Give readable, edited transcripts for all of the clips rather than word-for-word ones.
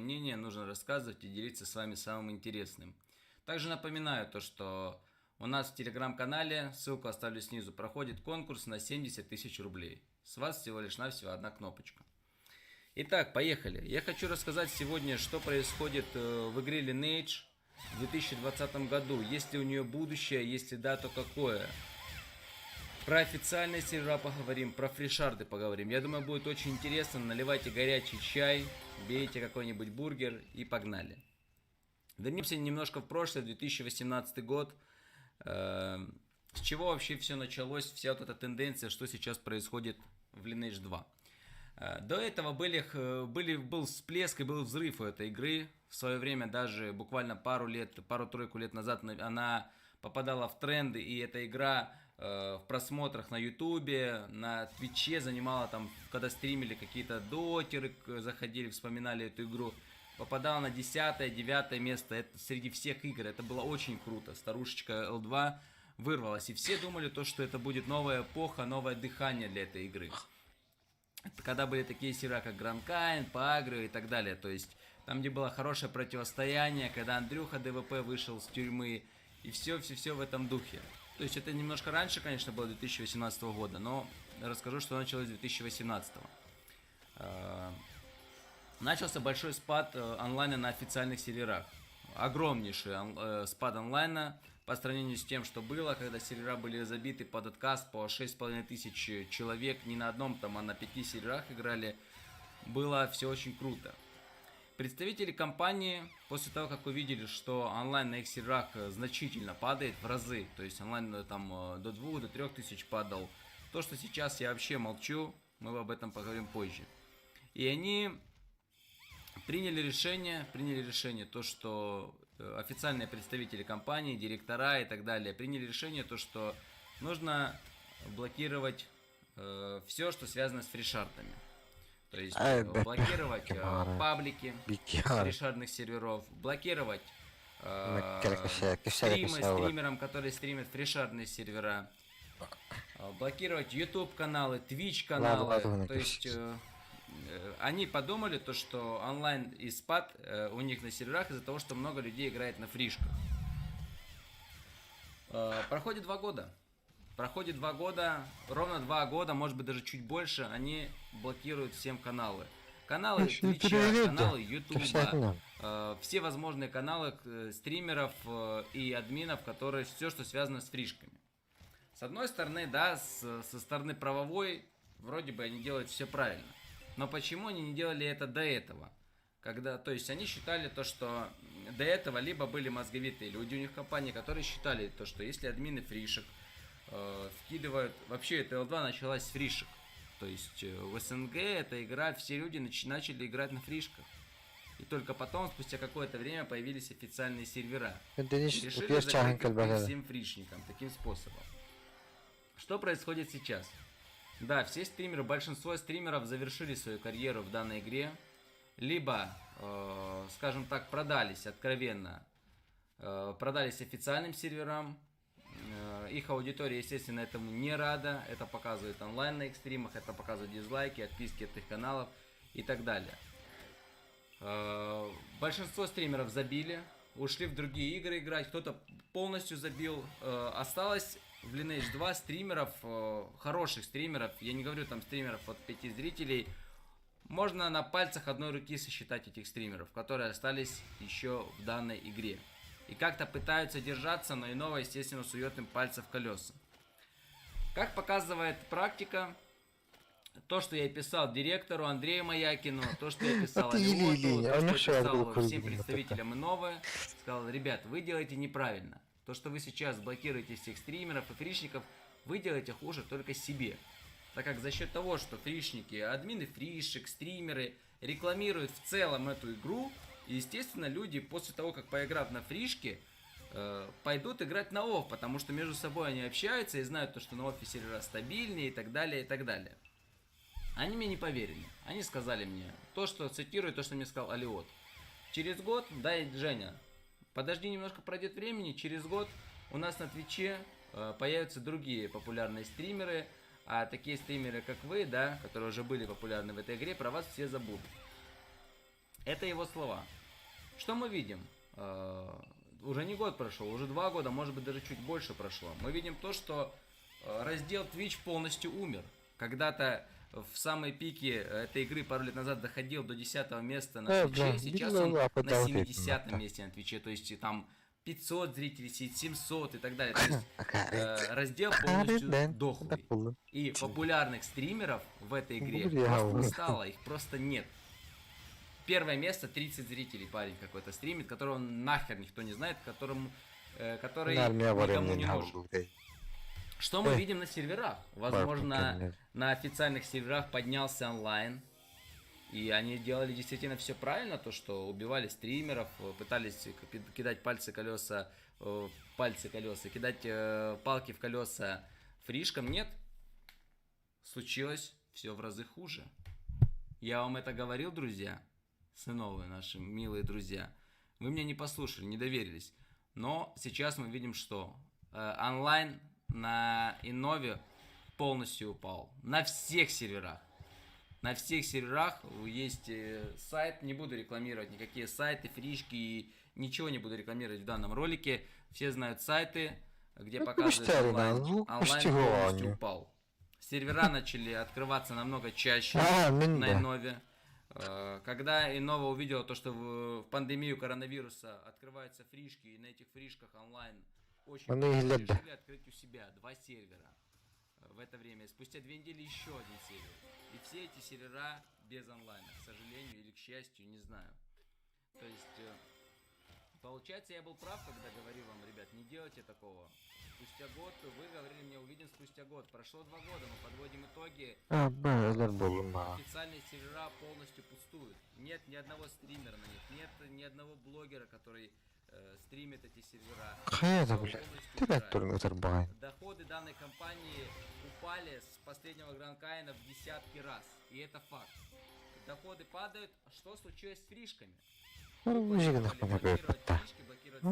мнение нужно рассказывать и делиться с вами самым интересным. Также напоминаю то, что у нас в телеграм-канале, ссылку оставлю снизу, проходит конкурс на 70 тысяч рублей. С вас всего лишь навсего одна кнопочка. Итак, поехали. Я хочу рассказать сегодня, что происходит в игре Lineage в 2020 году. Есть ли у нее будущее, если да, то какое. Про официальные сервера поговорим, про фришарды поговорим. Я думаю, будет очень интересно. Наливайте горячий чай, берите какой-нибудь бургер и погнали. Вернемся немножко в прошлое, 2018 год. С чего вообще все началось, вся вот эта тенденция, что сейчас происходит в Lineage 2. До этого был всплеск и был взрыв у этой игры. В свое время, даже буквально пару-тройку лет назад, она попадала в тренды, и эта игра в просмотрах на Ютубе, на Твиче занимала там, когда стримили какие-то дотеры, заходили, вспоминали эту игру, попадала на 10-9 место среди всех игр. Это было очень круто. Старушечка L2 вырвалась, и все думали, что это будет новая эпоха, новое дыхание для этой игры. Когда были такие сервера, как Гранкайн, Пагро и так далее. То есть, там, где было хорошее противостояние, когда Андрюха ДВП вышел с тюрьмы, и все в этом духе. То есть, это немножко раньше, конечно, было 2018 года, но расскажу, что началось с 2018. Начался большой спад онлайна на официальных серверах. Огромнейший спад онлайна по сравнению с тем, что было, когда сервера были забиты под отказ по 6500 человек, не на одном там, а на 5 серверах играли. Было все очень круто. Представители компании, после того, как увидели, что онлайн на их серверах значительно падает в разы, то есть онлайн там до 2-3 тысяч падал, то, что сейчас я вообще молчу, мы об этом поговорим позже. И они приняли решение, то, что официальные представители компании, директора и так далее, приняли решение, то, что нужно блокировать все, что связано с фришардами. То есть блокировать паблики фришардных серверов, блокировать стримерам, которые стримят фришардные сервера, блокировать YouTube каналы, Twitch каналы. То есть они подумали, что онлайн и спад у них на серверах из-за того, что много людей играет на фришках. Проходит 2 года. Ровно 2 года, может быть даже чуть больше, они блокируют всем каналы. Каналы Твича, каналы Ютуба, все возможные каналы стримеров и админов, которые все, что связано с фришками. С одной стороны, да, со стороны правовой, вроде бы они делают все правильно. Но почему они не делали это до этого? То есть они считали что до этого либо были мозговитые люди у них в компании, которые считали что если админы фришек вкидывают... Вообще эта L2 началась с фришек. То есть в СНГ эта игра, все люди начали играть на фришках. И только потом, спустя какое-то время, появились официальные сервера. И решили закрыть всем фришникам таким способом. Что происходит сейчас? Да, все стримеры, большинство стримеров завершили свою карьеру в данной игре. Либо, скажем так, продались откровенно. Продались официальным серверам. Их аудитория, естественно, этому не рада. Это показывает онлайн на их стримах, это показывает дизлайки, отписки от их каналов и так далее. Большинство стримеров забили, ушли в другие игры играть, кто-то полностью забил. Осталось в Lineage 2 стримеров, хороших стримеров, я не говорю там стримеров от 5 зрителей. Можно на пальцах одной руки сосчитать этих стримеров, которые остались еще в данной игре. И как-то пытаются держаться, но иного, естественно, сует им пальцы в колеса. Как показывает практика, то, что я писал директору Андрею Маякину, то, что я писал Алиоту, то, что я писал всем представителям Инновы, сказал: ребят, вы делаете неправильно. То, что вы сейчас блокируете всех стримеров и фришников, вы делаете хуже только себе. Так как за счет того, что фришники, админы фришек, стримеры рекламируют в целом эту игру, и, естественно, люди после того, как поиграют на фришке, пойдут играть на ОФ, потому что между собой они общаются и знают, что на ОФе сервера стабильнее и так далее, и так далее. Они мне не поверили. Они сказали мне то, что цитирую, то, что мне сказал Алиот. Через год, да, Женя, подожди, немножко пройдет времени, через год у нас на Твиче появятся другие популярные стримеры, а такие стримеры, как вы, да, которые уже были популярны в этой игре, про вас все забудут. Это его слова. Что мы видим? Уже не год прошел, уже 2 года, может быть даже чуть больше прошло. Мы видим то, что раздел Twitch полностью умер. Когда-то в самой пике этой игры пару лет назад доходил до 10 места на Твиче, сейчас он на 70 месте на Твиче, то есть там 500 зрителей, 700 и так далее. То есть раздел полностью дохлый. И популярных стримеров в этой игре просто не стало, их просто нет. Первое место 30 зрителей парень какой-то стримит, которого нахер никто не знает, который никому не нужен. Что мы видим на серверах? Возможно, на официальных серверах поднялся онлайн. И они делали действительно все правильно, то что убивали стримеров, пытались кидать колеса, кидать палки в колеса фришкам. Нет, случилось все в разы хуже. Я вам это говорил, друзья, сыновые наши, милые друзья. Вы мне не послушали, не доверились. Но сейчас мы видим, что онлайн на Иннове полностью упал. На всех серверах. На всех серверах есть сайт, не буду рекламировать никакие сайты, фришки, ничего не буду рекламировать в данном ролике. Все знают сайты, где показывают онлайн. Онлайн полностью упал. Сервера начали открываться намного чаще на Иннове. Когда Иннова увидела то, что в пандемию коронавируса открываются фришки, и на этих фришках онлайн очень много, решили открыть у себя 2 сервера. В это время, спустя 2 недели еще 1 сервер. И все эти сервера без онлайна, к сожалению или к счастью, не знаю. То есть, получается, я был прав, когда говорил вам, ребят, не делайте такого. Спустя год, вы говорили мне, увидим спустя год. Прошло 2 года, мы подводим итоги. Официальные сервера полностью пустуют. Нет ни одного стримера на них, нет ни одного блогера, который стримит эти сервера. Доходы данной компании упали с последнего Гранкайна в десятки раз. И это факт. Доходы падают. Что случилось с фришками? Блокировать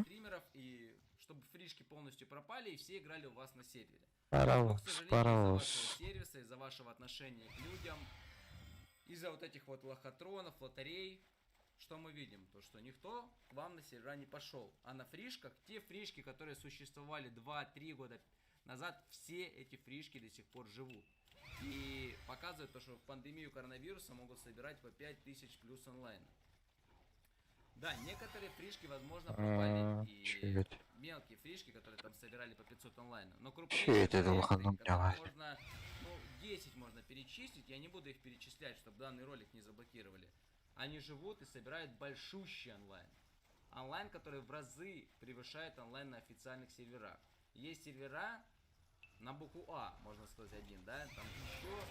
стримеров, и чтобы фришки полностью пропали, и все играли у вас на сервере. Но, к сожалению, из-за вашего сервиса, из-за вашего отношения к людям, из-за вот этих вот лохотронов, лотерей, что мы видим? То, что никто к вам на сервера не пошел. А на фришках, те фришки, которые существовали 2-3 года назад, все эти фришки до сих пор живут. И показывают то, что в пандемию коронавируса могут собирать по 5000 плюс онлайн. Да, некоторые фришки, возможно, пропали. И мелкие фришки, которые там собирали по 500 онлайн. Но крупнейшие проекты, которые можно, 10 можно перечислить. Я не буду их перечислять, чтобы данный ролик не заблокировали. Они живут и собирают большущий онлайн. Онлайн, который в разы превышает онлайн на официальных серверах. Есть сервера на букву А, можно сказать, один, да? Там еще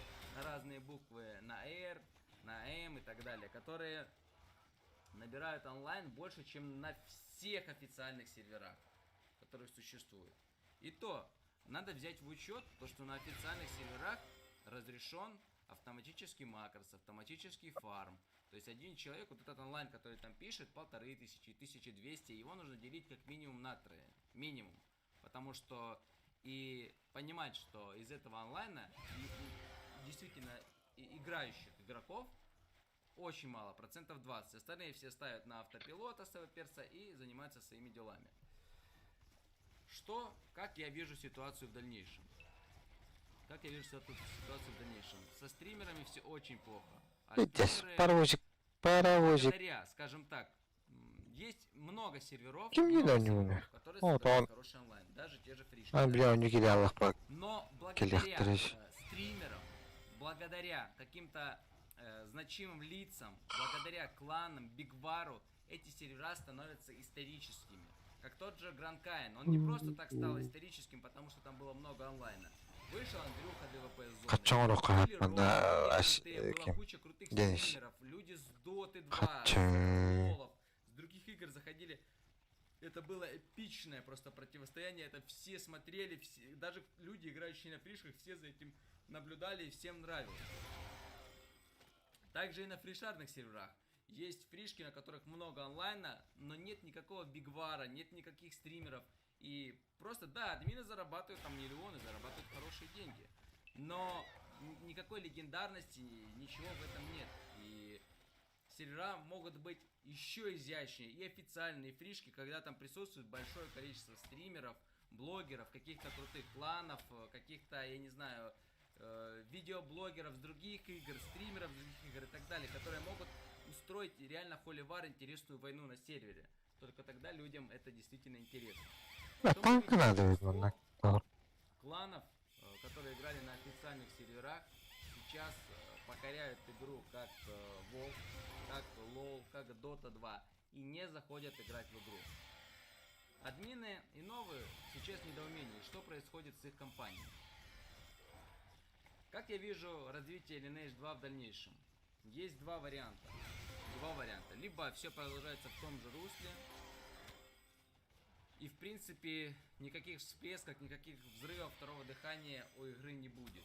разные буквы на R, на M и так далее, которые набирают онлайн больше, чем на всех официальных серверах, которые существуют. И то, надо взять в учет то, что на официальных серверах разрешен автоматический макрос, автоматический фарм. То есть один человек, вот этот онлайн, который там пишет, 1500, 1200, его нужно делить как минимум на 3. Минимум. Потому что и понимать, что из этого онлайна действительно играющих игроков очень мало, процентов 20. Остальные все ставят на автопилот перса и занимаются своими делами. Как я вижу ситуацию в дальнейшем? Как я вижу ситуацию в дальнейшем? Со стримерами все очень плохо. А паровозик. Благодаря, скажем так, есть много серверов, которые собирают хороший онлайн. Даже те же фришки. Но благодаря стримерам, благодаря каким-то значимым лицам, благодаря кланам, Бигвару, эти сервера становятся историческими. Как тот же Гранкайн. Он не просто так стал историческим, потому что там было много онлайна. Вышел Андрюха ДВП с зоны. Была куча крутых стримеров. Люди с Доты 2, с Лолов, с других игр заходили. Это было эпичное просто противостояние. Это все смотрели, даже люди, играющие на фришках, все за этим наблюдали и всем нравилось. Также и на фришарных серверах. Есть фришки, на которых много онлайна, но нет никакого бигвара, нет никаких стримеров. И просто, да, админы зарабатывают там миллионы, зарабатывают хорошие деньги. Но никакой легендарности, ничего в этом нет. И сервера могут быть еще изящнее. И официальные фришки, когда там присутствует большое количество стримеров, блогеров, каких-то крутых кланов, каких-то, я не знаю, видеоблогеров с других игр, стримеров с других игр и так далее, которые могут устроить реально холивар, интересную войну на сервере. Только тогда людям это действительно интересно. Что мы видим? Большинство кланов, которые играли на официальных серверах, сейчас покоряют игру как WoW, как LoL, как Dota 2 и не заходят играть в игру. Админы и новые сейчас в недоумении, что происходит с их компанией. Как я вижу развитие Lineage 2 в дальнейшем? Есть два варианта. Либо все продолжается в том же русле, и в принципе никаких всплесков, никаких взрывов второго дыхания у игры не будет.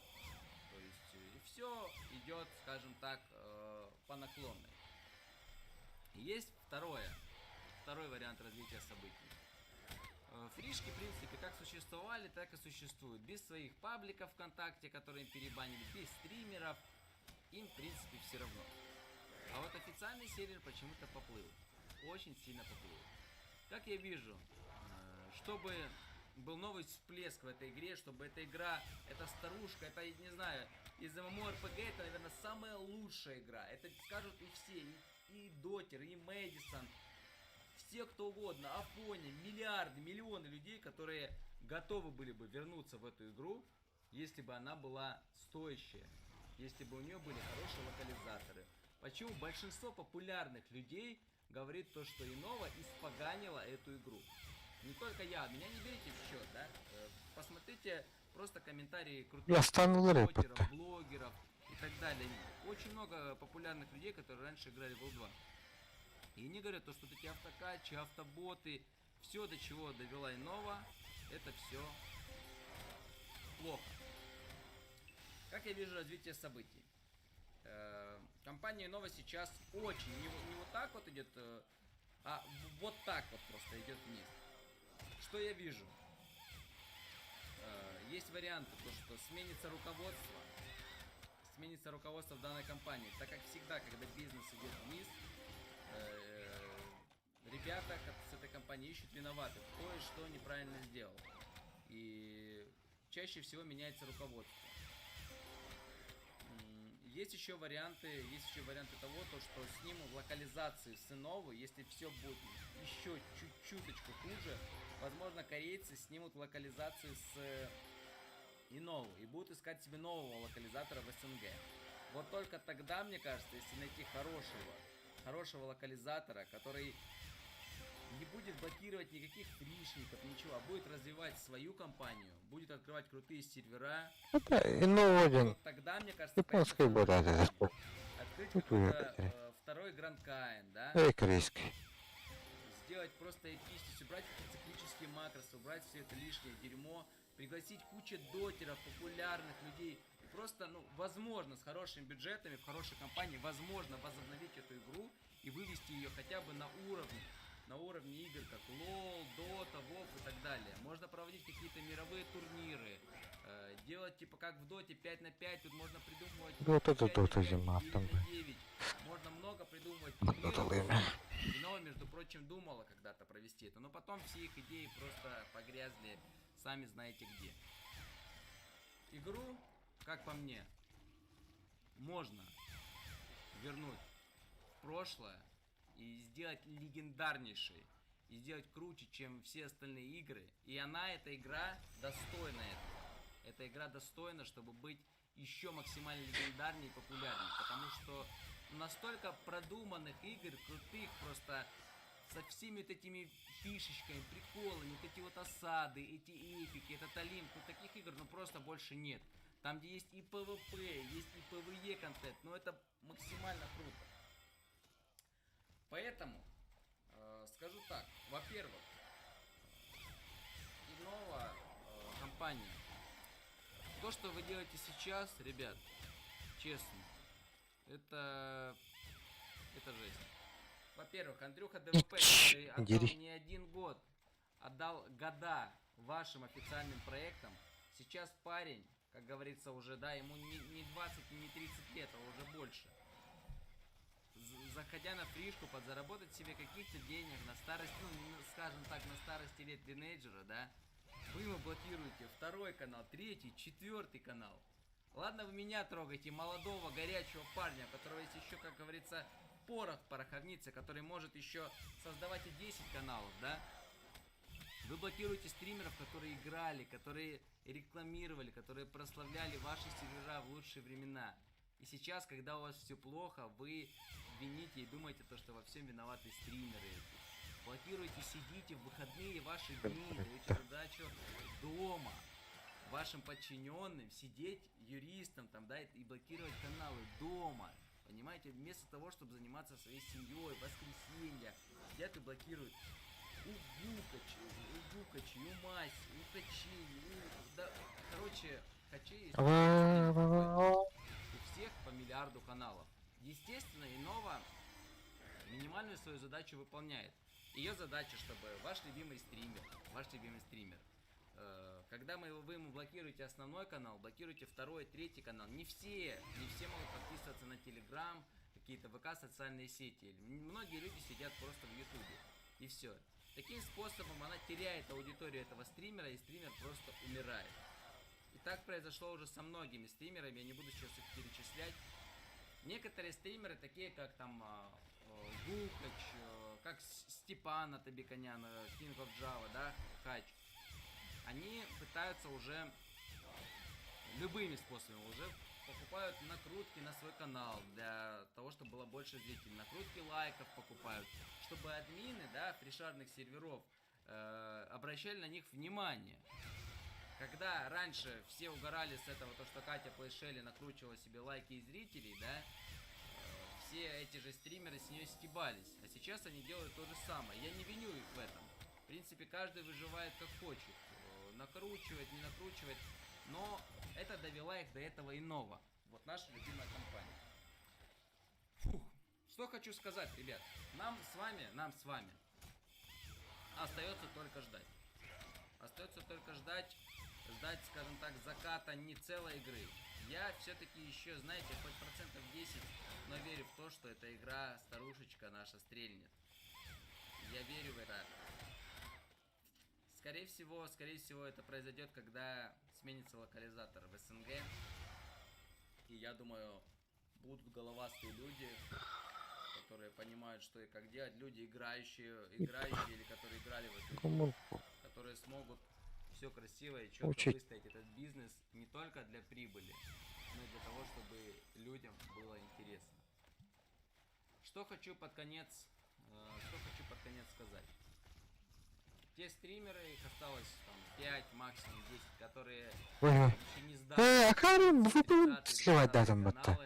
То есть все идет, скажем так, по наклонной. Есть второй вариант развития событий. Фришки, в принципе, как существовали, так и существуют. Без своих пабликов ВКонтакте, которые им перебанили, без стримеров, им, в принципе, все равно. А вот официальный сервер почему-то поплыл. Очень сильно поплыл. Как я вижу, чтобы был новый всплеск в этой игре, чтобы эта игра, эта старушка, это, не знаю, из MMORPG, это, наверное, самая лучшая игра. Это скажут и все, и Дотер, и Мэдисон, все кто угодно, Афоня, миллиарды, миллионы людей, которые готовы были бы вернуться в эту игру, если бы она была стоящая, если бы у нее были хорошие локализаторы. Почему большинство популярных людей говорит то, что Инова испоганила эту игру? Не только я, меня не берите в счет, да? Посмотрите просто комментарии крутых блогеров, блогеров и так далее. Очень много популярных людей, которые раньше играли в World 2. И они говорят, то, что эти автокатчи, автоботы, все, до чего довела Инова, это все плохо. Как я вижу развитие событий? Компания Инова сейчас очень, не вот так вот идет, а вот так вот просто идет вниз. Что я вижу? Есть варианты, то, что сменится руководство в данной компании. Так как всегда, когда бизнес идет вниз, ребята с этой компании ищут виноватых, кто и что неправильно сделал. И чаще всего меняется руководство. Есть еще варианты того, то, что снимут локализации с Иновы. Если все будет еще чуть-чуточку хуже, возможно, корейцы снимут локализацию с Иновы и будут искать себе нового локализатора в СНГ. Вот только тогда, мне кажется, если найти хорошего локализатора, который не будет блокировать никаких фришников, ничего, а будет развивать свою компанию, будет открывать крутые сервера. Вот тогда, мне кажется, открыть какой-то второй Гранд Каин, да? Сделать просто эпичность, убрать какие-то циклические макросы, убрать все это лишнее дерьмо, пригласить кучу дотеров, популярных людей. И просто, возможно, с хорошими бюджетами, в хорошей компании, возможно, возобновить эту игру и вывести ее хотя бы на уровне игр, как LoL, Dota, WoW и так далее. Можно проводить какие-то мировые турниры, делать типа как в Доте 5 на 5, тут можно придумывать 9 на 9, можно много придумывать турниров. Инова, между прочим, думала когда-то провести это, но потом все их идеи просто погрязли, сами знаете где. Игру, как по мне, можно вернуть в прошлое и сделать легендарнейшей, и сделать круче, чем все остальные игры. И эта игра достойна этого. Эта игра достойна, чтобы быть еще максимально легендарнее и популярнее. Потому что настолько продуманных игр, крутых, просто со всеми вот этими фишечками, приколами, вот эти вот осады, эти эпики, этот Олимп, вот таких игр, просто больше нет. Там, где есть и PvP, есть и PvE контент, это максимально круто. Поэтому скажу так, во-первых, Инова компания. То, что вы делаете сейчас, ребят, честно, это жесть. Во-первых, Андрюха ДВП, который отдал не один год, отдал года вашим официальным проектам. Сейчас парень, как говорится, уже, ему не 20 и не 30 лет, а уже больше. заходя на фришку, подзаработать себе каких-то денег на старость, ну, скажем так, на старости лет тинейджера, да, вы ему блокируете второй канал, третий, четвертый канал. Ладно, вы меня трогаете, молодого, горячего парня, у которого есть еще, как говорится, порох в пороховнице, который может еще создавать и 10 каналов, да? Вы блокируете стримеров, которые играли, которые рекламировали, которые прославляли ваши сервера в лучшие времена. И сейчас, когда у вас все плохо, вы вините и думаете, то, что во всем виноваты стримеры эти. Блокируйте, сидите в выходные ваши дни, даете задачу дома вашим подчиненным сидеть юристом там, да, и блокировать каналы дома. Понимаете, вместо того, чтобы заниматься своей семьей, воскресенье, сидят и блокируют у Гукачи, у Маси, у Хачи, да, короче, Хачей есть у всех по миллиарду каналов. Естественно, Инова минимальную свою задачу выполняет. Ее задача, чтобы ваш любимый стример, когда вы ему блокируете основной канал, блокируете второй, третий канал, не все могут подписываться на Телеграм, какие-то ВК, социальные сети. Многие люди сидят просто в Ютубе. И все. Таким способом она теряет аудиторию этого стримера, и стример просто умирает. И так произошло уже со многими стримерами, я не буду сейчас их перечислять. Некоторые стримеры, такие как там Гукач, как Степан Атабеканян, King of Java, да, Хач, они пытаются уже любыми способами, уже покупают накрутки на свой канал, для того, чтобы было больше зрителей, накрутки лайков покупают, чтобы админы, да, фришарных серверов обращали на них внимание. Когда раньше все угорали с этого, то что Катя Плейшелли накручивала себе лайки и зрителей, да, все эти же стримеры с нее стебались, а сейчас они делают то же самое. Я не виню их в этом. В принципе, каждый выживает как хочет, накручивает, не накручивает, но это довела их до этого Инова. Вот наша любимая компания. Фух. Что хочу сказать, ребят. Нам с вами остается только ждать. Остается только ждать, скажем так, заката не целой игры. Я все-таки еще, знаете, хоть процентов 10, но верю в то, что эта игра, старушечка наша, стрельнет. Я верю в это. Скорее всего, это произойдет, когда сменится локализатор в СНГ. И я думаю, будут головастые люди, которые понимают, что и как делать. Люди, играющие или которые играли в эту игру, которые смогут все красиво и четко выставить этот бизнес не только для прибыли, но и для того, чтобы людям было интересно. Что хочу под конец сказать. Те стримеры, их осталось там 5, максимум 10, которые еще не сдали. Вы будете сливать, да, там это.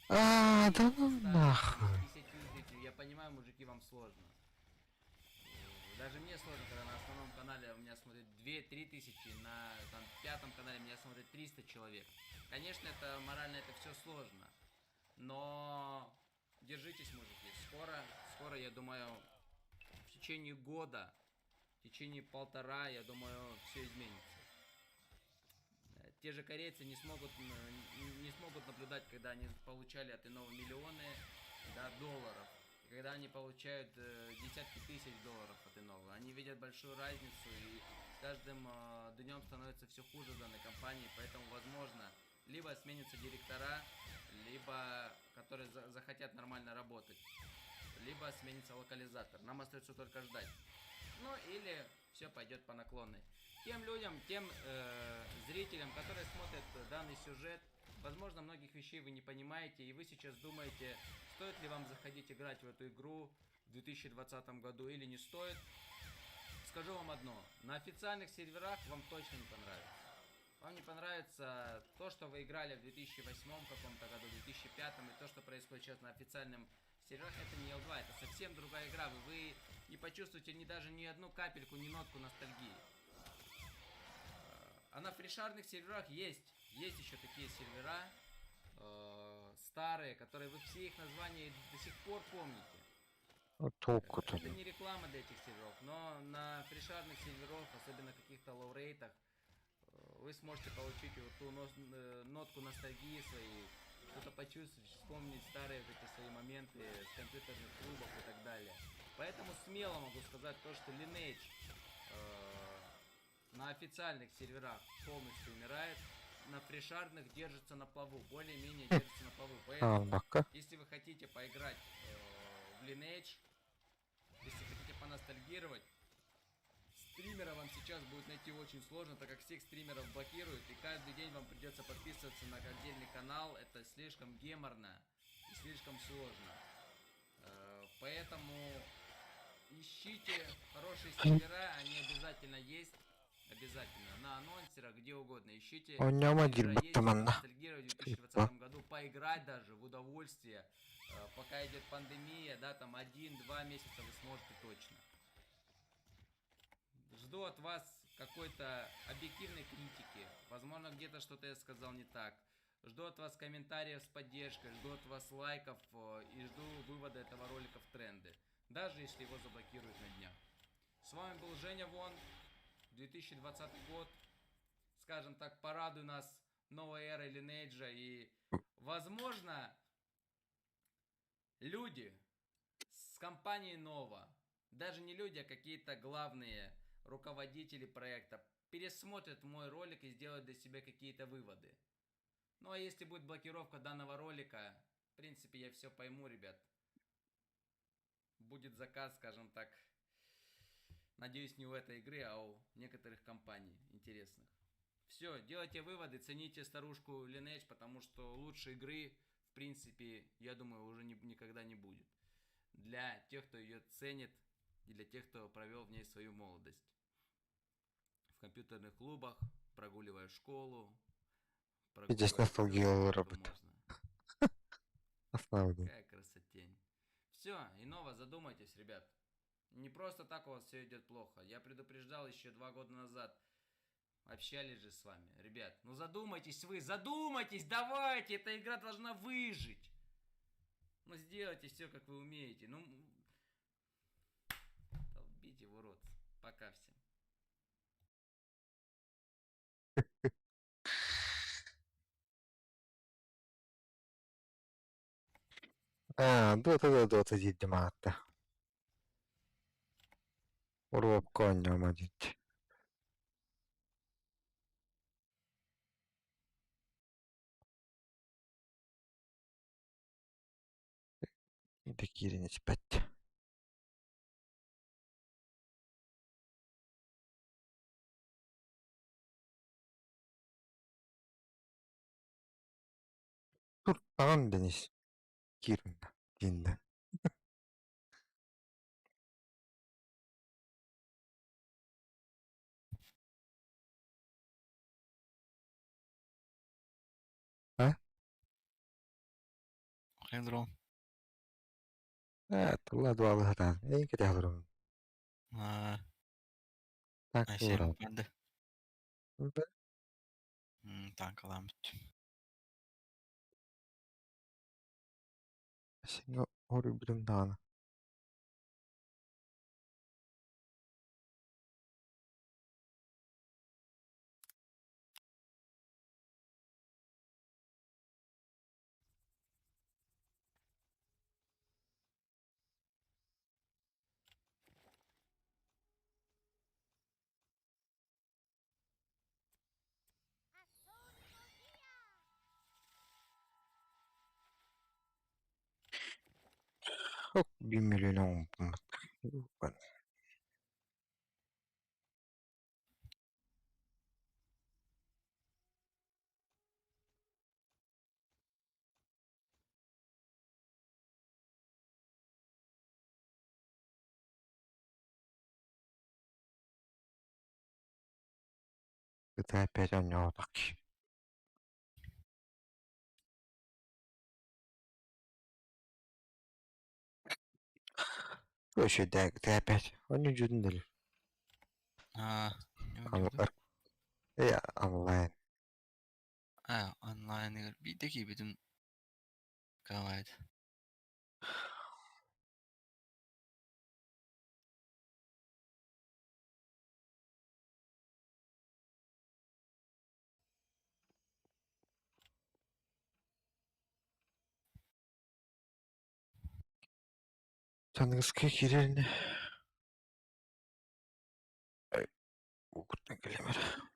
Да ну нахуй. Я понимаю, мужики, вам сложно. Даже мне сложно, когда на основном канале у меня смотрит 2-3 тысячи, на там, 5-м канале меня смотрит 300 человек. Конечно, это морально это все сложно. Но держитесь, мужики. Скоро, я думаю, в течение года, в течение полтора, я думаю, все изменится. Те же корейцы не смогут наблюдать, когда они получали от Инова миллионы, да, долларов. Когда они получают десятки тысяч долларов от Инова. Они видят большую разницу, и с каждым днем становится все хуже в данной компании, поэтому, возможно, либо сменятся директора, либо которые захотят нормально работать, либо сменится локализатор. Нам остается только ждать. Ну или все пойдет по наклонной. Тем людям, тем зрителям, которые смотрят данный сюжет, возможно, многих вещей вы не понимаете, и вы сейчас думаете, стоит ли вам заходить играть в эту игру в 2020 году или не стоит. Скажу вам одно, на официальных серверах вам точно не понравится. Вам не понравится то, что вы играли в 2008 каком-то году, в 2005, и то, что происходит сейчас на официальном серверах, это не L2, это совсем другая игра. Вы не почувствуете даже ни одну капельку, ни нотку ностальгии. А на фришарных серверах есть еще такие сервера старые, которые вы все их названия до сих пор помните. Это не реклама для этих серверов, но на фришарных серверах, особенно каких-то лоурейтах, вы сможете получить вот ту нотку ностальгии своей, что-то почувствовать, вспомнить старые вот эти свои моменты с компьютерных клубов и так далее. Поэтому смело могу сказать то, что Lineage на официальных серверах полностью умирает, на фрешардных держится на плаву, более-менее держится на плаву. Al Поэтому, bakka. если вы хотите поиграть в Lineage, если хотите поностальгировать, стримера вам сейчас будет найти очень сложно, так как всех стримеров блокируют, и каждый день вам придется подписываться на отдельный канал. Это слишком геморно и слишком сложно. Поэтому ищите хорошие сервера, они обязательно есть. Обязательно. На анонсерах, где угодно. Ищите. Oynayama Сервера dil есть. batımında. Поностальгировать в Типа. 2020 году. Поиграть даже в удовольствие. Пока идет пандемия, да, там 1-2 месяца вы сможете точно. Жду от вас какой-то объективной критики. Возможно, где-то что-то я сказал не так. Жду от вас комментариев с поддержкой, жду от вас лайков и жду вывода этого ролика в тренды. Даже если его заблокируют на днях. С вами был Женя Вон. 2020 год. Скажем так, порадуй нас новой эрой Lineage. И, возможно, люди с компанией Nova, даже не люди, а какие-то главные руководители проекта, пересмотрят мой ролик и сделают для себя какие-то выводы. Ну а если будет блокировка данного ролика, в принципе, я все пойму, ребят. Будет заказ, скажем так, надеюсь, не у этой игры, а у некоторых компаний интересных. Все, делайте выводы, цените старушку Lineage, потому что лучшей игры, в принципе, я думаю, уже никогда не будет. Для тех, кто ее ценит, и для тех, кто провел в ней свою молодость. В компьютерных клубах, прогуливая школу, Здесь прогуливая все, что ностальгия только работа. можно. Основный. Какая красотень. Все, иного задумайтесь, ребят. Не просто так у вас все идет плохо. Я предупреждал еще 2 года назад. Общались же с вами. Ребят, ну задумайтесь вы, задумайтесь, давайте, эта игра должна выжить. Ну сделайте все, как вы умеете. Ну, долбите в урод. Пока всем. Dota dedim hatta. Urupka oynayama dedi. Bir girin içbet. Dur, tamam Deniz. Girin. Dinle. Ha? Pedro, Tulla tuolla hätään. Eikä tehdä varmaan. ai Tack siellä vara. bende. Tankalaan nyt. Singo horribilim dağına. Çok 1 milyon oldu. Ben GTA 5 oynayamak. Böyle de GTA 5 oynayıcının değil. Ne oynuyorduk? Anılar. Ya online. Online bir de gibiydim gayet. Tanrıska girerini. Ay, okutma kelimeleri.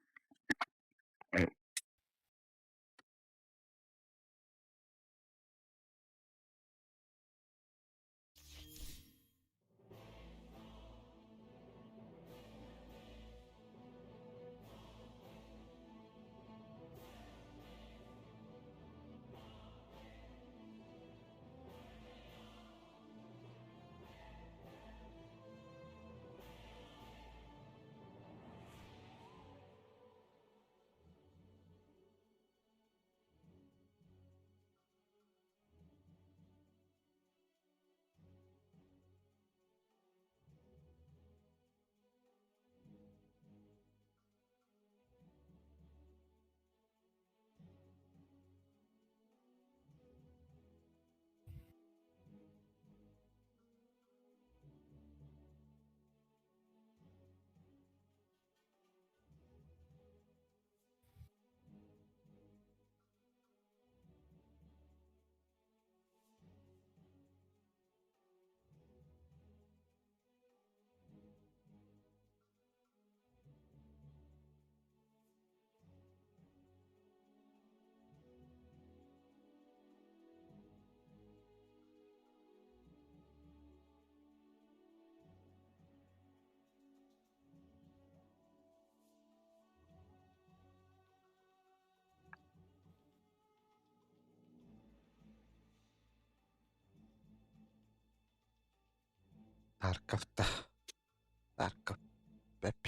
Tarkavta. Tarkav. Pep.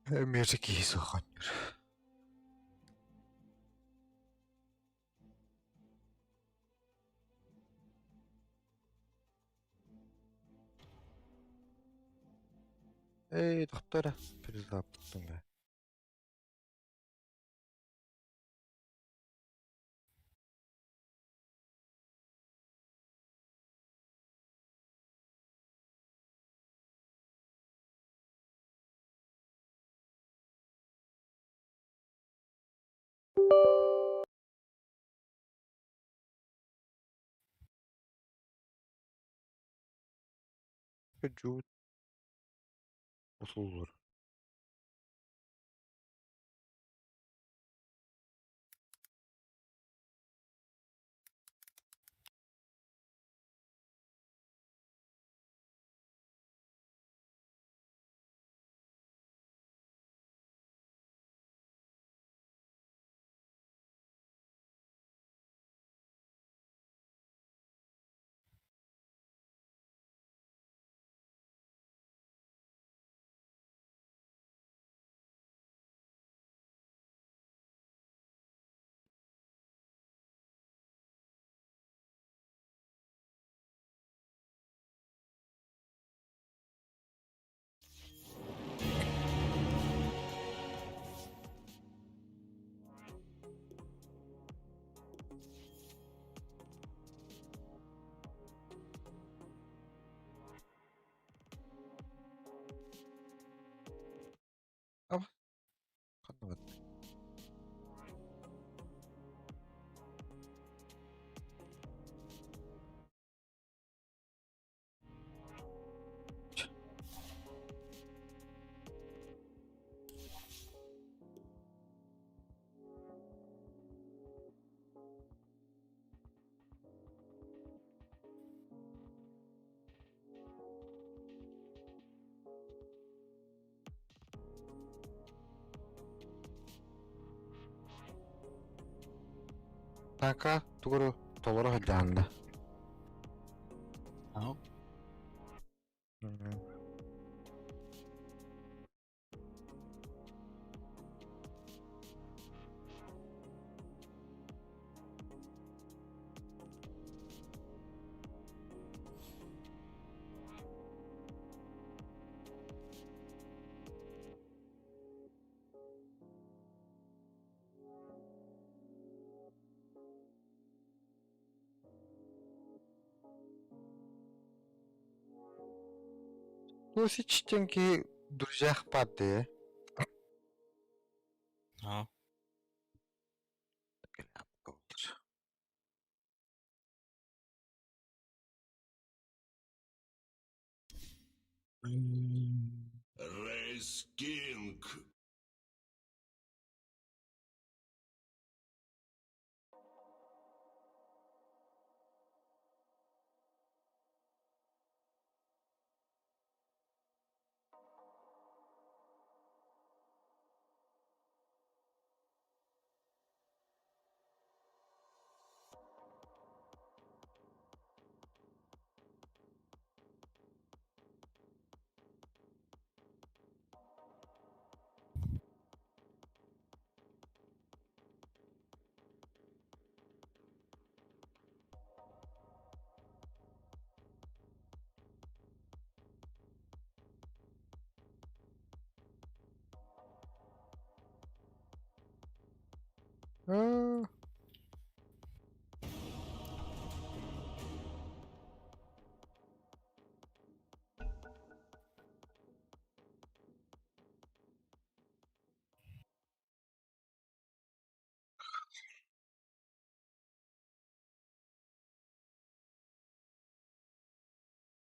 Music is on. Эй, доктора. Перезапустим. Жут. Усулur. Ama kanamadım. Kanka, doğru. Doğru hocamda. أهو. Bu seçtiğinki duracak parti. أهو. skink. Aa,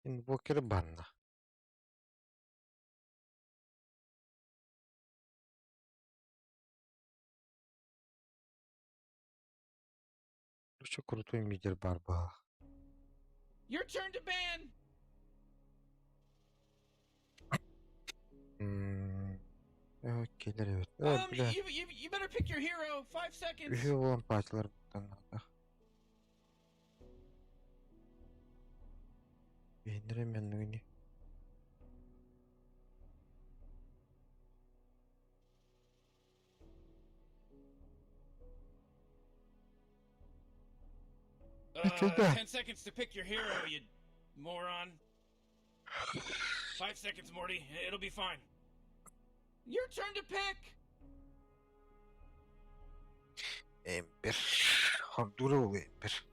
Invoker banna. Çok крутой мидер барба. Your turn to ban. Gelir evet. You, Bile. you better pick your hero. 5 seconds. Üye olan parçalar buradan. Beğendiremiyorum oyunu. Bitirdi. 10 seconds to pick your hero, you moron. 5 seconds, Morty. It'll be fine. Your turn to pick. Ember. Hardura ol Ember.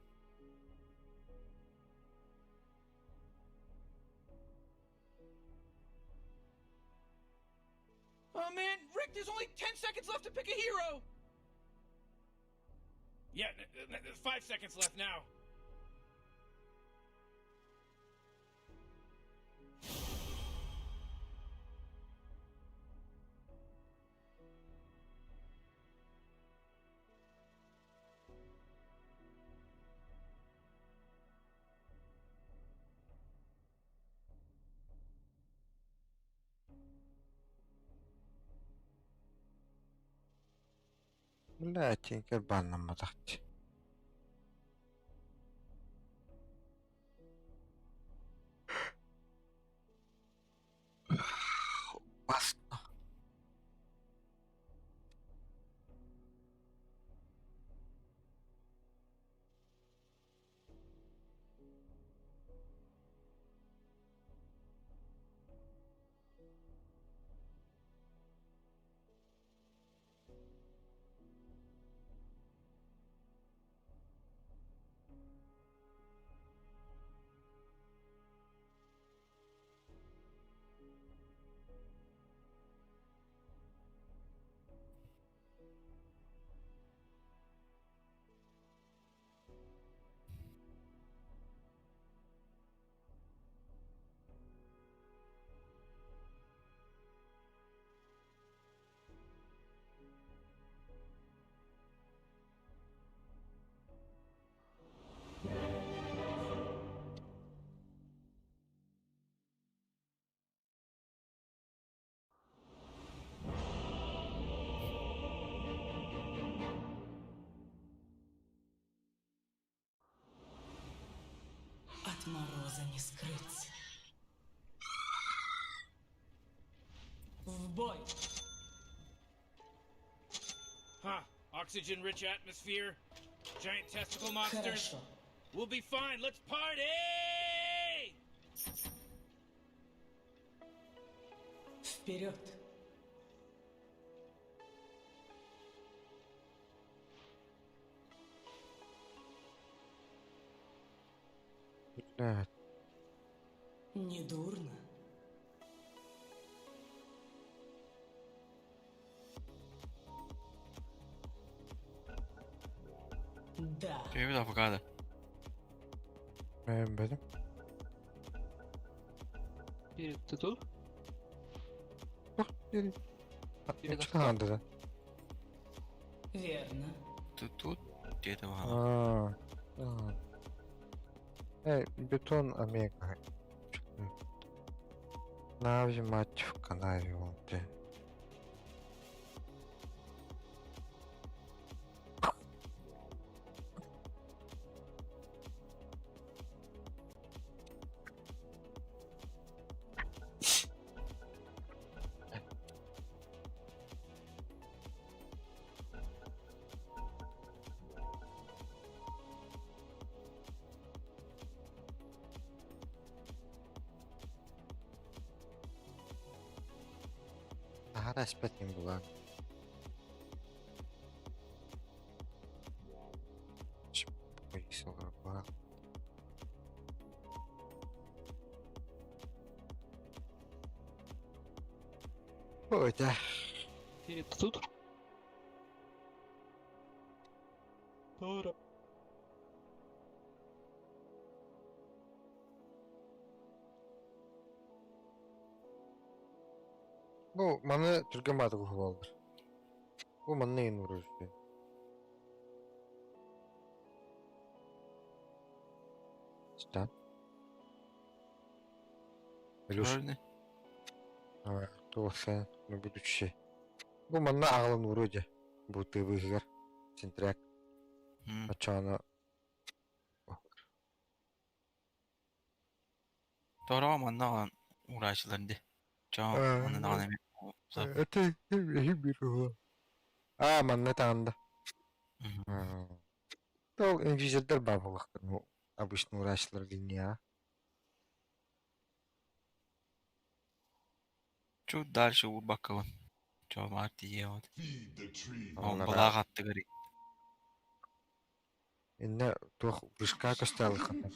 Oh man, Rick, there's only 10 seconds left to pick a hero. Yeah, 5 seconds left now. لا تنكر بالنا ما تحت. بس От мороза не скрыться. В бой! Huh. Oxygen-rich atmosphere. Giant testicle monsters. Хорошо. We'll be fine. Let's party! Вперед! لا Недурно. Да. Привет, авокадо. beğenmedim. Ты тут? Что да? Верно. Тут где-то вон. Бетон омега. Наві мать в канаві вон де. Ага, спать не була. Повісила була. Ой, да. Перед тут? Doğru. Bu mani turgamadi bu havolar. Bu mani endi urishdi. Что? Илюш, Gördün. тоқсан на будущее. Bu mani ағылын уроде. Bu тыбыгар. Сентряк. Ачана. Doğru ama ne uğraşlarında. Çoğu onun anemi. Это bir o. Mani таңда. Ол инженерлер бар болақтар. Ну, обычно врачлар линия. Şu dальше vur bakalım. Çoğu var diye o. Onlar Balığa attı gari. Инна тух вышка костал ханан.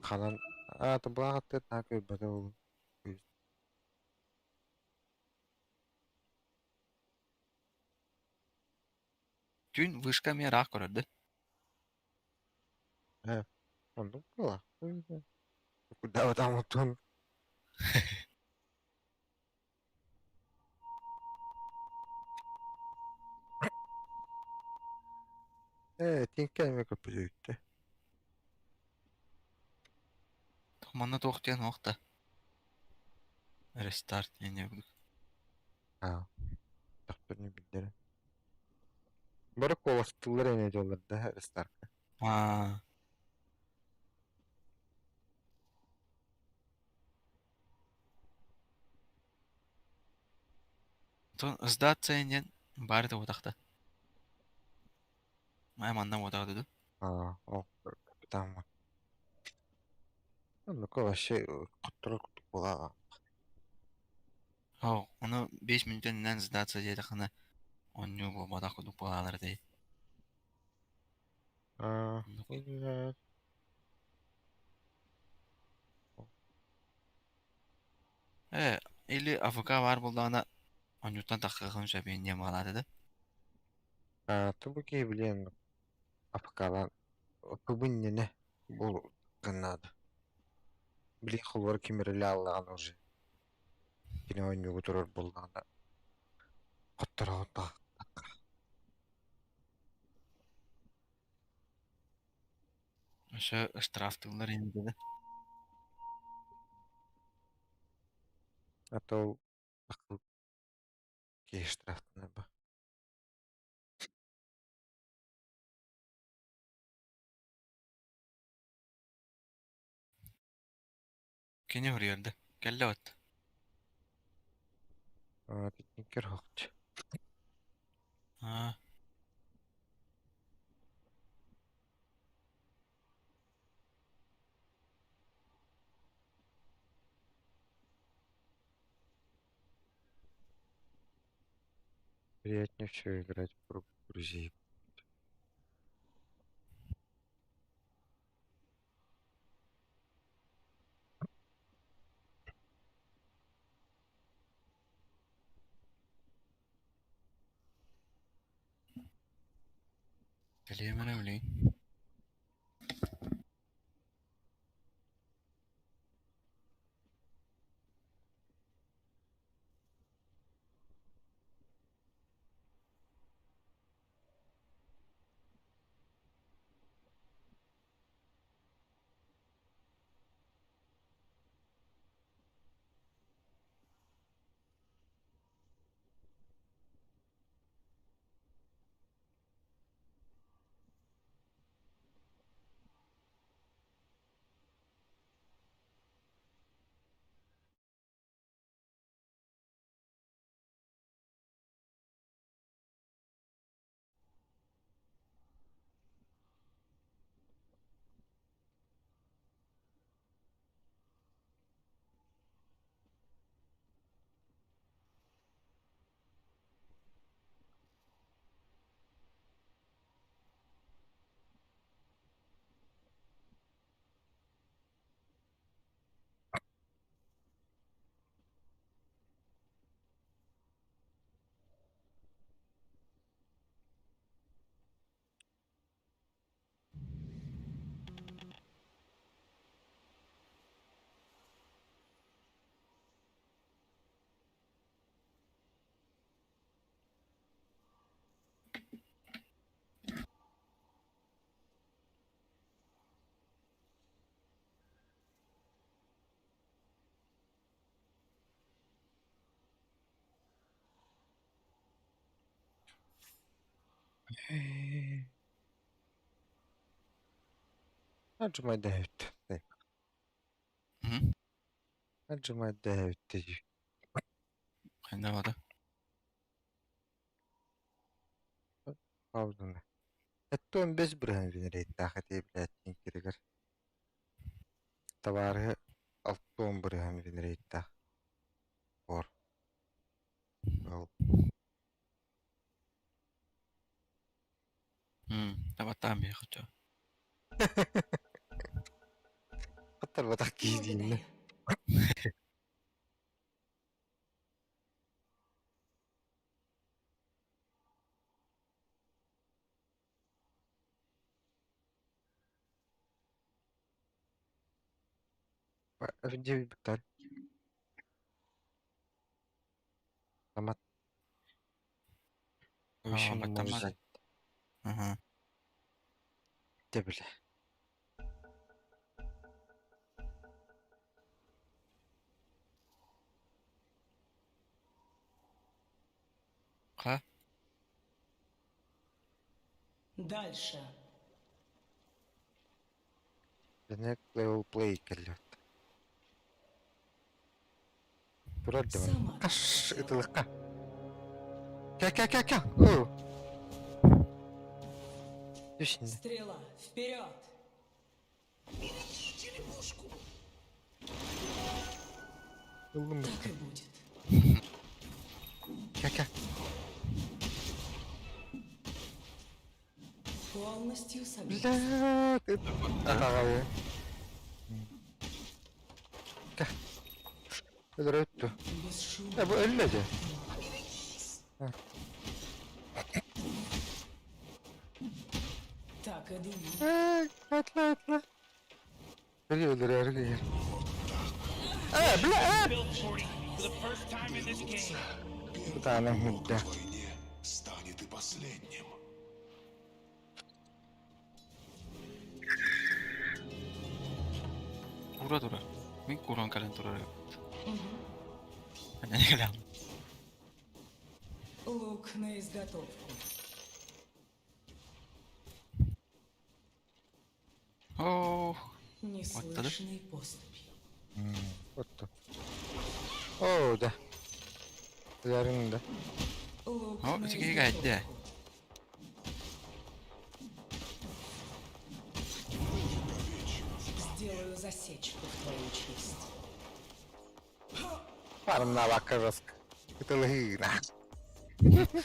Ханан то благатты так и бадал. Dün vışka merak gördü. Он была. Куда вы там вот он? Тинками копиюйте. Tamamına toxtayan nokta. Restart yani yaptık. Так не билдер. Бирок колостулар эне жолдар да рестарт. Ha. Ton sdаться енден бары да одақта. Майманнан одақ деді. О, капитан. Ну, вообще, который была. О, оны 5 минуттан сдаться деді қана. Он не был одақ құдық болалар дейді. Или АФК бар болдағына онюттан таққығын шәбейін не мағалады да. Тубуки, блин, апкалан. Тубынне не был гнад. Блин, холвар кемерли аллаған уже. Кине ойну которор болдағына. Қоттыра отта. Ошо штрафтылар енді деді. То ақыл кеш штрафтына ба. Кене үрерді. Кәлі өтті. Питникер хоқты. Приятнее все играть в друзей. Кәлемін өлейін. Acımay da hüttü. Hı? Acımay da hüttü. Kendi vardı. Pardon. Hatta 15 bırağın venereydi. Daha diye bilettin kiriger. Tabarı 6-10 bırağın venereydi. Daha. Or. Al. Tabattan bir kutu. Hatta batak giydiğinde. Благодарю. Önce bir biter. Ama o işin batamaz. mucize Hı hı. de bile. Ha? Дальше. The next level play geliyor. Durar devam. Сама Kaş хотела. ıtılıkka. Gel. Oo. Dur şimdi. Стрела, вперед! Buldum. Так и будет. Gel. Полностью согласна. Bilet. Abi. Gel. Öldür öttü. Без шума. Ya bu ölmedi. Так и думал. Atla. Öldürüyor. Build 40 for the first time in this game. Bir tane müdde. войне станет и последним. Dura. Min kuran kalen durar. Hadi ne kalen? Лук на изготовку. Oh. Неслышной поступи. Ottu. Oo da. Üzerinde. Лук Oh, на sige kahit de. изготовку. Сделаю засечку в твою честь. Parmağına bakarız. Kıtılığına.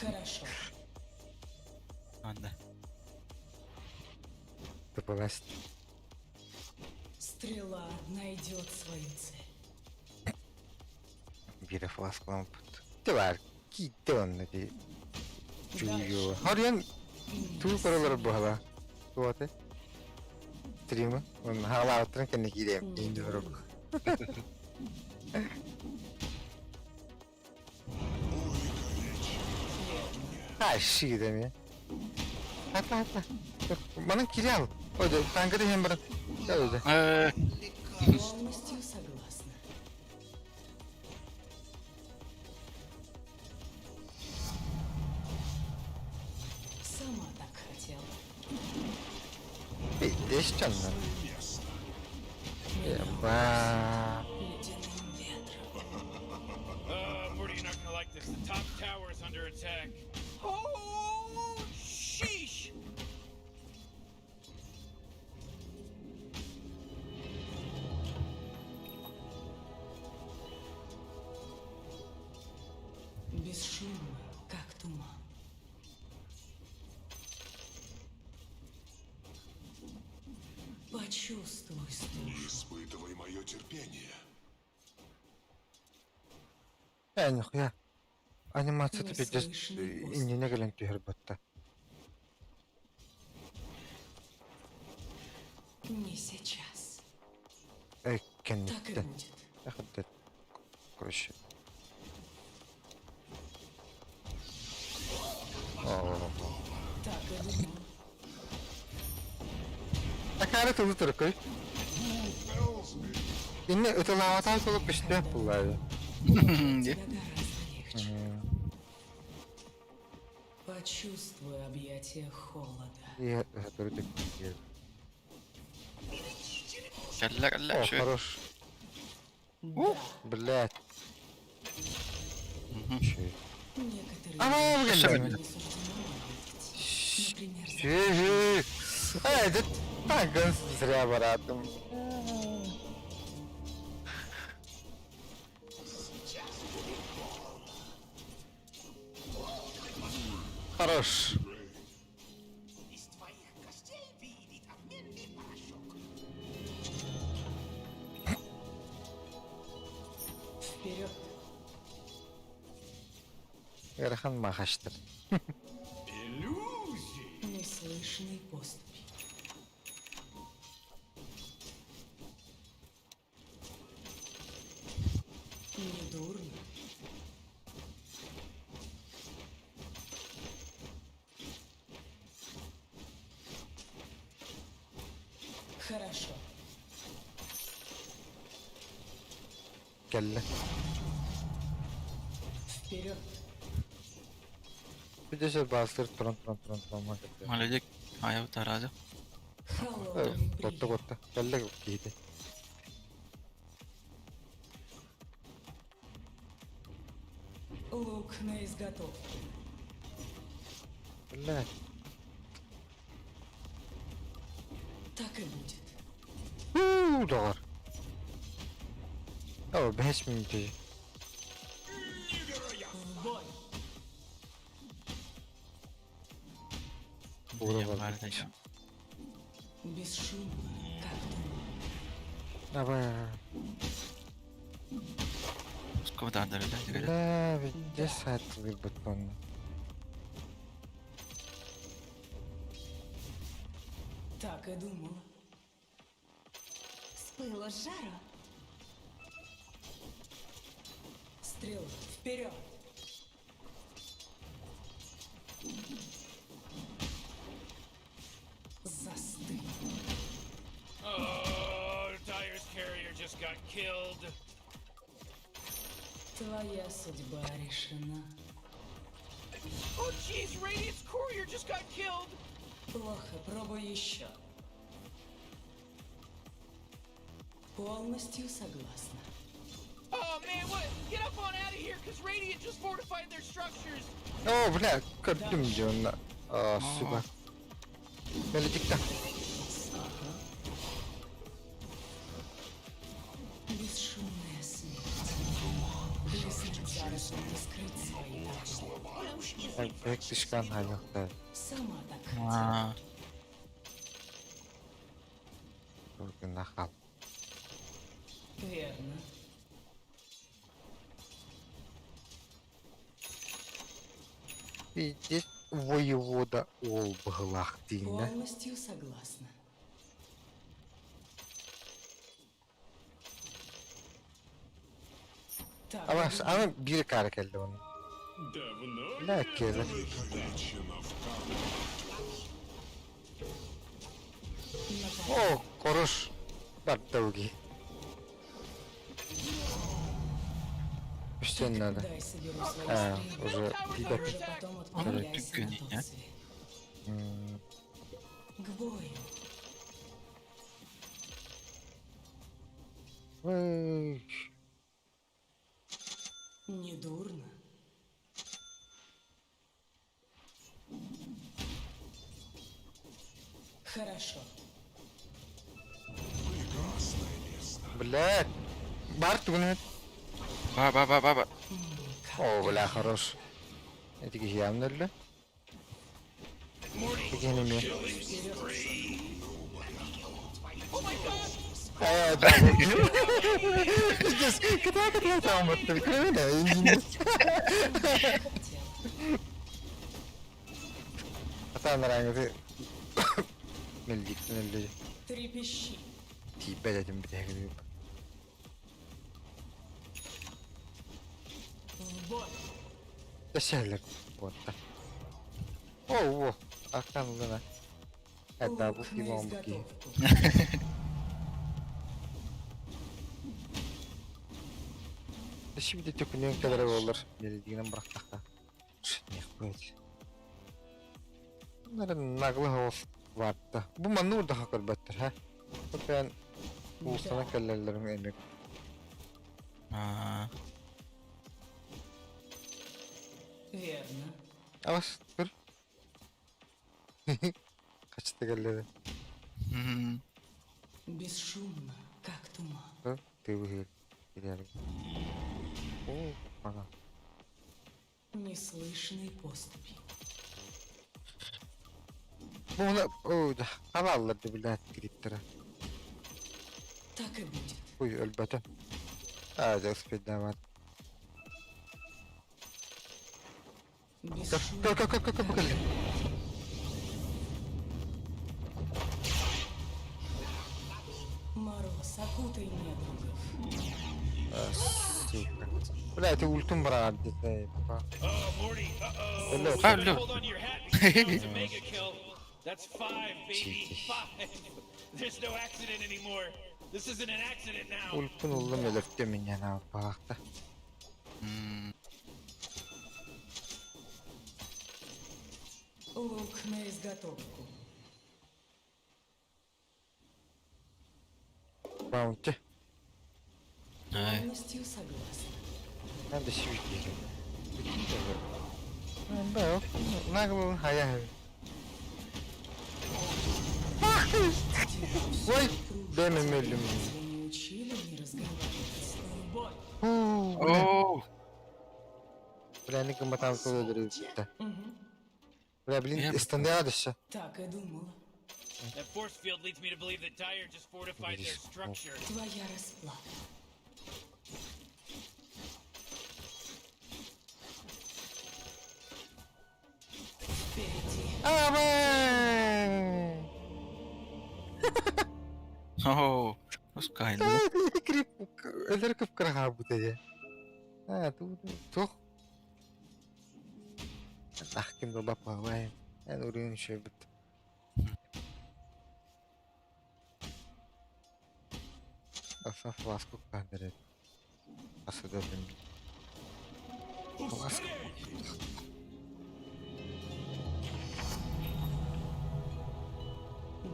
Хорошо. Anda. Tıpılaştı. Стрела найдет свою цель. Biri flasklamı pıt. Tıvar. Gitti onunla diye. Çuyuyor. Hariyan tuğ paraları bu hala. Tuğatı. Stream'ı. Onun hala atırın kendine gideyim. İndi vurup. Ha şey demiyor. Atla. Dur, bana kiri al. Öyle kankada hem bana. Gel öyle. Полностью согласна. Сама так хотела. Değiş canına. Yapma. Ледяным ветром. Morty, you're not gonna like this. The top tower is under attack. Oh, sheesh! Бесшумно, как туман. Почувствуй стужу. Испытывай мое терпение. Yani yok ya. Animasyon Ne tipi слышный пост. inine gelen tüyür batta. Не сейчас. Ey Так и kendisi. будет. Yakıt koş. Oo. Так и думал. Hakaret hızlı koy. Yine öteli avatar olup işte yaptılar ya. Тебя гораздо легче. Почувствуй объятие холода. Я который такие. Кәллә, кәллә, О, шö. хорош. Да, Блядь. Мгм. Чё? некоторые Ага, вещи блядь. не суждено быть. Например, Это так, он зря братом. Хорош. вперед. Ярхан махаштыр. Неслышный поступь. Недурно. Хорошо. Келли. Вперед. Видишь, бастыр трон махаштыр. Маледик, аяу таразы. Холодный Котта прием. котта. Келли кейди. Лук на изготовку. Блядь. Так и будет. Доллар. О, 5 минут. В бой. Ура, Дiyem var. var da şu. Бесшумно, как дым. Давай. Скобаданdır öyle. Dikkat et. Да, ведь где садовый батон? Так и думала. С пылу с жару. Стрела, вперед! Застынь. Oh, Dyer's carrier just got killed. Твоя судьба решена. Oh, jeez, Radiant's courier just got killed. Плохо, пробуй еще. Полностью согласна. Oh man, what? Get up on out of here, cause Radiant just fortified their structures. О, бля, картым Джона. А, сука. Мелодик-то. Бесшумная смерть. Лесным заросам не скрыть свои тайны. Так, бек тышкан хайныкта. Сама так хотела. Aa, Только нахал. Верно. Видишь, воевода Олбглах дейін. Полностью согласна. Так, Ama bir kar geldi onun. Ne kere? О, хорош. Баттауги. Что не надо? дай соберу свои А, стрелы. уже Уже ребята. потом Ага, отправляйся ты на гони, тот а? свет. М, К бою. ой, Недурно. Хорошо. Блядь. Барт bunu. ba. О, бля, хорош. Эти явно ли? Такие не мне. Да. Здесь, когда я там вот только, Ата нравится. Мельдик, мельдик. Трепещи. Типа этим бегает. В бой. Да сядь, вот так. О, Акан луна. Это Лук буки на бомбки. изготовку. Şimdi tükünün kadar olur. Belediyenin bıraktıkta. Ne koydu? Bunların naglı havuz vardı. Bu manur daha kırbattır ha. Bak ben bu sana kellerlerin emek. Aa, Верно. Avas dur. Kaçtı kelleri. hmm, Бесшумно, как туман. Dur. Tıvı hır. Gidelim. Oo, bana. Неслышные поступи. Bu ona o da halallardı bilet gittiler. Так и будет. Uy elbette. Hadi uspedden var. Бесшумно. Kalk bakalım. Мороз, окутай недругов. Сука. Бля, ты ультум брат, ты. Oh, Morty. Uh-oh. Hello. Hello. Hold on to your hat because you know it's a mega kill. That's 5, baby. Jesus. 5. There's no accident anymore. This isn't an accident now. Ультун уллum elefte minyan abi bakta. hmm, Лук на изготовку. Bounty. ay, Полностью согласна. Ben de şivit yiyeceğim. Ben de yok. Naglın hayal. Vay. Benim elim. Разве не учили не разговаривать? В бой. oh, Bля, ne kımbatan kolu öldürüyor işte. Мгм. Bля, bilin Yap. istandaya düşse. Так и думала. That force field leads me to believe that Dyer just fortified their structure. Твоя расплата. Впереди. Aman. oh, Skyler. Krip, öldür kıpkırık abi bu dedi. Ha, tuh. Tahkim de bapa vay. Ben oraya şey bit. Asaf Vasco kandırır. Asıl da ben. Vasco.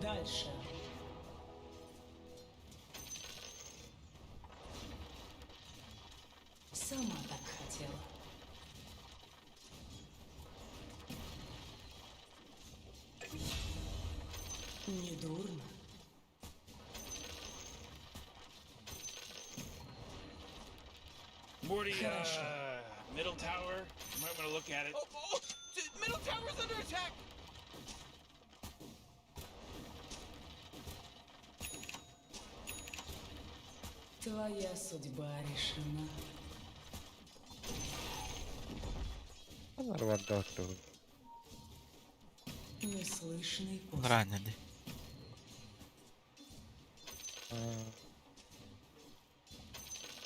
Дальше. Сама так хотела. Недурно. Morty, Хорошо. middle tower. You might want to look at it. Oh, middle tower's under attack. Твоя судьба решена. Bunlar var da ortada. Неслышный поступь. Ранений.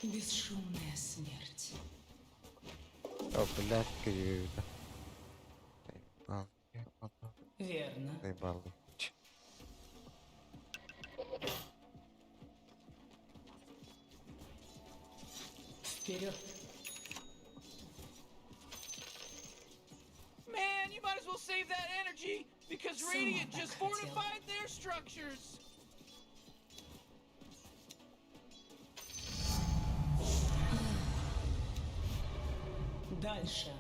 Бесшумная смерть. О, блядь, кривда. Верно. Заебал. Вперед. Man, you might as well save that energy because Сама Radiant так just хотела. fortified their structures. Дальше.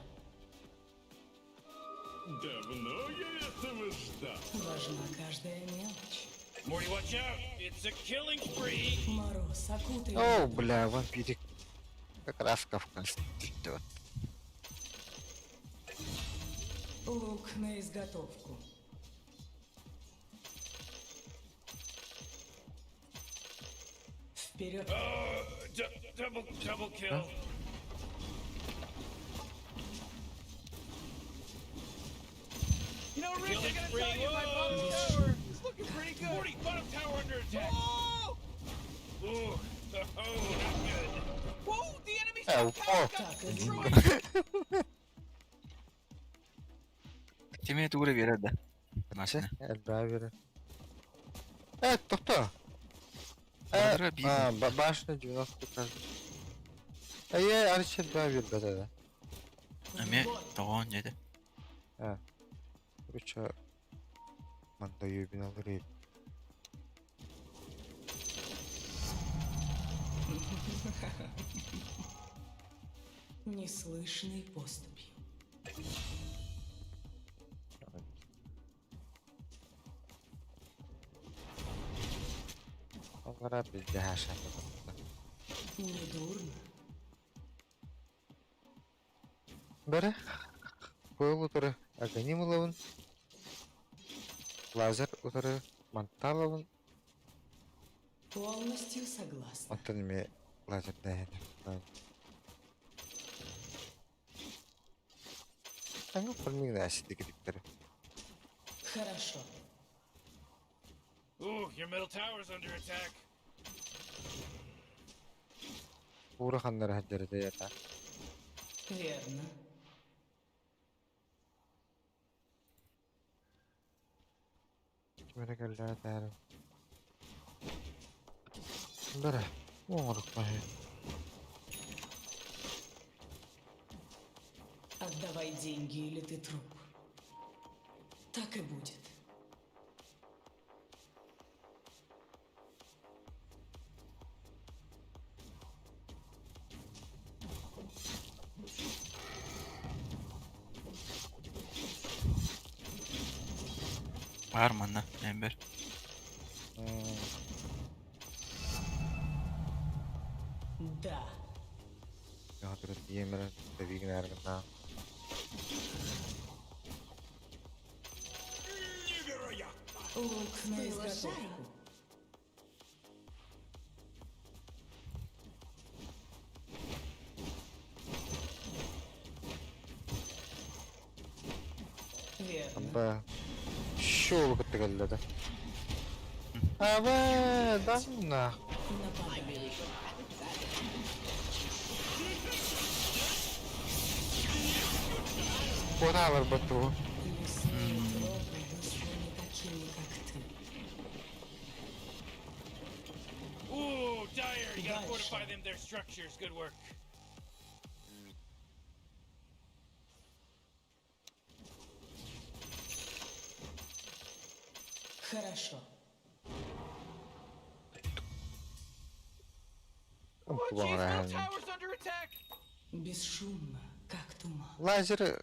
Давно я этого ждал. Важна каждая мелочь. Morty, watch out! It's a killing spree. Мороз, окутай. О, бля, вампирик. Как раз Кавказ идет. Лук на изготовку. Вперед. Double kill. You know, really gonna tell you my bottom tower is looking pretty good. Morty, bottom tower under attack. Oh! Ooh. Oh, not good. Whoa, the enemy's Oh, top tower oh. got Так и destroyed. Температура вереді. Че? Насына. Эльбавер. Тоқта. Бардыра бейді. Башня 90 кажется. Арчи Эльбавер бәді. Әме тоғын деді. Короче, Мандаю бinaları yap. Неслышной поступью. Onlara bir daha şaka. Недурно. Бәрі, койл ұтыры агоним ұлауын, лазер ұтыры мантал ұлауын, Полностью согласна. онтан ме лазер дәйені. Таңа пылмың да әсіді кедіктері. Хорошо. Ooh, your middle tower's under attack. Ура ханнары хаджары да ята. Верно. Кімері кәлі тәрі. Бәрі, оңырық бәйі. Отдавай деньги, или ты труп. Так и будет. Var mı anne? Ember. Да. Я тұры деймірі, тәбейгін әргінна. Лук на изготовку. Верно. Amba, şoğlu kıttı kəlді da. Aba, damna. Нападай. Kota var batı o. Лесные тропы вызваны такими, как ты. Ooh, dire! You gotta Дальше. fortify them, their structures. Good work. Хорошо. Tam Oh, jeez, kulağına middle yani. tower's under attack. Бесшумно, как туман. Lazeri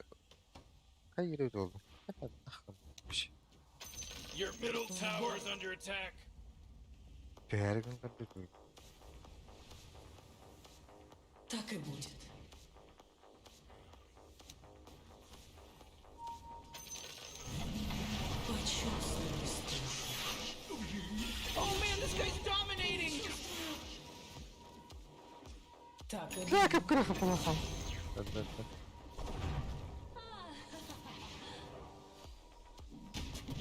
kayırıyor oldu. Hadi akım bir şey. Your middle tower's under attack. Her gün kadar koy. Так и будет. Почувствуй стужу. Oh man, this guy's dominating! Так и Ya будет. kıpkırık yapalım. Hadi.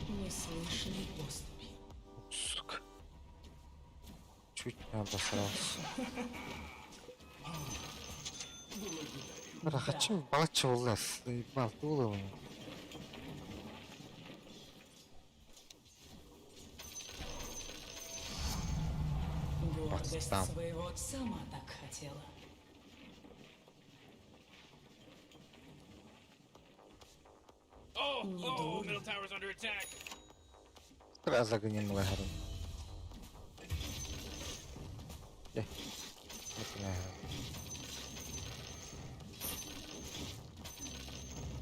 Неслышной поступью. Сука. Чуть не обосрался. Рахачым балачы олас. Балты улы Гордость Там. своего сама так хотела. Oh, Не oh, дурно. middle tower's under attack. Biraz загоним лахарым.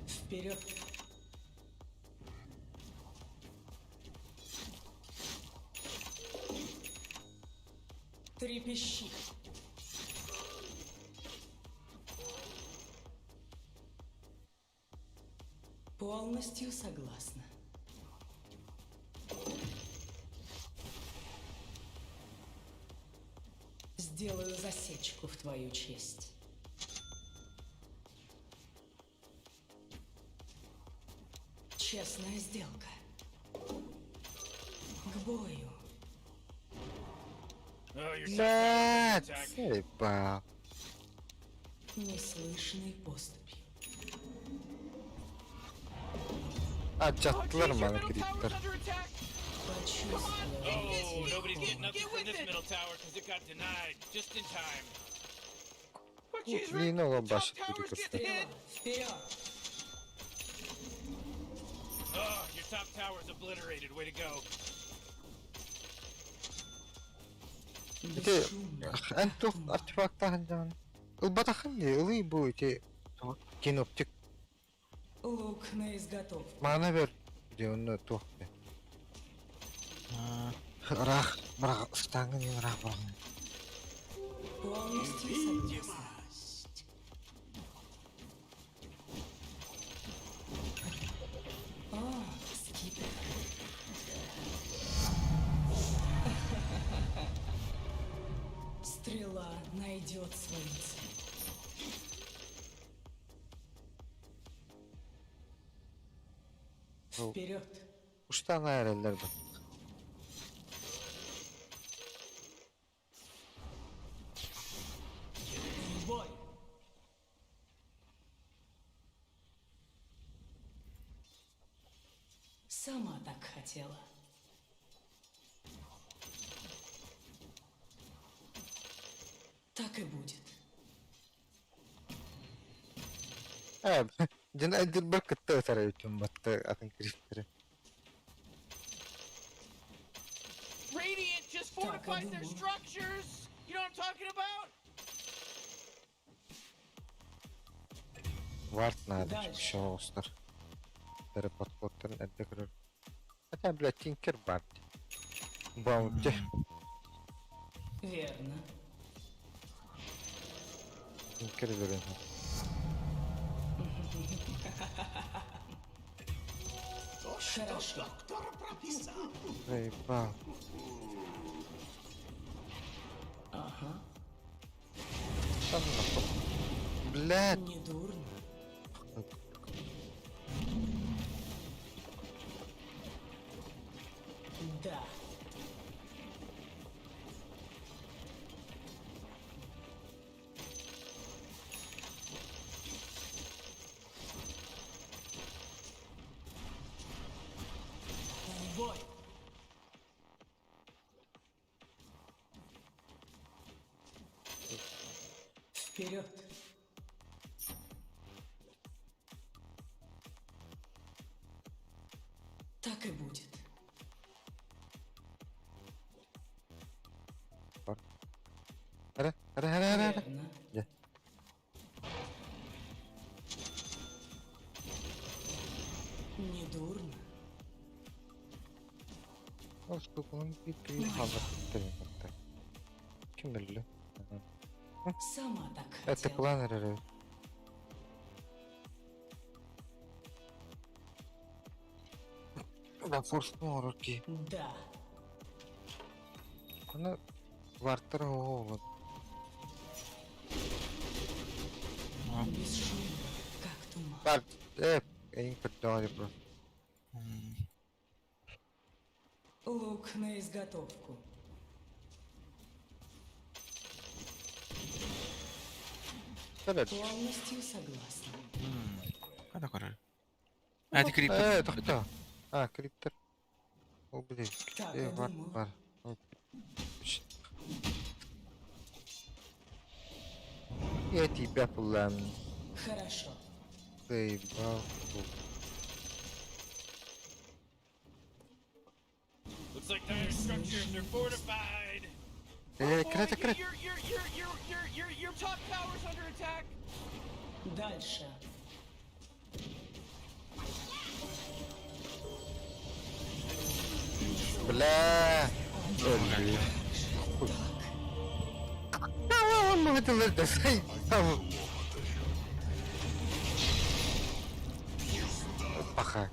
Вперед! Трепещи! Полностью согласна. Сделаю засечку в твою честь. Честная сделка. К бою. Oh, your top tower's Нет, under attack. ебал. Неслышной поступью. А, Oh, çattılar jeez, mı your bana middle tower's kripler? under attack. Почувствую. Oh, nobody's getting nothing Get from with this it. middle tower because it got denied just in time. Oh, Bu jeez, Rick, yine olan top başı tower's kripler. getting hit. Вперед! Oh, your top tower's obliterated. Way to go. Ити антух артефактахан жаан. Улбатахан ли, улы бу ити киноптик Лук на изготовку. мана бер ди онно тух. Рах, брах, стангын ин рах брах. Полностью согласна. О, скипер. Стрела найдет свою цель. Вперед! Uçtan ayarlar bak. В бой! Сама так хотела. Так и будет. Jana adir barkatta saray uchun batta akan kriftere. Radiant just fortified their structures. You know what I'm talking about? Варт надо, Дальше. пожалуйста. Подходы отдыхаю. Хотя, блядь, Тинкер Барт. Баунти. Верно. Тинкер верен. Хорошо. Заебал. Ага. Там нахуй. Блядь. Не дурно. Да. В бой. Вперед. Так и будет. Hadi, hadi, hadi, hadi, hadi. Верно. Gel. Не дурно. Olsun, bunun bir hazırlıkları yaptı. Kim bilir? Сама так Это хотела. планеры. Да, форс-нор, окей. Да. Она вартер голод. Бесшумно, как туман. Барт, en kötü hali bro. Лук на изготовку. Evet. Полностью согласна. Kada karar. Hadi creeper. Evet, hatta. Ha, kripter. O bile. Так и Var, думал. var. Şşt. Я тебя план. Хорошо. Заебал. Looks like their structures are fortified. Крета, Boy, крета. your top tower's under attack. Дальше. Бля. Öldü. Vallahi de заебал. Пока.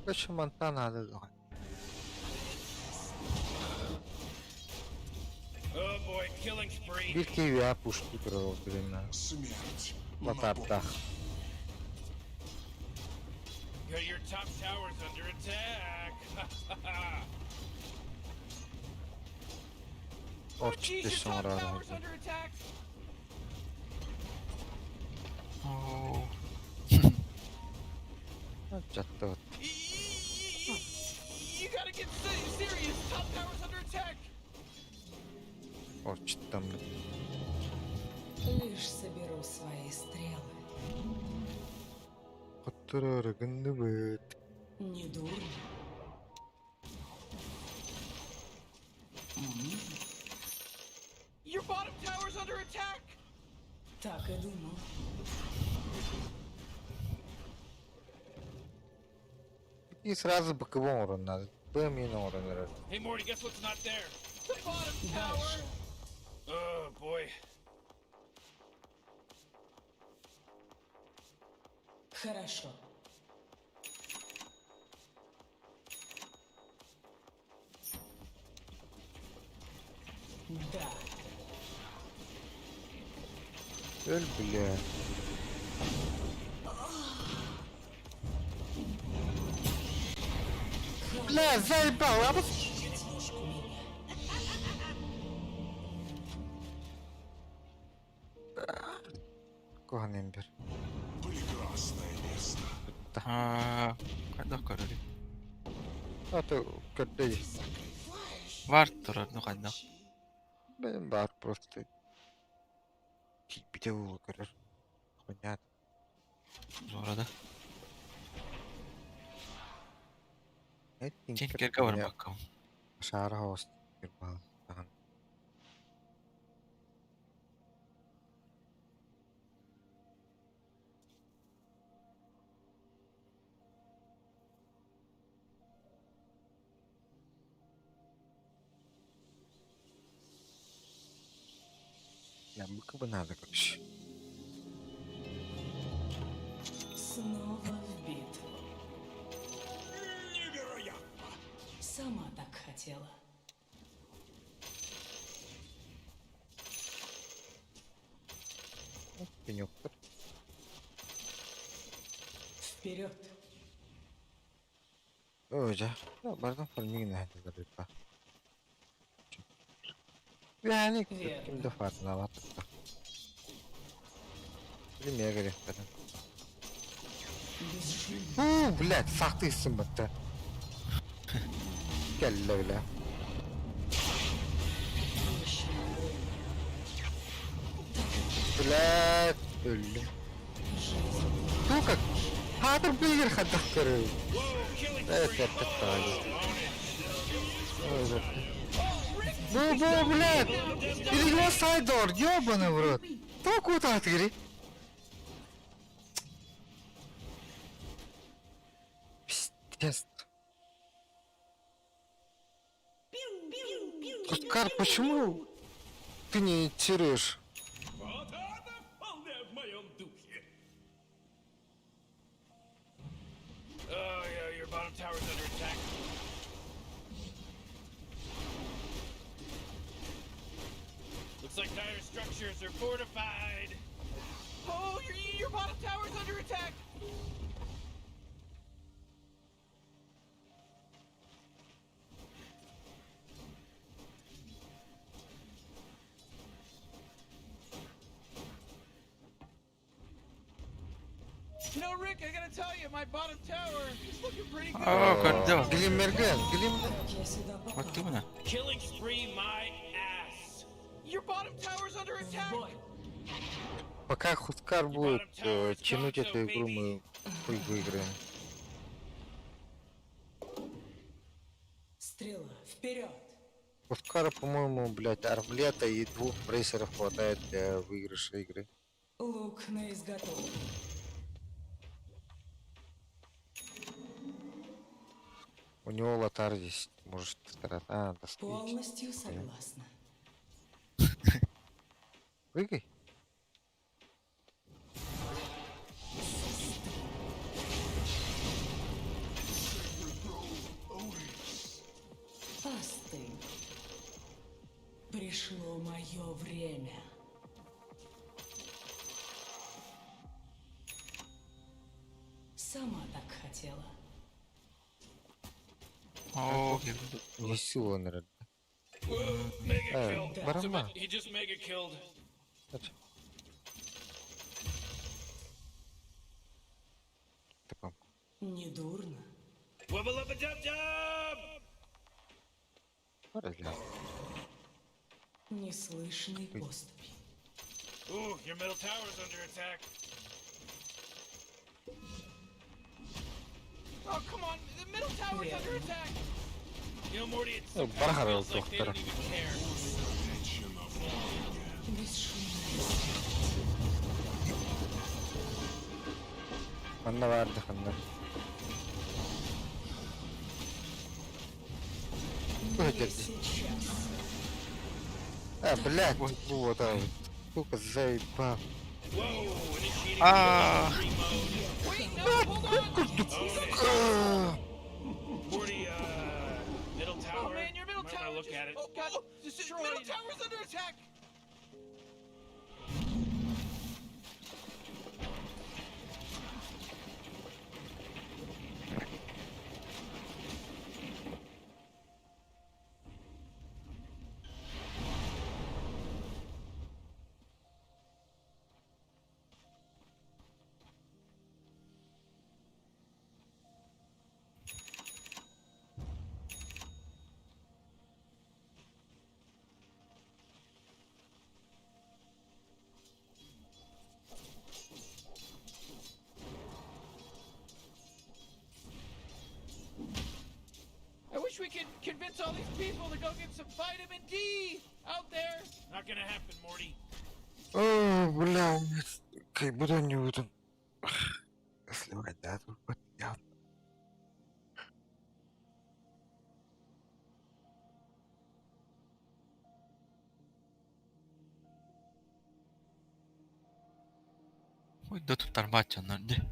Короче, Монтана надо. Oh boy, killing spree. Bir kivi ya puştu kral birine. Batarda. Your top tower's under attack. Oh, Orçuk geez, de your top sonra tower's aradı. under attack. Oo. Çattı. You gotta get serious. Top tower's under attack. Orçuktan. Лишь соберу свои стрелы. Турарыгынды быт. Не дурно. Your bottom tower's under attack! Так и думал. И сразу боковым урон надо. Бэмин урон надо. Hey Morty, guess what's not there? The bottom tower! Oh boy. Хорошо. Да. Эль, бля. Бля, заебал, а вот... Кого Нембер? Кайда көрөли. А ты кырды. Бар турар, кайда. Блин, бар просто. Бите улы көрөр. Понятно. Зорада. Этин Тенкерге бар баккам. Шара хост. Кирбал. Таган. Я быка бы надо, короче. Снова в битву. Невероятно! Сама так хотела. Пенек. Вперед. Ой, да. Да, бардам фарминг надо зарыпа. Yani Верно. kim defa var. Bilmeye gerek var. Блядь, сақтыйсың бітті. Келді öyle. Блядь, öldüm. Ну как? Хатыр білгір хаддақ көрі. Evet, yaptık daha. Блядь! Перегла сайдор, ёбаный в рот. Так куда отгори? Пиздец. Оскар, почему ты не инициируешь? Вот это вполне в моем духе. Oh yeah, your bottom tower's under attack. Looks like dire structures are fortified. Oh, your bottom tower's under attack. You know, Rick, I gotta tell you, my bottom tower is looking pretty good. Көрдім. Глиммерген, Как я сюда попал? Баттı mı? Killing spree my ass. Your bottom tower's under attack. Бой. Пока Хускар будет тянуть эту игру, мы хуй выиграем. Стрела. Вперед. Хускара, по-моему, блядь, армлета и 2 брейсеров хватает для выигрыша игры. Лук на изготовку. У него лотар здесь, может стараться. А, достать. Полностью согласна. Прыгай. Остынь. Пришло мое время. Сама так хотела. Oo, Не сила, наверное. Mega kill. Барабан. He just mega killed. Таком. Не дурно. Wubba lubba dub dub! Разля. Неслышный поступь. Ooh, your middle tower's under attack. Oh, come on. The middle tower's Yeah. under attack. You know, Morty, it's Oh, барахар feels like they доктор. don't even care. Анда барды хандар. Выдерди. Блядь, вот а. Сука, заебал. Whoa, initiating Ah. free mode. Wait, no, hold on. Morty, middle tower. Oh man, your middle Might tower wanna look just at it. got Middle destroyed. tower's under attack. I wish we could convince all these people to go get some vitamin D out there. Not gonna happen, Morty. О, блядь. Как будто не буду. Сливать, да, тут понятно. Huyda tutar bahçenler de.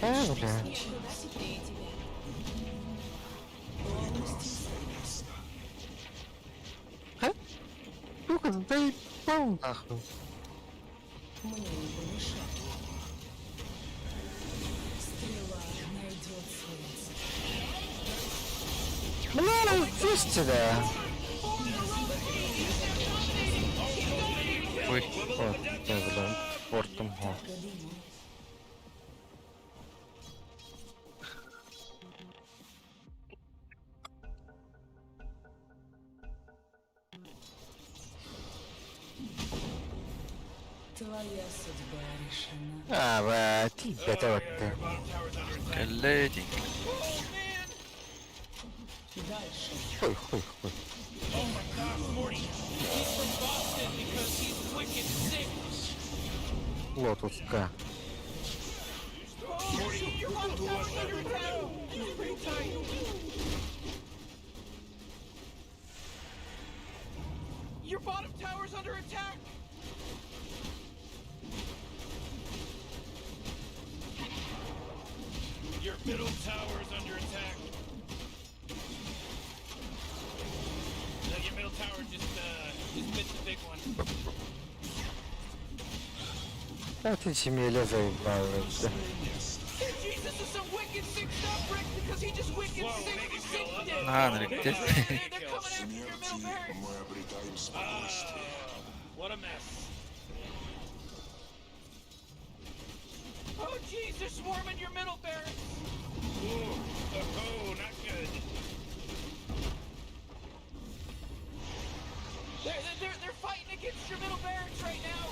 Блядь. Сука, заебал нахуй. Мне не помешает. Стрела найдет свою цель. Бля, здесь тебя. Ой. Вот, я, блядь, портом. О. Академия. Твоя судьба решена. Блядь, тебя вот ты. Bottom tower's under attack. Kelledik. Дальше. Хуй. Oh my gosh, Morty. He's from Boston because he's wicked sick. Лотуска. Morty, Your bottom tower's under attack. It's pretty tight. Your bottom tower's under attack. your middle tower's under attack. No, your middle tower just missed the big one. А ты семья заебался. Jesus is some wicked sick stuff, Rick, because he just wicked Whoa, sick make it sick kill. dick. Naanrik They're de. coming after your middle barracks. What a mess. Oh, jeez, they're swarming your middle barracks. Ooh, oh, not good. They're fighting against your middle barracks right now.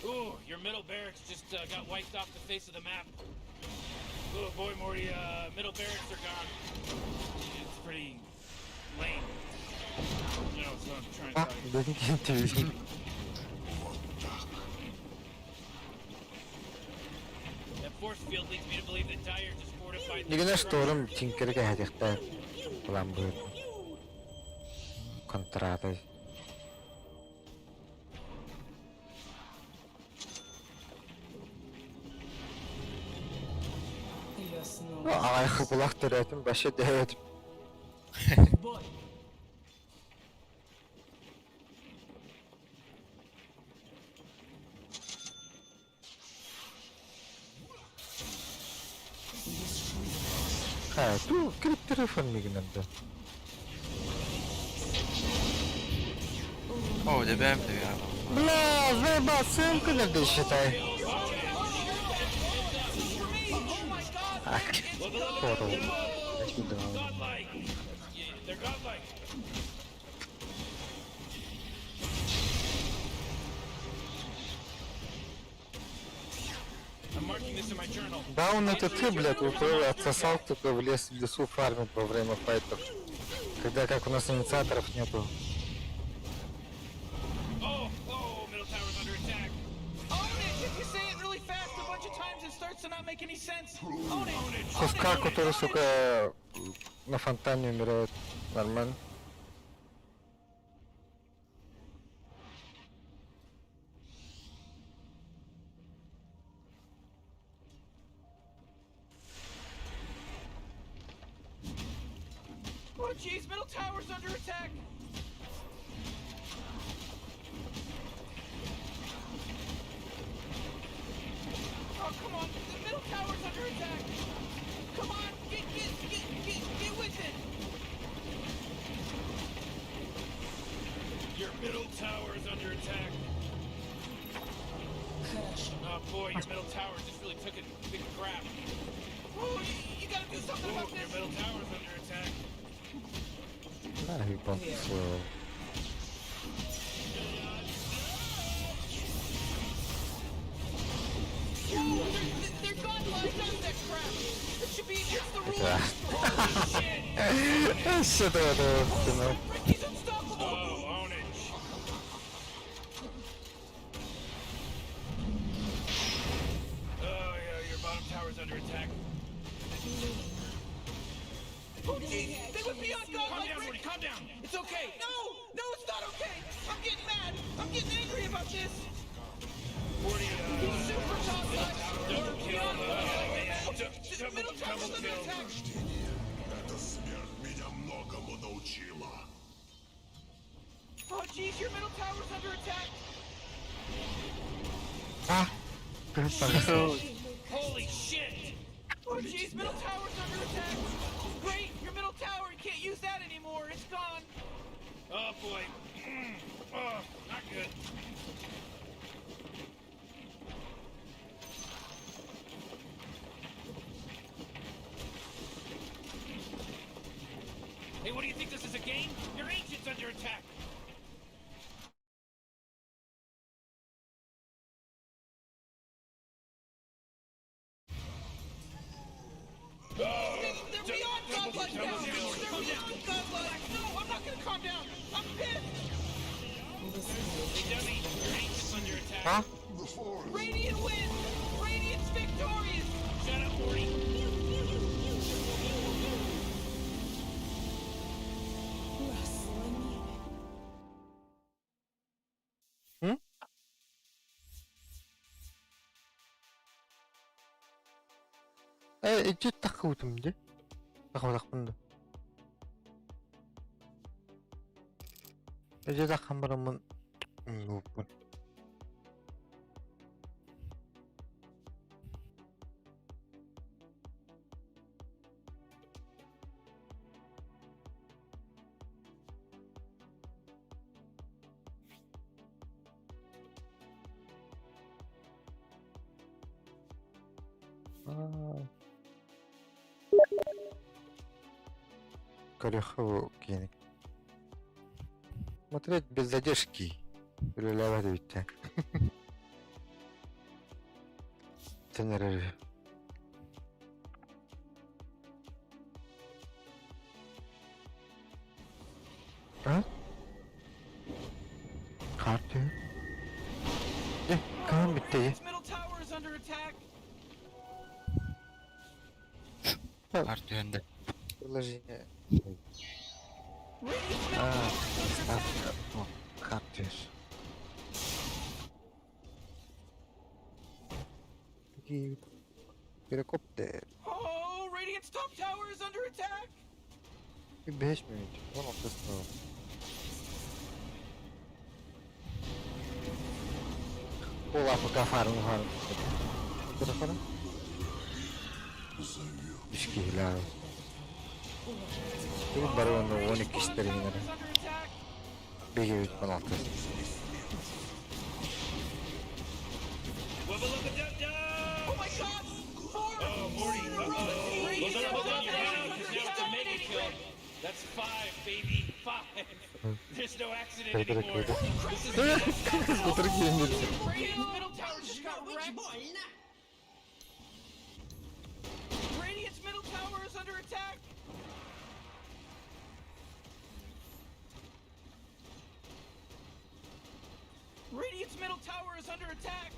Ooh, your middle barracks just got wiped off the face of the map. Oh boy, Morty, middle barracks are gone. It's pretty lame. You know, that's what I'm trying to Ah, tell you. beni kim That force field leads me to believe that Dyer just fortified Не гнешь тором тинкерге хадихта улам бу. Контратой. Я снова Ай хыпылак төрөтүм башы дэт. в бой. Ха, ту крип мигнанды. Oh, det behövde vi göra. Бля, заебал, сэмка надо считай. Oh my god, Total. Actually, the Godlike. Yeah, they're godlike. I'm marking this in my journal. Да, он это ты, блядь, упал, отсосал только в лес, в лесу фармит во время файтов. Когда как у нас инициаторов нету. Oh, middle tower's under attack. Own it! If you say it really fast a bunch of times, it starts to not make any sense. Own it! Куска, который, сука, на фонтане умирает. Нормально. Oh, jeez, middle tower's under attack. Oh, come on, the middle tower's under attack. Come on, get with it. Your middle tower is under attack. Хорошо. Oh boy, your middle tower just really took a big crap. Oh, you gotta do something about Your this. middle tower is under attack. Да, и понцовал. They're godlike, not that crap. It should be against the rules. Да. Что-то это, ну. Ricky's unstoppable. Oh, own it. Oh yeah, your bottom tower is under attack. Oh, geez, they went beyond Calm godlike. down, Morty, calm down. It's okay. No, it's not okay. I'm getting mad. I'm getting angry about this. Morty, He's super godlike. double kill. Beyond godlike. Double Middle tower's under kill. attack. Эта смерть меня многому научила. Oh, geez, your middle tower's under attack. А! Пошел. Holy shit! Oh, geez, middle tower's under attack. Great, your middle tower. You can't use that anymore. It's gone. Oh boy. Oh, not good. Hey, what do you think this is a game? Your ancient's under attack. They're beyond godlike now. They're beyond godlike. No, I'm not gonna calm down. I'm pissed. Hey, Debbie, your ancient's under attack. А? Radiant wins. Radiant's victorious. Shut up, Morty. Слонили. Иди таху үтімде. Тақпында. Иди таққан барамын. Өппін. Корехову киник. Смотреть без задержки. Перелявать ведь. Тренеры. А? Карты? Кам битти? Radiant's middle tower is under attack. Kartı önde. Приложение. Radiant's middle tower is under attack. Карты. Такие перекопты. Oh, Radiant's top tower is under attack. И бежишь меня. Вон он просто. Olá, porque a faro, não faro. Toda faro? Esquilhado. Tudo barulho no único estranho, Tower né? is under attack. Beijo de panota. Wubba lubba dub dub! Oh my God! Four. Oh, Morty. Uh-oh. Kırdı anymore. kırdı. This is Skuter indirdi. Radiant's middle tower just got wrecked. Radiant's middle tower is under attack. Radiant's middle tower is under attack.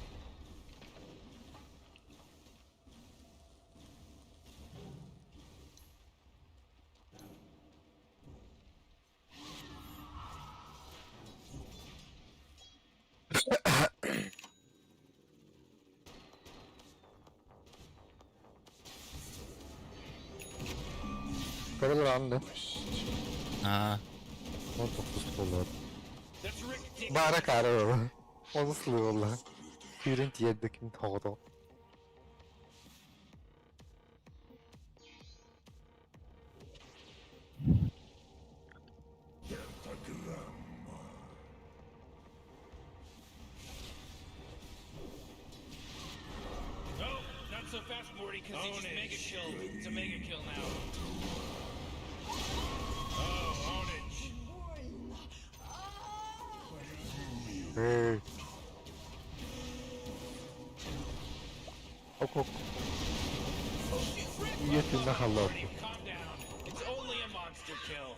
Kırılır andı. 아, O dokuz olur. That's ridiculous. Bara karı baba. O nasıl valla. Kürent yerdekin toğdu. No, not so fast, Morty, because he just mega killed. It's a mega kill now. Oh, ownage. Hey. Ok ok. Yetin ne halı oldu. Calm down. It's only a monster kill.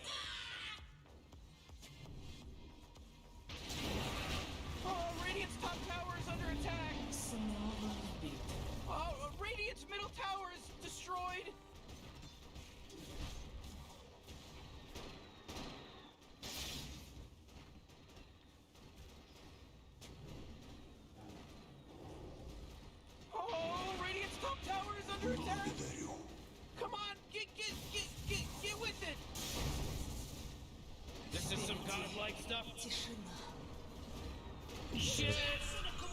Oh, Radiant's top tower is under attack. Oh, Radiant's middle tower is destroyed. Oh, Radiant's top tower is under attack. Come on, get with it. This is some godlike stuff. Shit!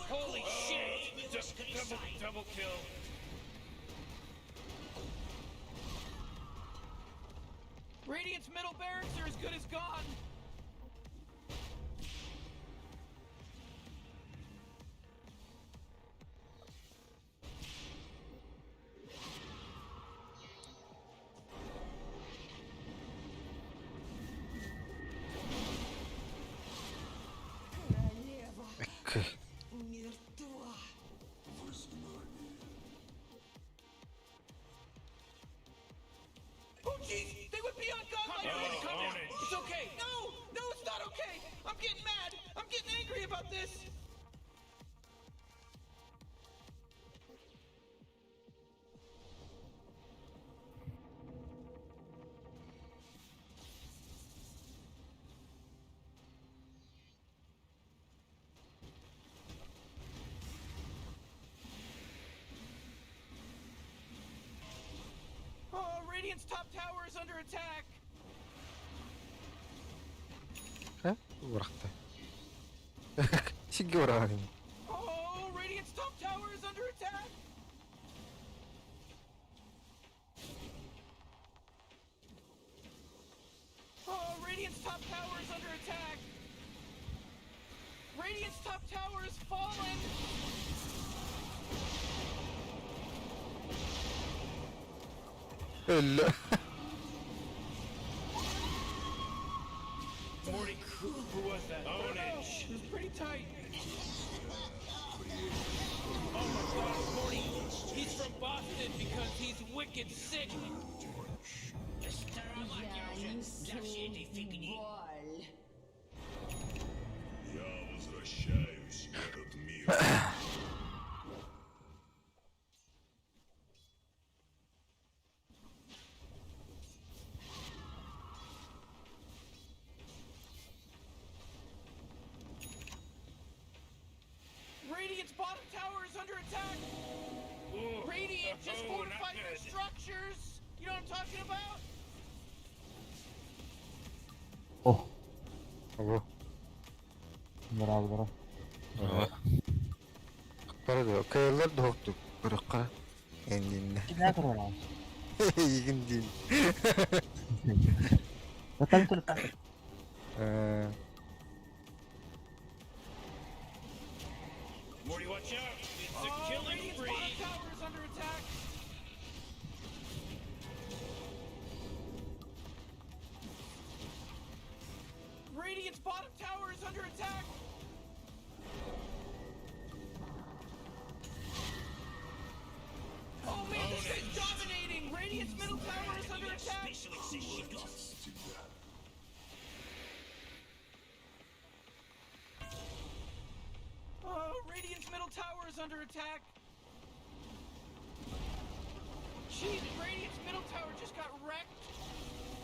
Holy shit! Double kill. Radiant's middle barracks are as good as gone. Kı. Oh jeez, they would be on godlike. Calm down. It's okay. No, it's not okay. I'm getting mad. I'm getting angry about this. Oh, Radiant's top tower is under attack. Ha? Bıraktı. Şimdi uğrayayım. Oh, Radiant's top tower is under attack. Oh, Radiant's top tower is under attack. Radiant's top tower is fallen. Öldü. Morty, who was that? Ownage. It was pretty tight. Oh my god, Morty. He's from Boston because he's wicked sick. Я возвращаюсь в этот мир. Radiant's bottom tower is under attack. Ooh. Radiant just Oh, not fortified their good. structures. You know what I'm talking about? Bu. Bravo. 어, Kırıldı. Kıyırlar doktuk. Kırıkka. Endinle. Gel kırığa. İyin değil. Bakalım tul tak. Morty, watch out. It's a Oh, killing Radiant's spree. bottom tower is under attack. Radiant's bottom tower is under attack! Oh man, this guy's dominating! Radiant's middle tower is under attack! Radiant's middle tower is under attack! Jeez, Radiant's middle tower just got wrecked!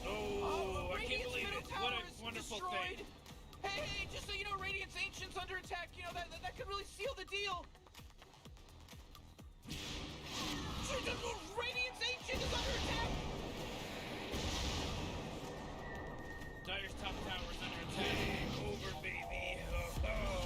Oh, I can't Radiant's believe middle it. tower What a is wonderful destroyed. thing. Hey, just so you know, Radiant's Ancient's under attack. You know, that could really seal the deal. Radiant's Ancient is under attack. Dire's top tower is under attack. Game over, baby. Oh, man.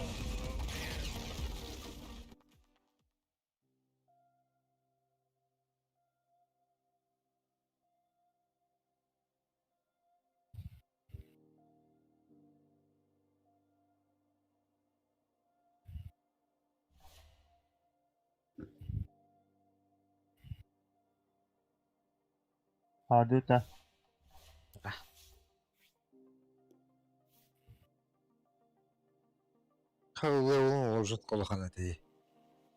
Duta. Хавлеун ужит колхана ди.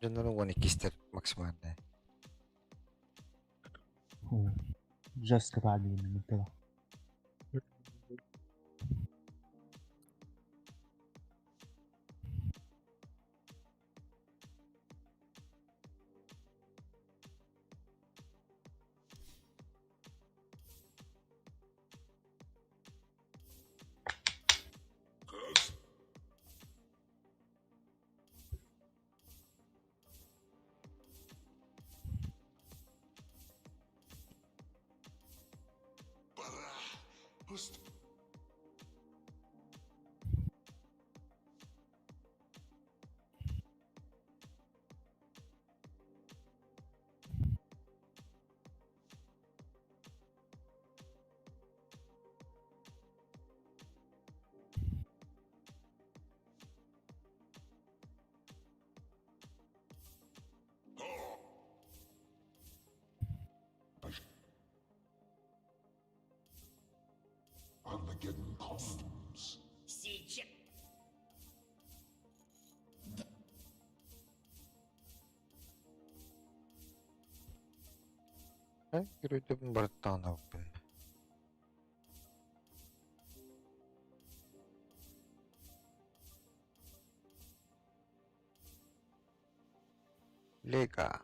Жонорун 12 максимальная. Жестко بعدين من كده. Armageddon comes. Геройдер бартана open. Lega.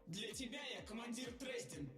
Для тебя я командир Трестин.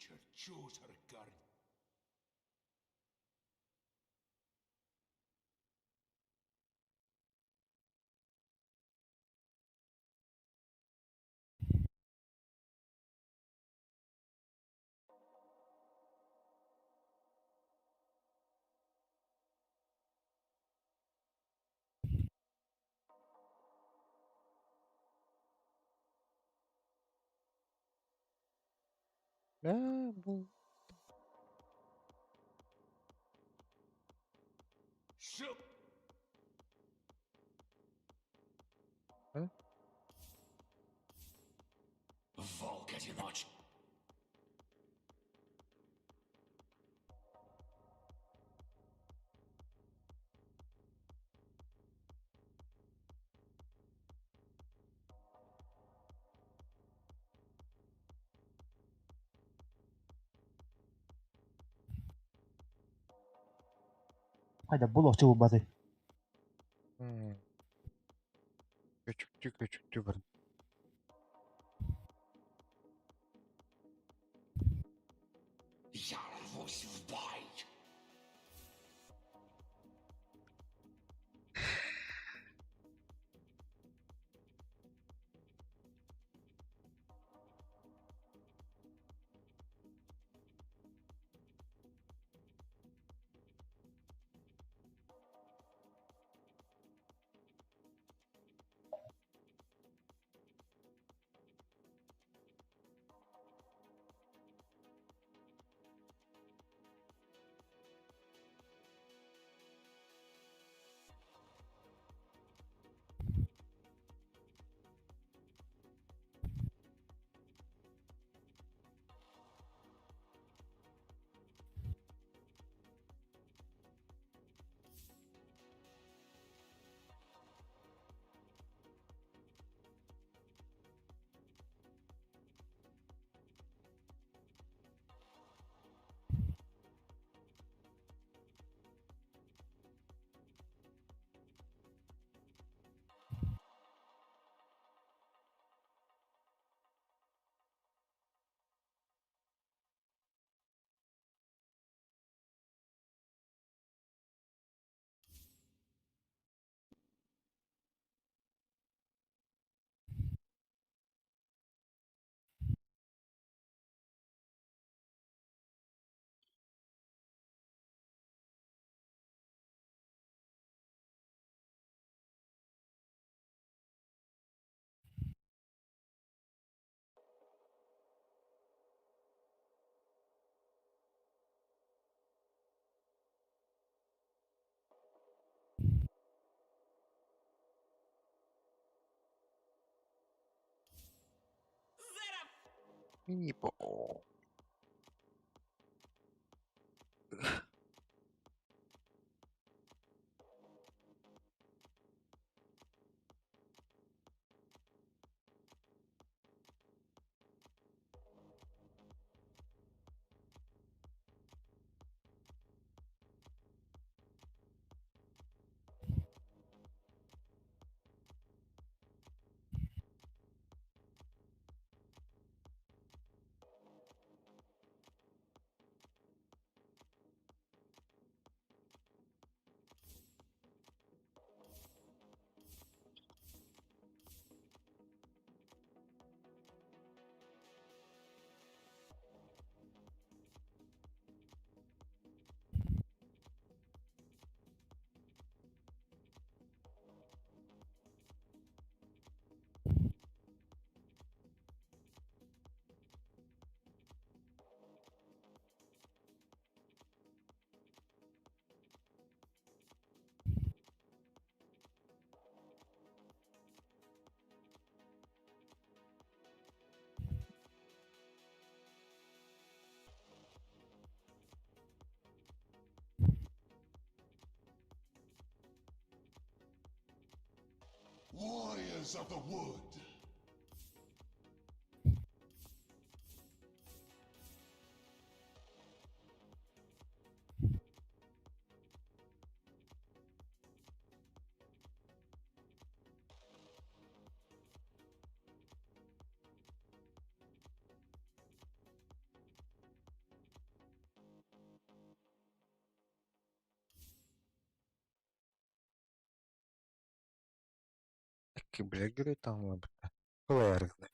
Черчу सरकार. Bu. Shoot! Hı? Волк одиноч. Hadi blokçu bu bazı. Küçüktü bir. Я рвусь в бой. İyi bu. Warriors of the wood. Кибрегери там лабыта. Клэргны.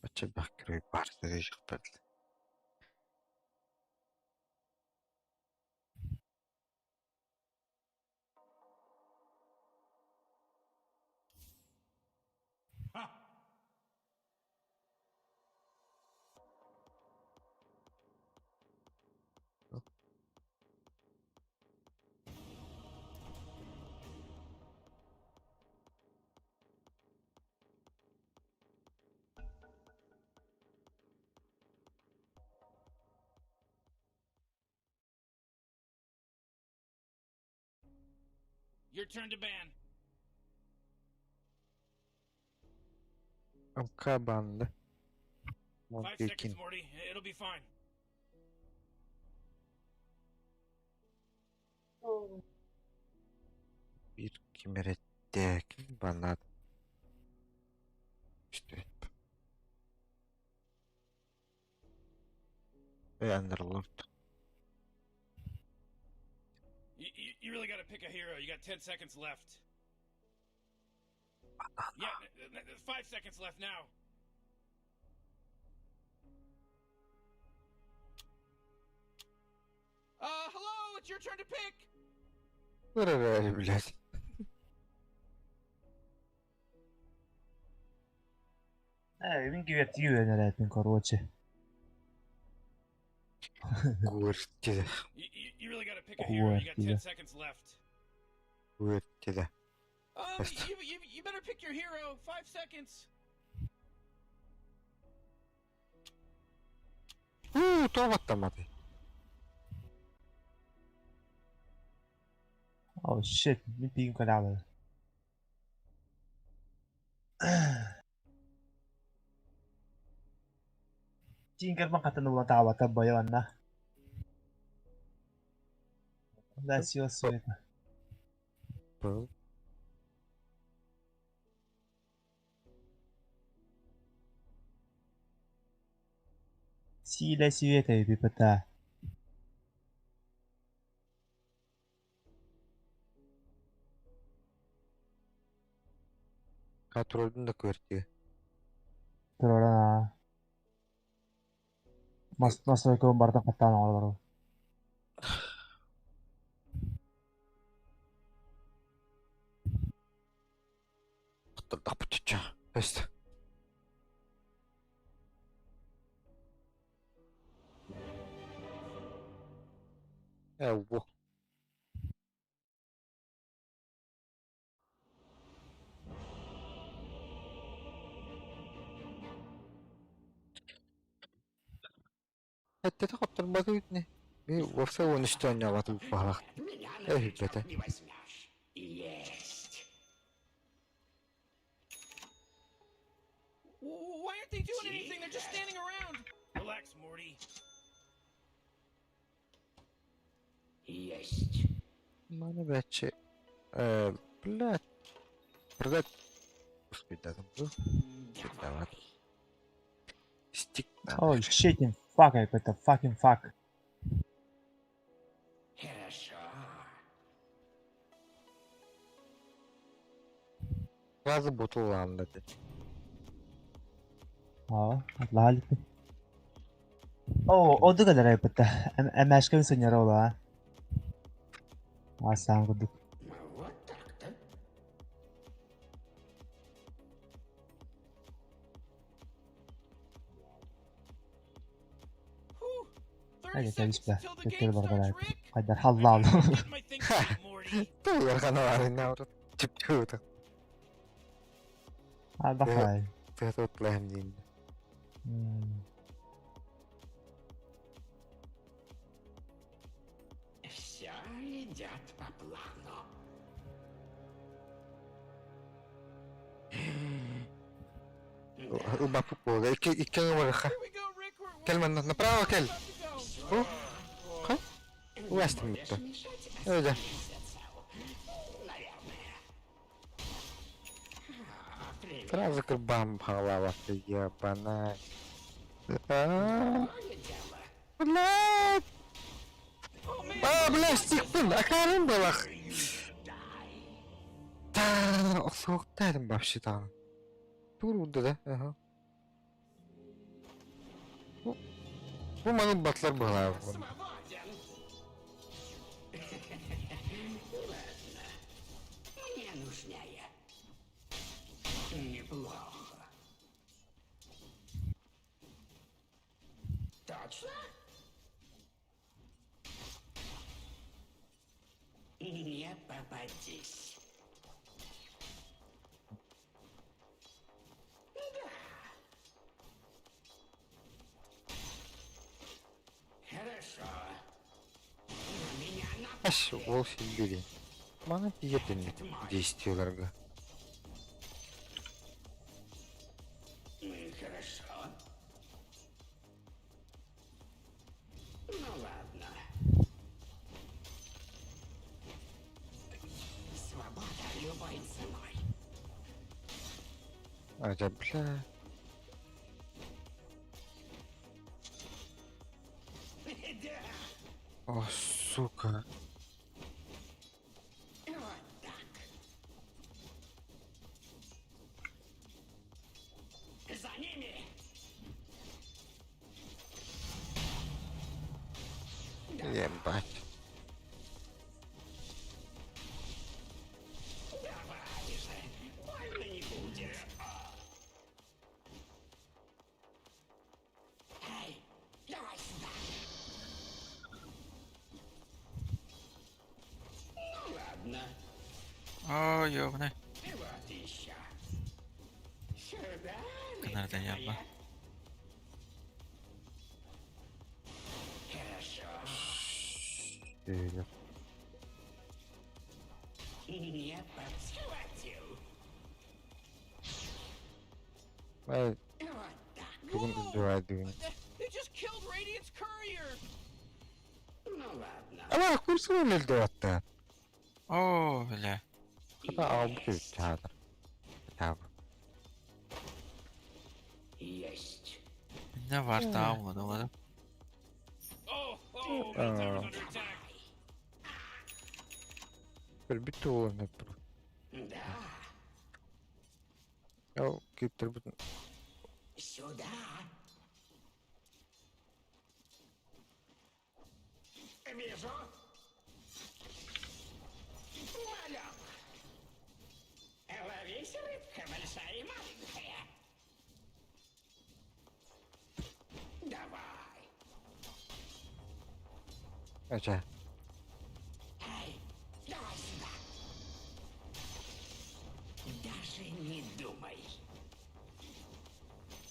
Оче бакры парты режих петли. Your turn to ban. Кабанды. 5 Монтекин. seconds, Morty. It'll be fine. Bir kimerettek. Banat. İşte. Ve Underlord. You really gotta pick a hero. You got 10 seconds left. Yeah, 5 seconds left now. Hello, it's your turn to pick. Вырывай, блядь. Mingi vet juön lähtien korotse. Куртида. You really gotta pick a hero. You got 10 Куртида. seconds left. Куртида. You better pick your hero. 5 seconds. Tuomattamatin. Oh shit, nyt piin kadavere. Jingle bang katanungan tawa ba yun na? That's your sweet. Был. Sila света и пипота. Контрольдың да көртіге. Тұрора. Настройка бардын каттан алар. Құттырдақ бүтітші. Өсті. Әуі. Әттеті құттырмады өйтіне. Мен өпсе 13 ойын алатып бағлақ. Әй, бәті. Why aren't they doing anything? They're just standing around. Relax, Morty. Мана бәтші. Блядь. Блядь. Успейдадым бұл. Давай. Стик. Oh shit, fuck, I put the fucking fuck. Газы бутылланды. Oh, lalit. Oh, o da kadar ay pata. Başka bir senyara ola. Asam kudu. Whew. 30 Hadi seconds tabii until the Tekrar game bakar starts, ay. Rick. Kadar I halal. gotta get my thing straight, Morty. Той каналарына чиптүүт. Al bakay. Тэгээд план дин. Все идет по плану. Убапупога. Иккен варха. Here we go, Rick. We're Келман направо кел. about to go. Хай. Уястым митті. Öyle. Сразу как бам голова ты ебаная. Блядь. Пластикпын, акарым балах. Та, соқтадым вообще там. Туруда да, ага. Bu benim batlar bana. Свободен. Мне нужнее. Неплохо. Точно? Не попадись. Да. Хорошо. Меня на Аш, ол бери. Bana diyebilmek istiyorlar. Хорошо. Ну ладно. Свобода любой ценой. Acaba. Да. О, сука. Вот так. За ними. Ебать. Давай же. Больно не будет. Эй, давай сюда. Ну ладно. О, ёбаный. Вот еще. Сюда. Канарда yapma. Хорошо. Öyle. Не подсхватил. Ben Вот так. bugün dua ediyorum. They just killed Radiant's courier. Ну ладно. Ama kursun öldü hatta. Oo, bля. Hatta aldı çağdır. Tamam. Есть. Ne var daha bulamadım. Oh, middle tower's under attack. Bir tuğla ne dur. Да. Ya getir bu. Сюда. Вижу. Малек. Ловись, рыбка большая и маленькая. Давай. Aça. Эй, давай сюда. Даже не думай.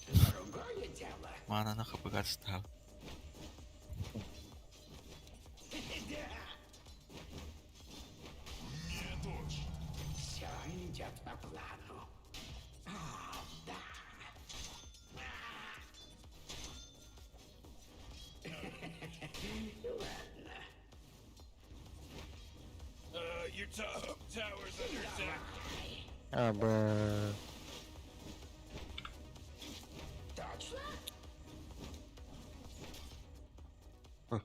Другое дело. Manana kapı kaçtı abi. Да. Все идет по плану. Да. Ладно. Your top tower's under attack. Abi. Точно? Hı.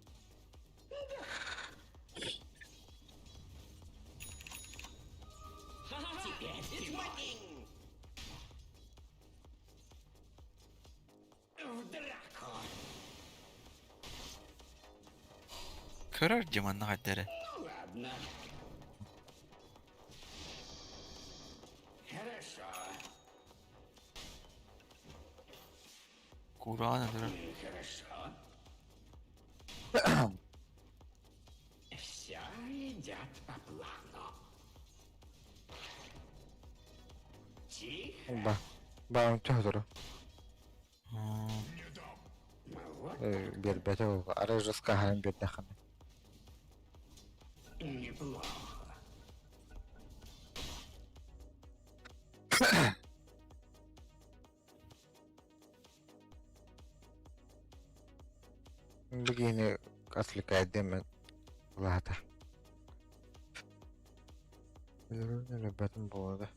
Теперь ты мой. В драку. Kırar cimanlı hadleri. Ну ладно. Хорошо. Kur'an'a durur. Хорошо. Все идет по плану. Тихо. Bak. Ben çağdır. Вот Bir bete oldu. Aracı skahan bir dakika. неплохо. Begini отвлекает демон. Ладно. Нөлөбөтүн болду.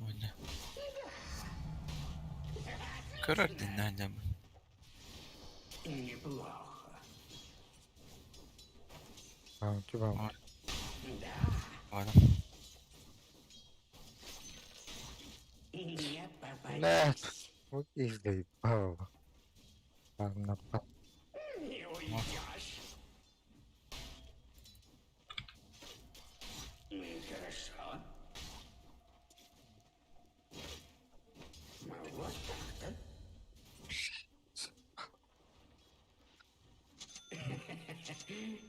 Öyle. Көрердин надо. Неплохо. Баунти, баунти. Ладно. Не Да, попадись. вот и заебал. Там напад. Не уйдешь. Хорошо. Вот так-то.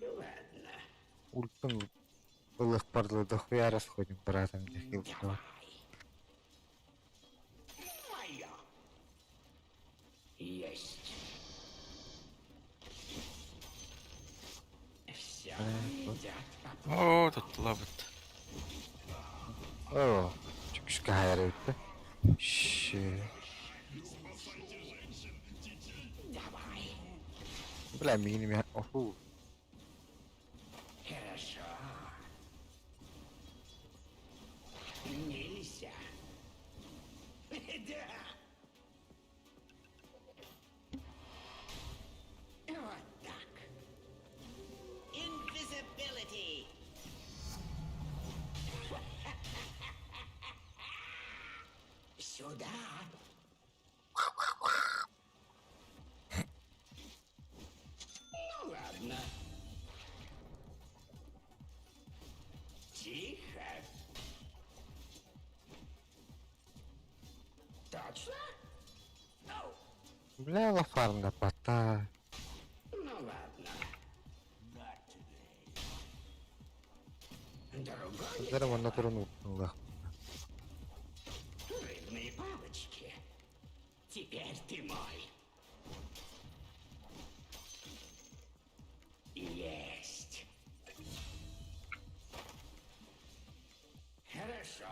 Ладно. Ультом былых парлы дохуя расходим, братом, где хилка. Моё. Есть. Все идет по О, тут лабет. О, чукшка хайрыпты. Щи. Давай. Бля, миними. Оху. Хорошо. Нельзя. Да. Вот так. Invisibility. Сюда. Ну ладно. Тихо. Точно? Оу. Бля, лафарм напата. Ну ладно. Другой Здорово, на туруну. Лах. рыбные палочки. Теперь ты мой. Есть. Хорошо.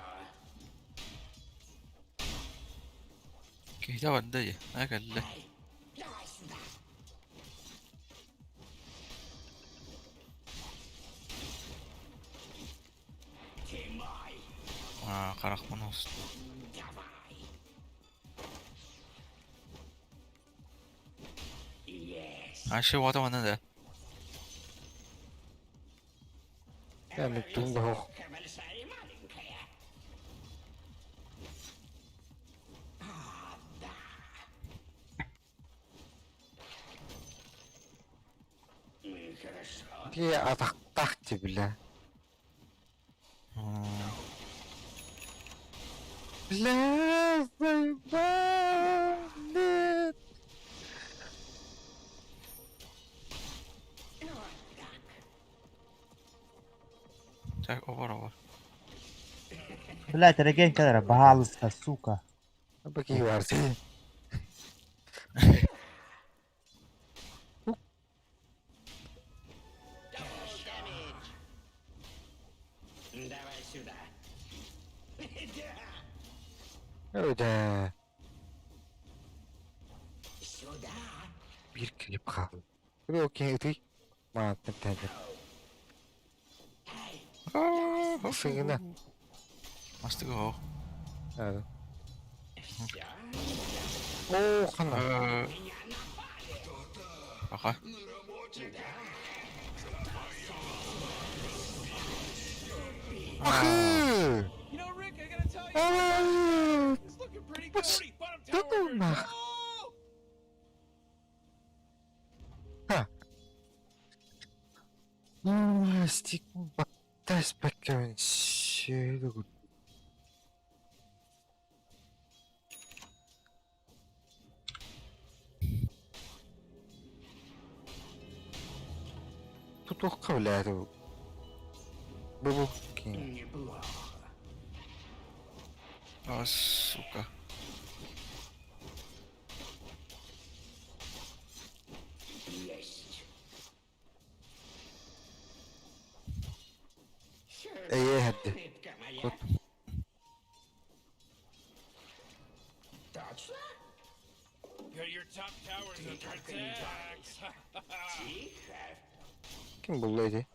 Кейtä vaddaji. Äkälle. Ай, давай сюда. Ты мой. Karakmanost. Давай. Есть. Aşı vada bana da. Я не тумбах. Большая и маленькая. А, да. Хорошо. Где атактахти, бля. Бля, заебал. Нет. Вот так. Так, over. Блять, реген кадра, пожалуйста, сука. А поки варти. Давай сюда. Да. Öde. Сюда. Bir klip kaldı. Bir okey ötey. Mantın tende. Sığına. Must go. Evet. Все. Oo kana. Ага. Ahı. You know, Rick, I gotta tell you, Evet. it's looking pretty good. Forty bottom tower Tutun under bak. attack. Oh! Ha. Aa, stik bak. Ters bakıyorum. Şöyle bu. Тут кавляду. Бабуки. Неплохо. А, сука. Есть. İyi hadi. Рыбка моя. Вот. Точно? Your top tower's under attack. Тихо. Kim bulduydu?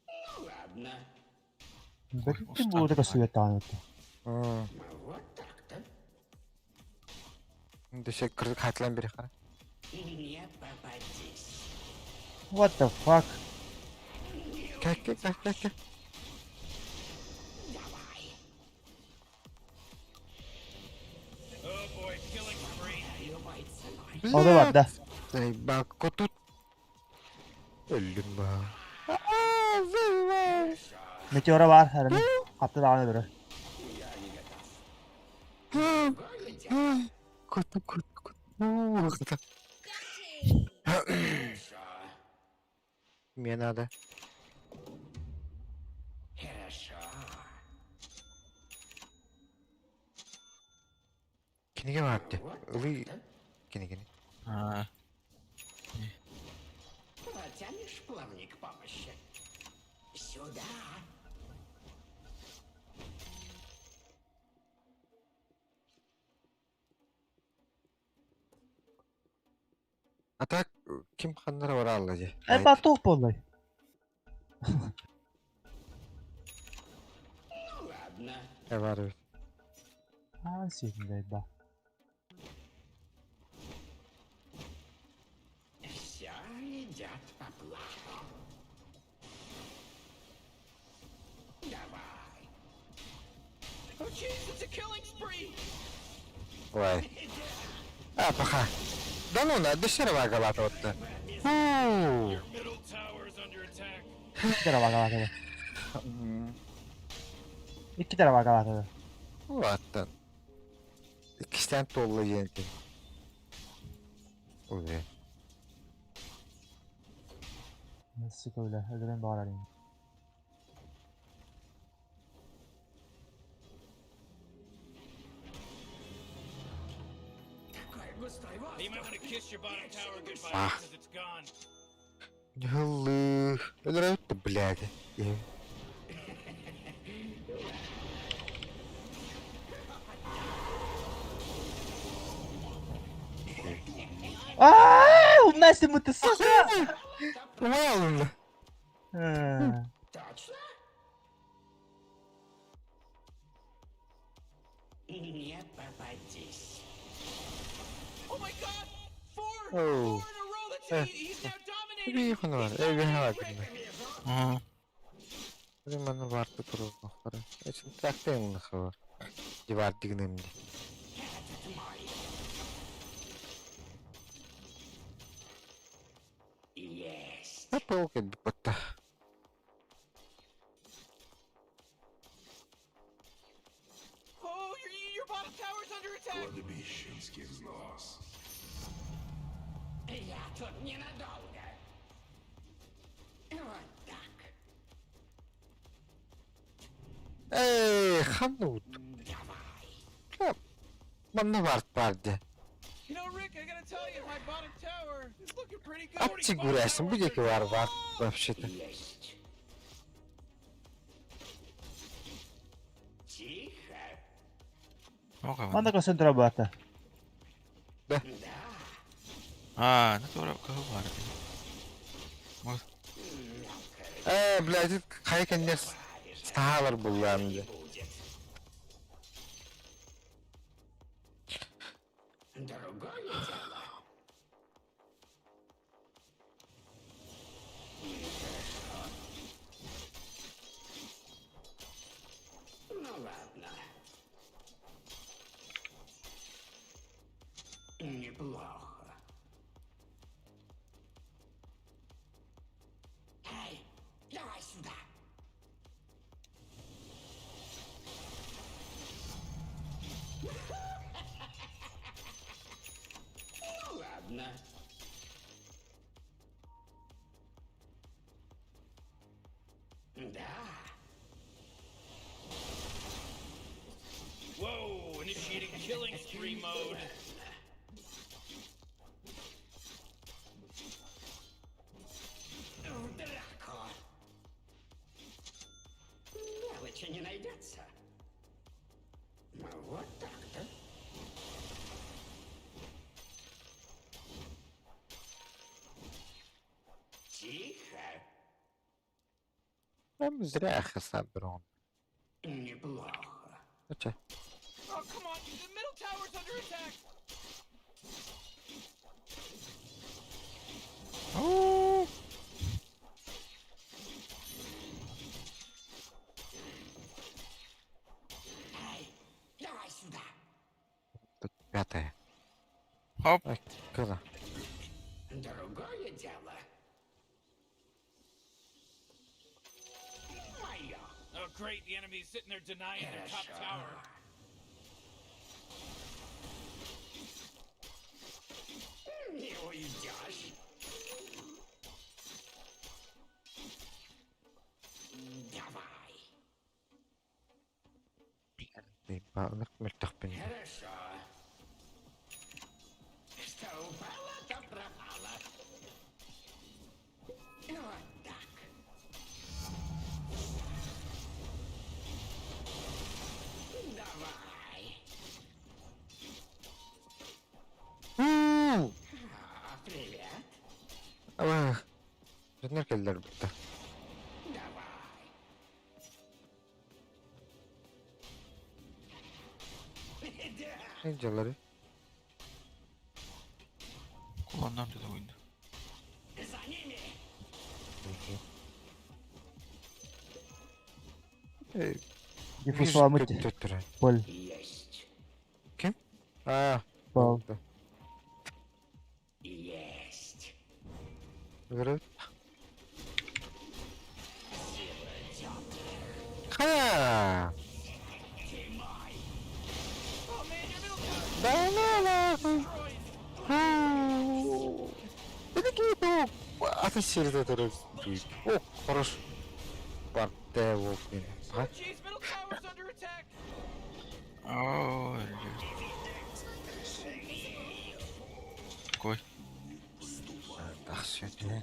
Ну ладно. Блин, ты буду такой суета. Aa. Вот так-то. Десек кырдык хатылан бери кара. Не попадись. What the fuck? Как. Давай. Oh boy, killing spree. Любой ценой. O da var da. Ай, бако тут. Öldüm ben. Meteora var herhalde. Hatta daha öbürü. Кот. Мне надо. Хорошо. Кинеге vardı. Вы. Кинеге. А, Протянешь плавник помощи? Сюда. А так kim ханнары бар алла же. Batık olay. Ну ладно. Var. Ha şimdi bak. Все идет по плану. Давай. Oh jeez, it's a killing spree! Vay. А, пока. Да ну, на дешево галата вот. Your middle tower is under attack. İki tane var Galatada. İki tane var Galatada. Вот. İkisinden dolu yenildim. Oluyor. Nasıl öyle? Öldüren bağır arayayım. Такой густой You воздух. might want to kiss your bottom tower goodbye Ah. because it's gone. Yıllı. Öldürüp de блядь. Aaaa! Умнайся мы ты, сука! Уэллон. Точно? Не попадись. Oh my god! Four! Oh. Four in a row! He's now dominating! Bir yakın var. Evine var. а, Bana vardı durur. Için traktörün var. Civar dignemde. Этот мой. Есть. Hep o geldi batta. Oh, your bottom tower's under attack! Я тут ненадолго. Вот так. Hamut. Давай. Bana vardı. You know, Rick, I gotta tell you, my bottom tower is looking pretty good. Atçı güreşsin. Bu yeki var. Вообще-то. Есть. Тихо. okei. Anda kas sen trabata. Да. Aa, ne doğru var. Блядь, кайкен дер сталар булганды. Другое дело. Ну ладно. Неплохо. Эй, давай сюда. Ну ладно. Да. Whoa, initiating killing spree mode. В драку. Мелочи не найдется. Ну, вот так-то. Тихо. Ben zira хасаброн. Неплохо. Оча. Oh, come on, the middle tower's under attack! Ау! Эй, давай сюда. Тут пятая. Хоп. Ай, куда? Другое дело. Моё. Oh, great. The enemy's sitting there denying their top Хорошо. tower. Не уйдешь. Давай. Ты балок мертвый. Хорошо. Что упало, то пропало. Вот так. Давай. Привет. Ах. Жөнөр келдер битті. Давай. Да. Ne diyorlar? Kullandım dedi oyunda. За ними. Диффус аламыт. Пол. Есть. Aa. Пол. Oldu. Есть. Görüyor. Ha. Oh man, your middle tower Да ну нахуй. destroyed. Это какие-то атмосферы это. О, хорош. Партия вот. Oh jeez, middle tower's under attack. Oo, öldü. Koy. Так, все это.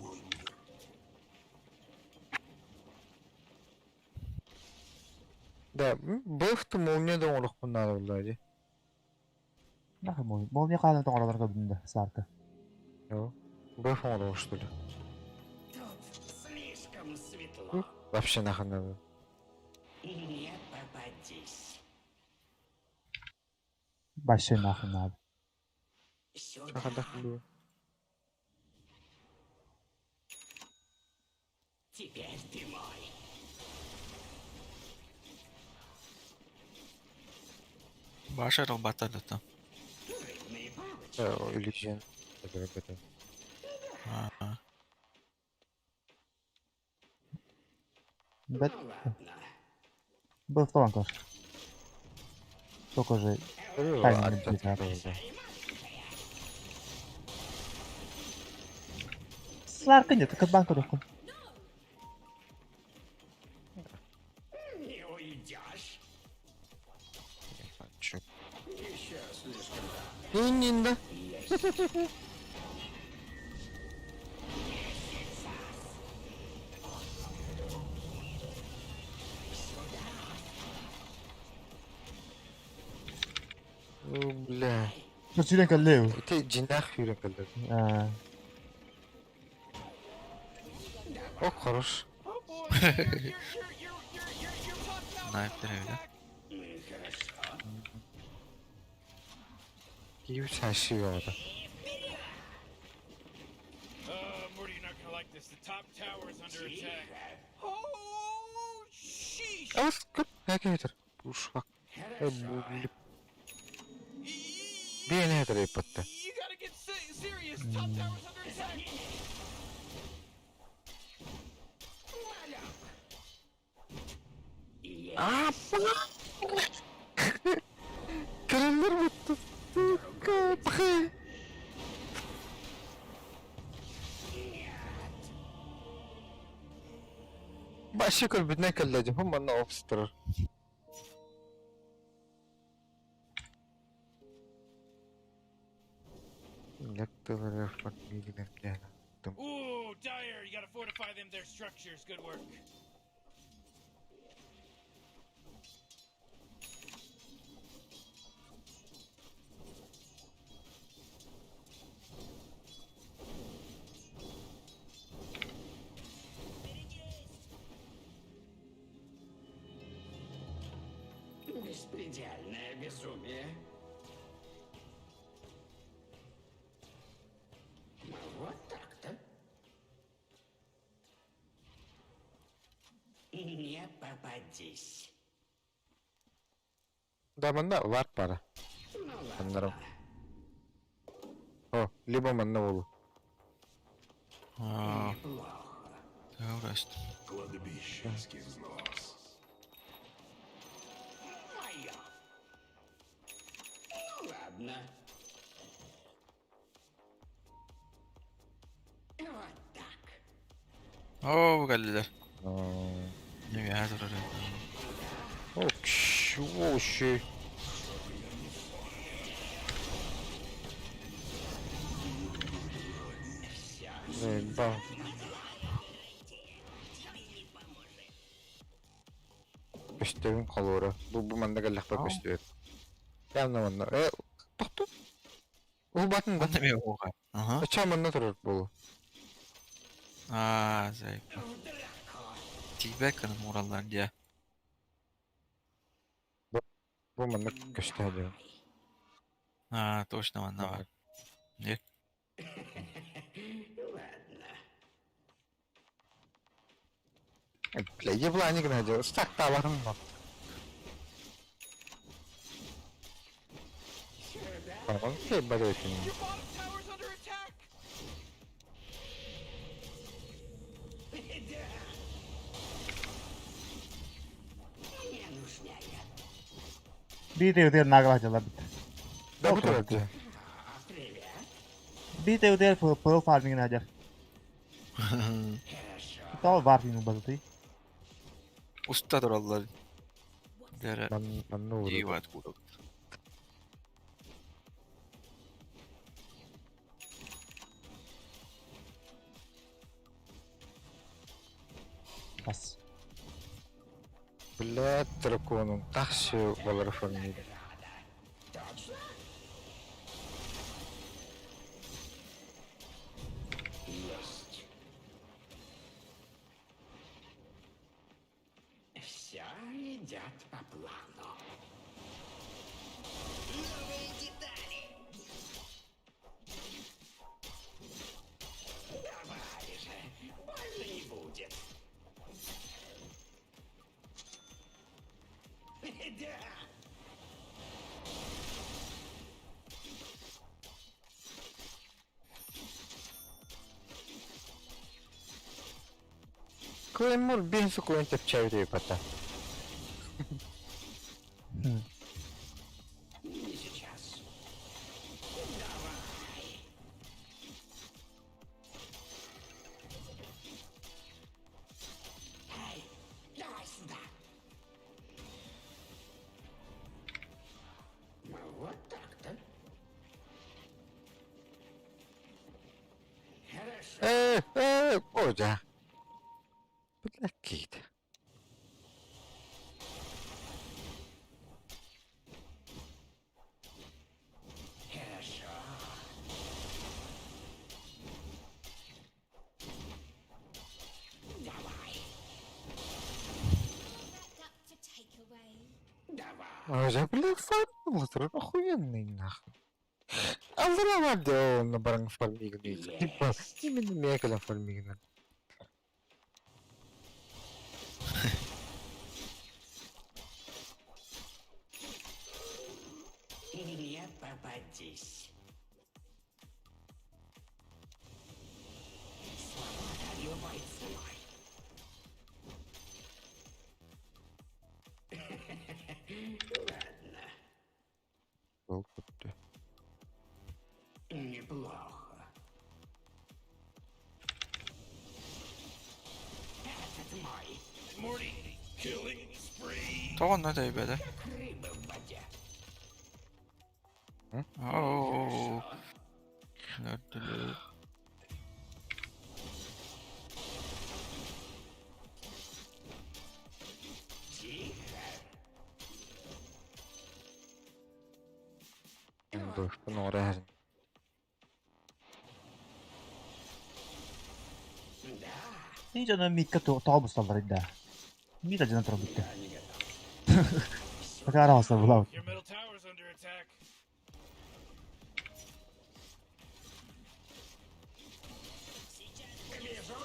Да, бэфту молния да олох bunlar вроде. Нахуй мол. Мол не калын тоңолорго бунда сарка. Yo. Бэф олох что ли? Тут слишком светло. Вообще нахуй надо. Не попадись. Başlayın nahın abi. Сюда. Как отдохнули? Теперь ты мой. Başarılı batardı tam. Рыбные палочки. Иллюзион. Это. Ha. Bet. Ну ладно. Был в толанкаш. Только же таймер не битар. Сларка нет, как банку доху. Не уйдешь. Чё? Еще слишком Иннинда. Ну, бля. Ну, сюда каллею. Ты джинах юрен калдыр. О, хорош. Oh boy, your top tower Sniper öyle. attack. Gibi sensi vardı. Morty, you're not gonna like this. The top tower is under attack. Oh sheesh. Az kıp. Ne getir? Bu uşak. Bu bilip. Bir ne kadar yapıttı. You gotta get serious. Top tower's under attack. Aa, Kırılır mı? Kapı. Başka bir ne kalacağım? Ama ne obstrar. Leftover effort bilgiler yani. Ooh, Dyer, you gotta fortify them, their structures. Good work. Беспредельное безумие. Ну, вот так-то. Не попадись. Да, мында var para. Ну Sanırım. ладно. О, либо мында болу. Неплохо. Теорест. Кладбищенский взнос. Моё. Ну ладно. Вот так. Oo geldiler. Aa, Ne bir hazır oraya. O kişi, o şey. Ba. Көстөрүн колору. Bu manda gallak bir köstör. Yanına manda. Toktu. O batın da. Ben de bir oha. Aha. Çamanda durur bu. Aa zayıf. T-Back'ın oralar diye. Bu manda köstör. А, точно, вон, давай. Нет? Ладно. Плеге плане гнадё. Стак таварым бар. Tamam, şey bakıyorsun. Your bottom tower's under attack! Не нужняя. Бійте у тир наглажила бит. Da bu Okey. tarafta. Привет. Бійте у тир pearl farming najar. Хорошо. Tal farming bazıtı. Usta durallar. Dere. Ben ne olur? İyi var kurul. Bas. Блядь, драконом. Тахши балар фамилия. Точно? Есть. Все идет по плану. Новые детали. Давай же, больно не будет. Да. Клеймор бен какой-нибудь обчавит пота. Не сейчас. Давай. Эй, давай сюда. Ну, вот так-то. Хорошо. Hoca. Блядь, какие-то. Хорошо. Давай. Давай. Hoca, блядь, фармил, охуенный нахуй. А зря делал на баранг фармигный. Типа, именно мекаля фармигный. Не попадись. Свобода любой ценой. Ладно, Толку-то. неплохо. Этот мой, Morty, killing spree. Tamam ne de böyle. как рыба в воде. Oo. Nerede? Тихо. Dur, bunu oraya her. Да, İyice de mikka tavbus sallar iddia. Bir de canı tarafı bitti. я не готов. Bakar arabasına bulam. Your middle tower's under attack. Вижу.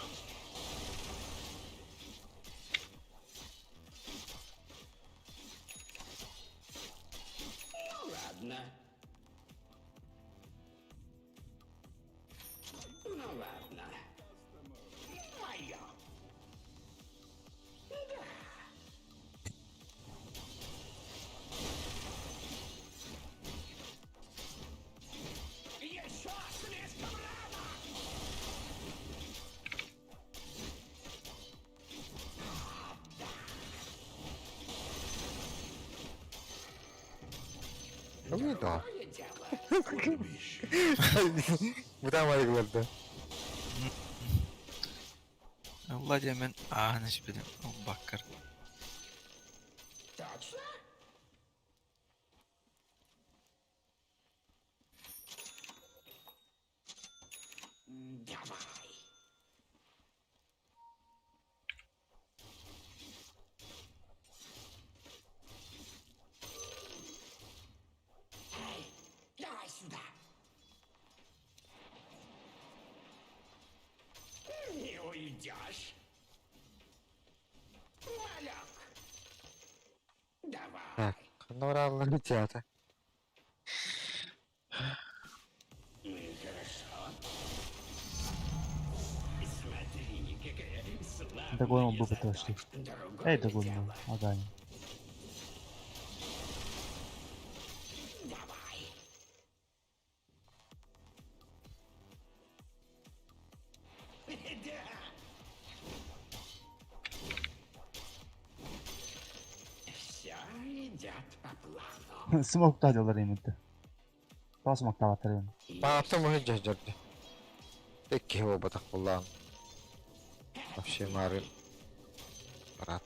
Öyle daha. Bu da ayrılırdı. Allah diye ben ne bileyim. Bakar. Точно? Давай. Эй, давай сюда. Не уйдешь. Малек. Давай. Так, каноралları театр. Хорошо. Смотри, какая славная Догонил бы потрошки. Другое Эй, догонил. дело. Ага. Давай. Да. Все идет по плану. Smoke da alıyorlar emekte. Daha smoke da atar yani. Bana mı hıcı jardı. Peki hava batak kullan. Вообще мары. Рад.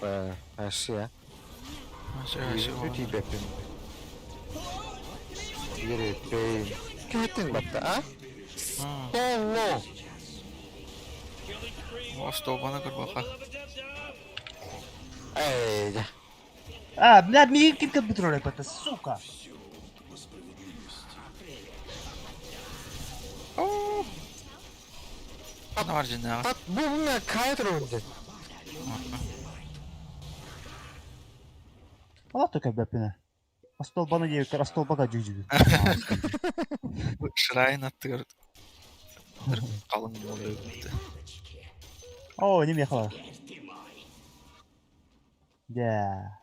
Б, Асия. Yüzü tipe pin. Yürü pin. Katin battı ha? Allah. Stolbana kır baka. Ey. Блядь, мне кидка бутро это, сука. Ne var cennet? Bak bu ne kaydır önce. Allah только бляпина. А столбана не, а столбага жүжү. Şırayın attı gördüm. Kalın oluyor. О, неме хала. Да.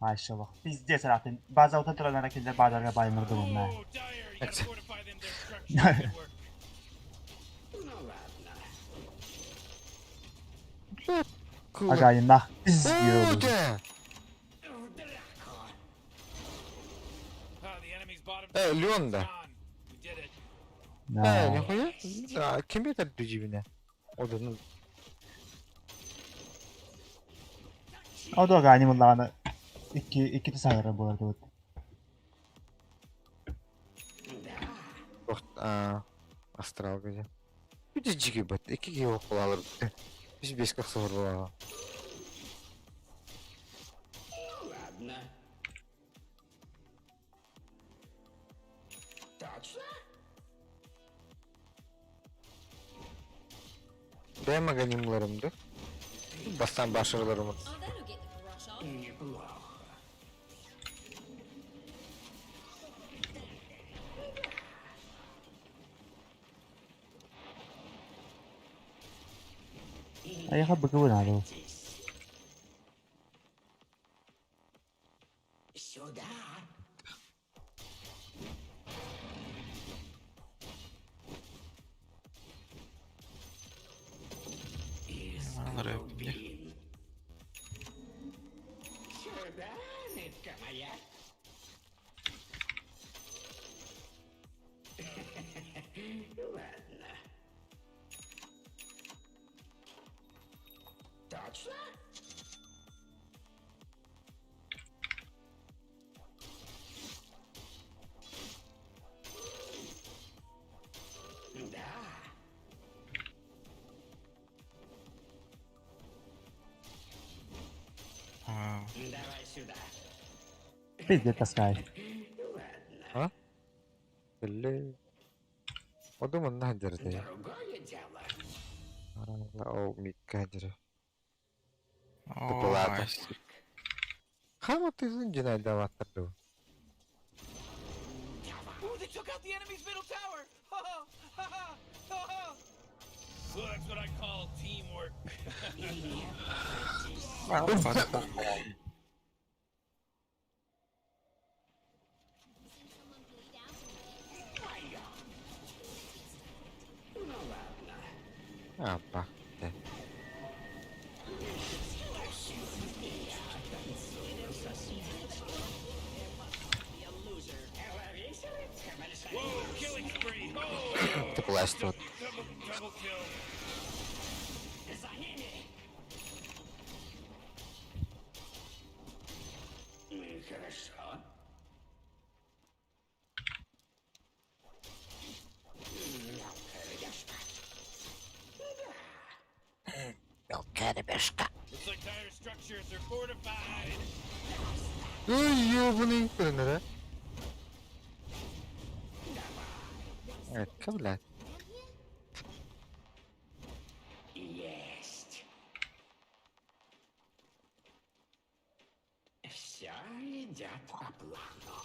Ayşe bak. Pizde zaten. Bazı ototurlar hareketler bazılarına bayılırdı bunlar. Oh, Dyer, you gotta fortify them there. Structures good work. Ну ладно. Agayın lah. Biz diyor oldu. Öde. The enemy's bottom tower Leon is da. gone. We did it. Ne koyuyor? Kim yeter cibine? Odanın. O da agayın bunlarını iki de sayarım bu arada. Bak, astral güzel. Bir de cigi bat. İki gibi okul alır. Biz 5 kalk sıfır bulalım. Ну ладно. Точно? Ben maganimlarımdı. Bastan başarılarımı. Oh, that'll get the rush off. Неплохо. Ay bıkıvın abi. Сюда. Bana yok bile. Сюда, нитка моя. Ладно. Точно? Да. Давай сюда. Biz de taskay. Ладно. Belli. O da mı ne hacerdi ya? Другое дело. Allah o mikka hacerdi. Oo, Ладно. nice. Kama tızın cinayda vattırdı. Ooh, they took out the enemy's middle tower. Well, that's what I call teamwork. Apa? Ты пласт вот. Double kill. За ними! Хорошо. Мелкая рыбешка. Looks like dire structures are fortified. Ой, ёбаный. Да? Это, блядь. Есть. Все идет по плану.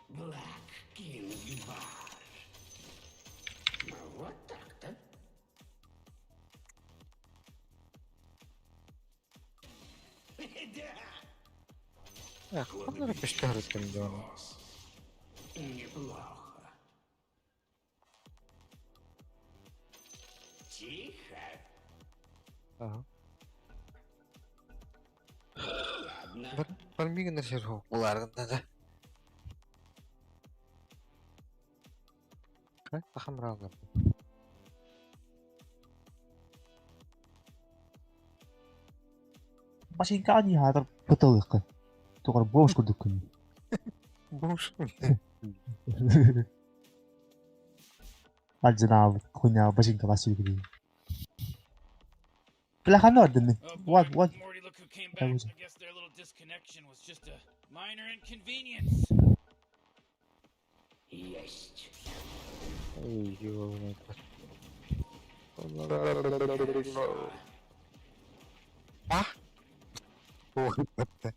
Black King Bar. Ну, вот так-то. Да. Эх, ну рыбешка рыбешка. Неплохо. Тихо. Ага. Ладно. Бармиген нәрсе жоқ олардың да. Тахамраған. Машинка они хатар потолык. Тугар бомшку дукун. Бомж. Аджина хуйня машинка басу gibi. Плахан орден. Oh, What boy, what? Morty, look who came That back. was- I guess their little disconnection was just a minor inconvenience. Есть. Ой, ёбаный. А? Ой, это.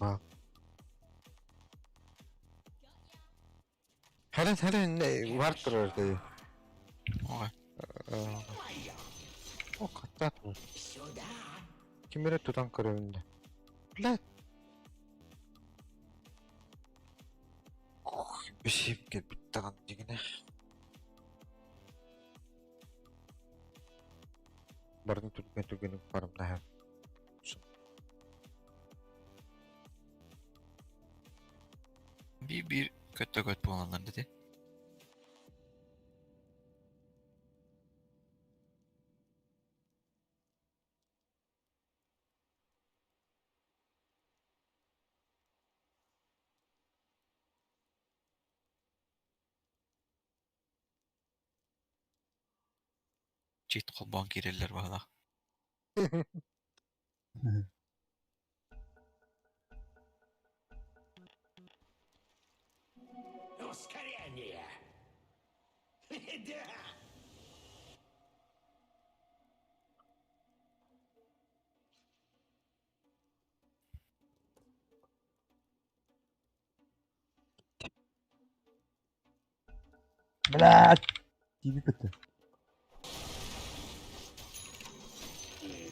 А. Харин вар тұрарды. Ой. О, қаттат. Сюда. Кемере тұтан көрінді. Блядь. Бешеп кел біттіған дегені. Бардың түрген барымда әр. Bir kötü olanlar dedi. Çift kolban girerler valla. Ускорение. Да. Блядь. Gibi bitti.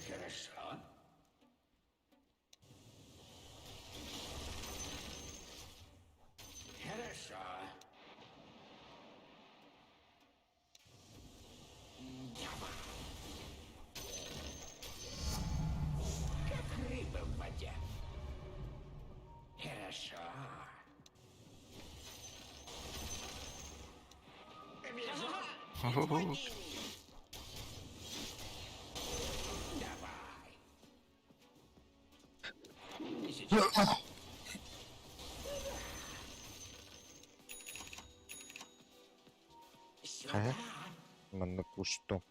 Хорошо. Хорошо. Давай. Как рыба в воде. Хорошо. Вижу. Ohoho. Давай. Не сейчас. Сюда. Манны пушту.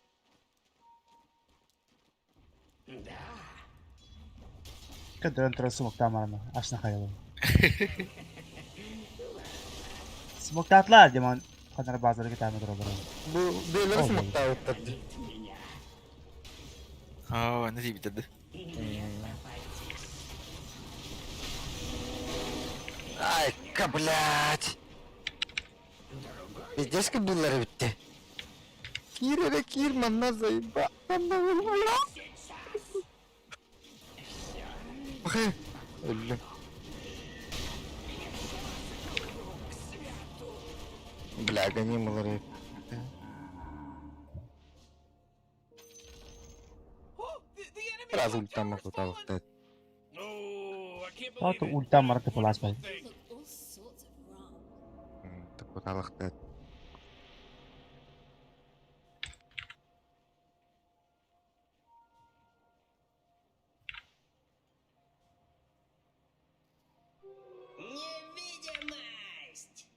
Да. Kadar terus smoke tamarına. Aşna hayalım. Smoke atlar zaman kadar bazıları gitar durur. Bu değerleri Olmadı. smoke'ta avutladı. Aa ne diye bitirdi? Ай-ка, блядь. Пиздец, как было битти. Кир, манна заеба. Bakayım. Öldüm. Бля, гони малорей. Oh, the enemy Сразу top ультам tower's могу fallen. толкать. Oh, I can't Просто believe it. ультам марата This палас whole бай. thing. Look all sorts of wrong. Такой Поталықты. Невидимость!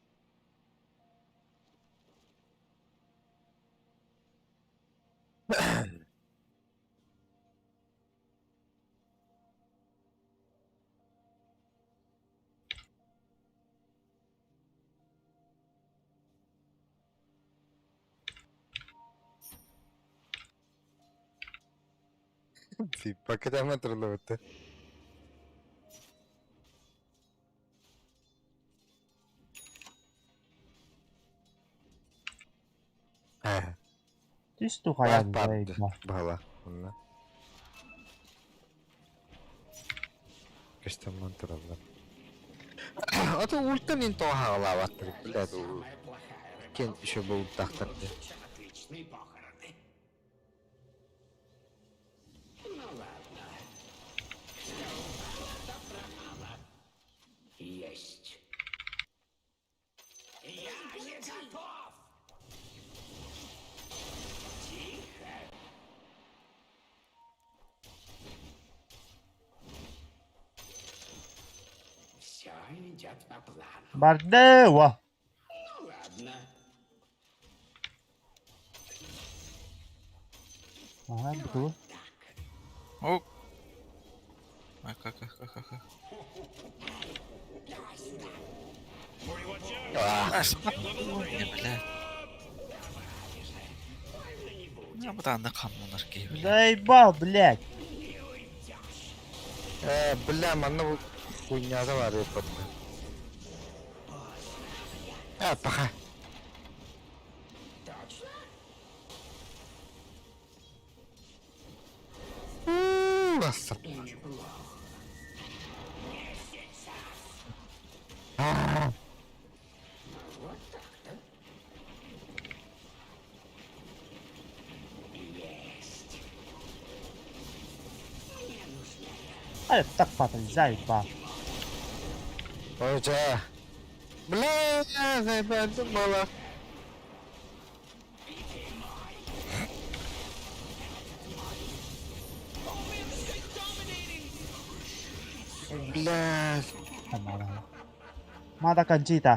Sí, ¿para qué te metro lo vete? Түсту хаян Барды зайба. бала. Онна. Кэштэн монтролла. А то ультан ин тоахаалааваттыр. Блядь, Самая плохая рыба. кен еще был тахтарды. Отличные похороны. Ну ладно. Что пропало? Есть. Я не готов! Тихо. Все идет по плану. Бардева. Ну ладно. Ага, бду. О! Как. А, не, бля. Я бы там на камну нашки, бля. Заебал, блядь. Бля, манна хуйня var ya patla. Паха. Баста. Ай, так папа, заебал. Hoca. Bla, zaybatu bala. Bla. Mata kancita.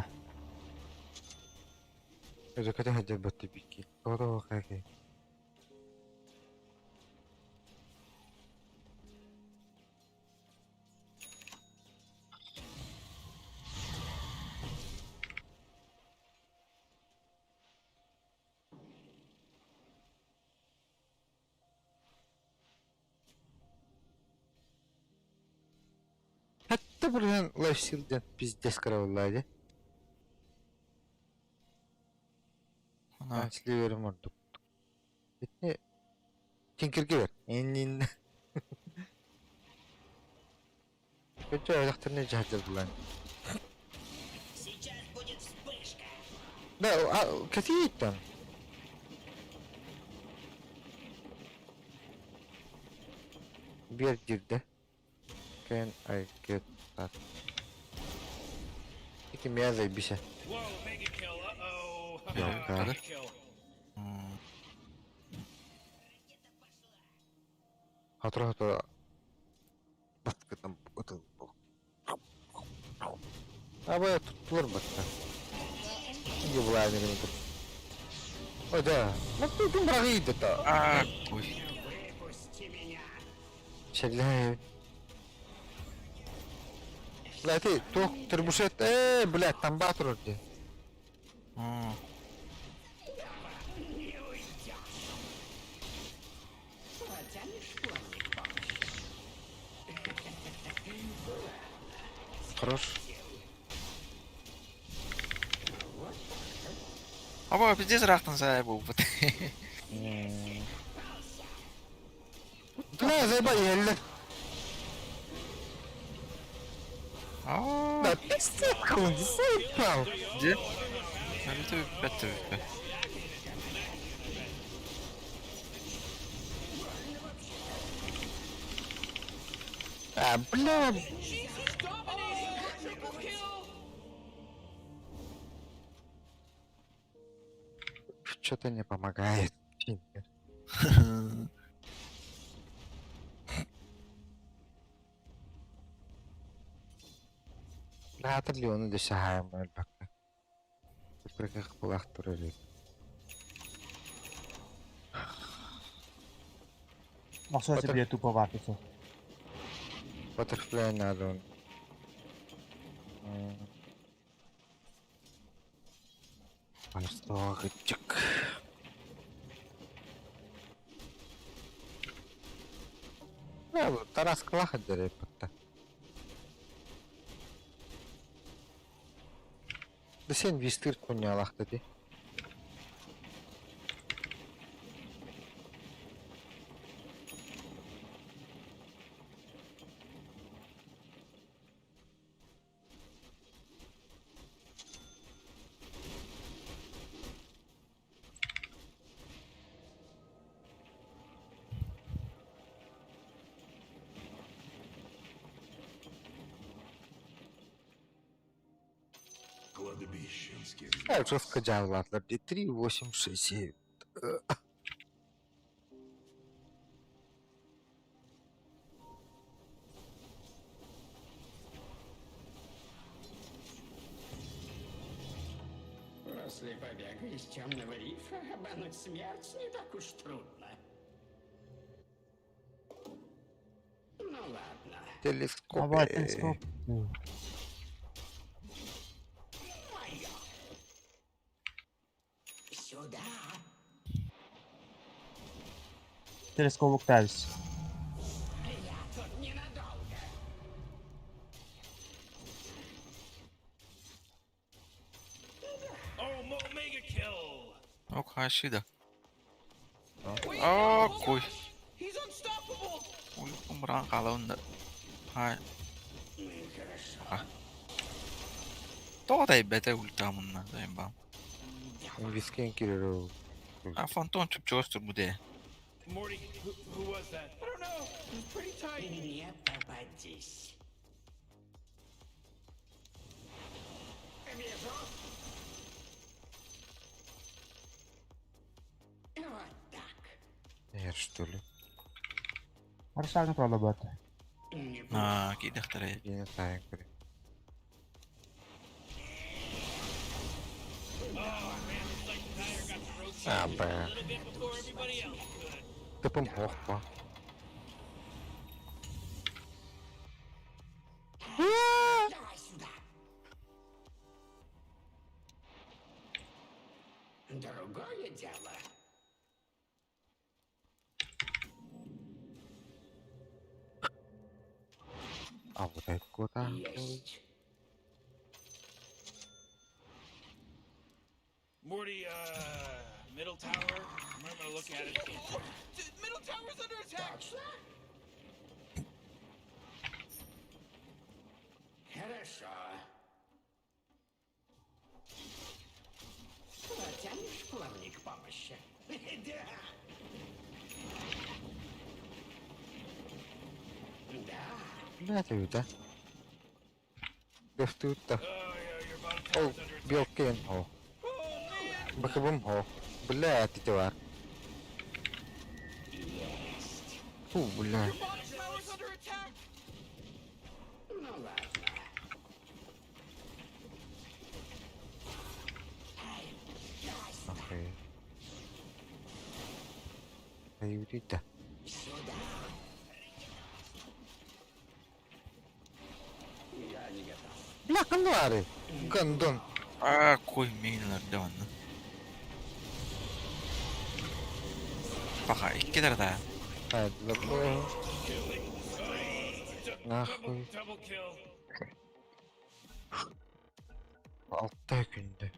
Hoca kata hajar batu biki. Kau kayak. Hatta buradan lifesteal'den пиздец кроволлади. Ана, Сливерім ордук. Бетне тинкерге бер. Эннин. Көтө аяқтарына жаһаздар булан. Сейчас будет вспышка. Да, кәсейт там. Бер jirdi. Can I get that? Iki меня заебися. Whoa, mega kill. Uh-oh. Yeah, Mega kill. Хатра. Батка там это. Абай туттулар батка. Иди булай мені тут. О, да. Ну тут враги йде-то. а, ой. Выпусти меня. Шалай. Бля, ты тох тербушет. Блядь, там батр орде. А, Хорош. Або пиздец рахтан заебал, бут. Бля, заебай, еле. А, Да пиздец, хуй, заебал. где? Это бетте. Бля. He's dominating. Triple kill. что-то не помогает. لا триллионы досягаем әлбәттә. При каких полах туры. Максимум себе тупо вапится. Butterfly надо он. Астагычык. Я вот Тарас Клаха дерепатта. Да сен вистыр кунялах dedi. Кладбищенский. Жестко джавлатлар. 3, 8, 6, 7. После побега из темного рифа обмануть смерть не так уж трудно. Ну ладно. Телескоп. Давай, телескоп. Моё. Сюда. Телескоп уктавись. Я тут ненадолго. Oh, mega kill. O karşıydı. Wait, Aa, hold koy. on. He's unstoppable. Uykum bırak kalığında. Hay. Today bete ultamından dayım ben. Вискен Кирилл. Ha fantom tüp çözdür bu de. Morty, who was that? I don't know. He's pretty tight. Не попадись. Вижу. Вот так. Я что ли? Арсалны проблематы. Не Ha gidektere. Я не знаю, говорит. А, б. Ты помог, па. Давай сюда. Другое дело. А вот это куда? Есть. Morty, middle tower. I'm gonna look at it. Middle tower's under attack. Точно? Хорошо. Потянешь плавник помощи? Да. Да. Да, ты да. Да тут то. Oh, yeah, your bottom О, tower's under attack. белкен, о. Бакабум, о. Бля, ты товар. Есть. Фу, бля. Bottom tower's under attack. Ну ладно. Окей. Аюрита. Сюда. Я не готов. Бля, канары. Гандон. Ha koy mainler devamlı. Bak iki tane daha. А, лабо. Нахуй. Double kill. Altta günde.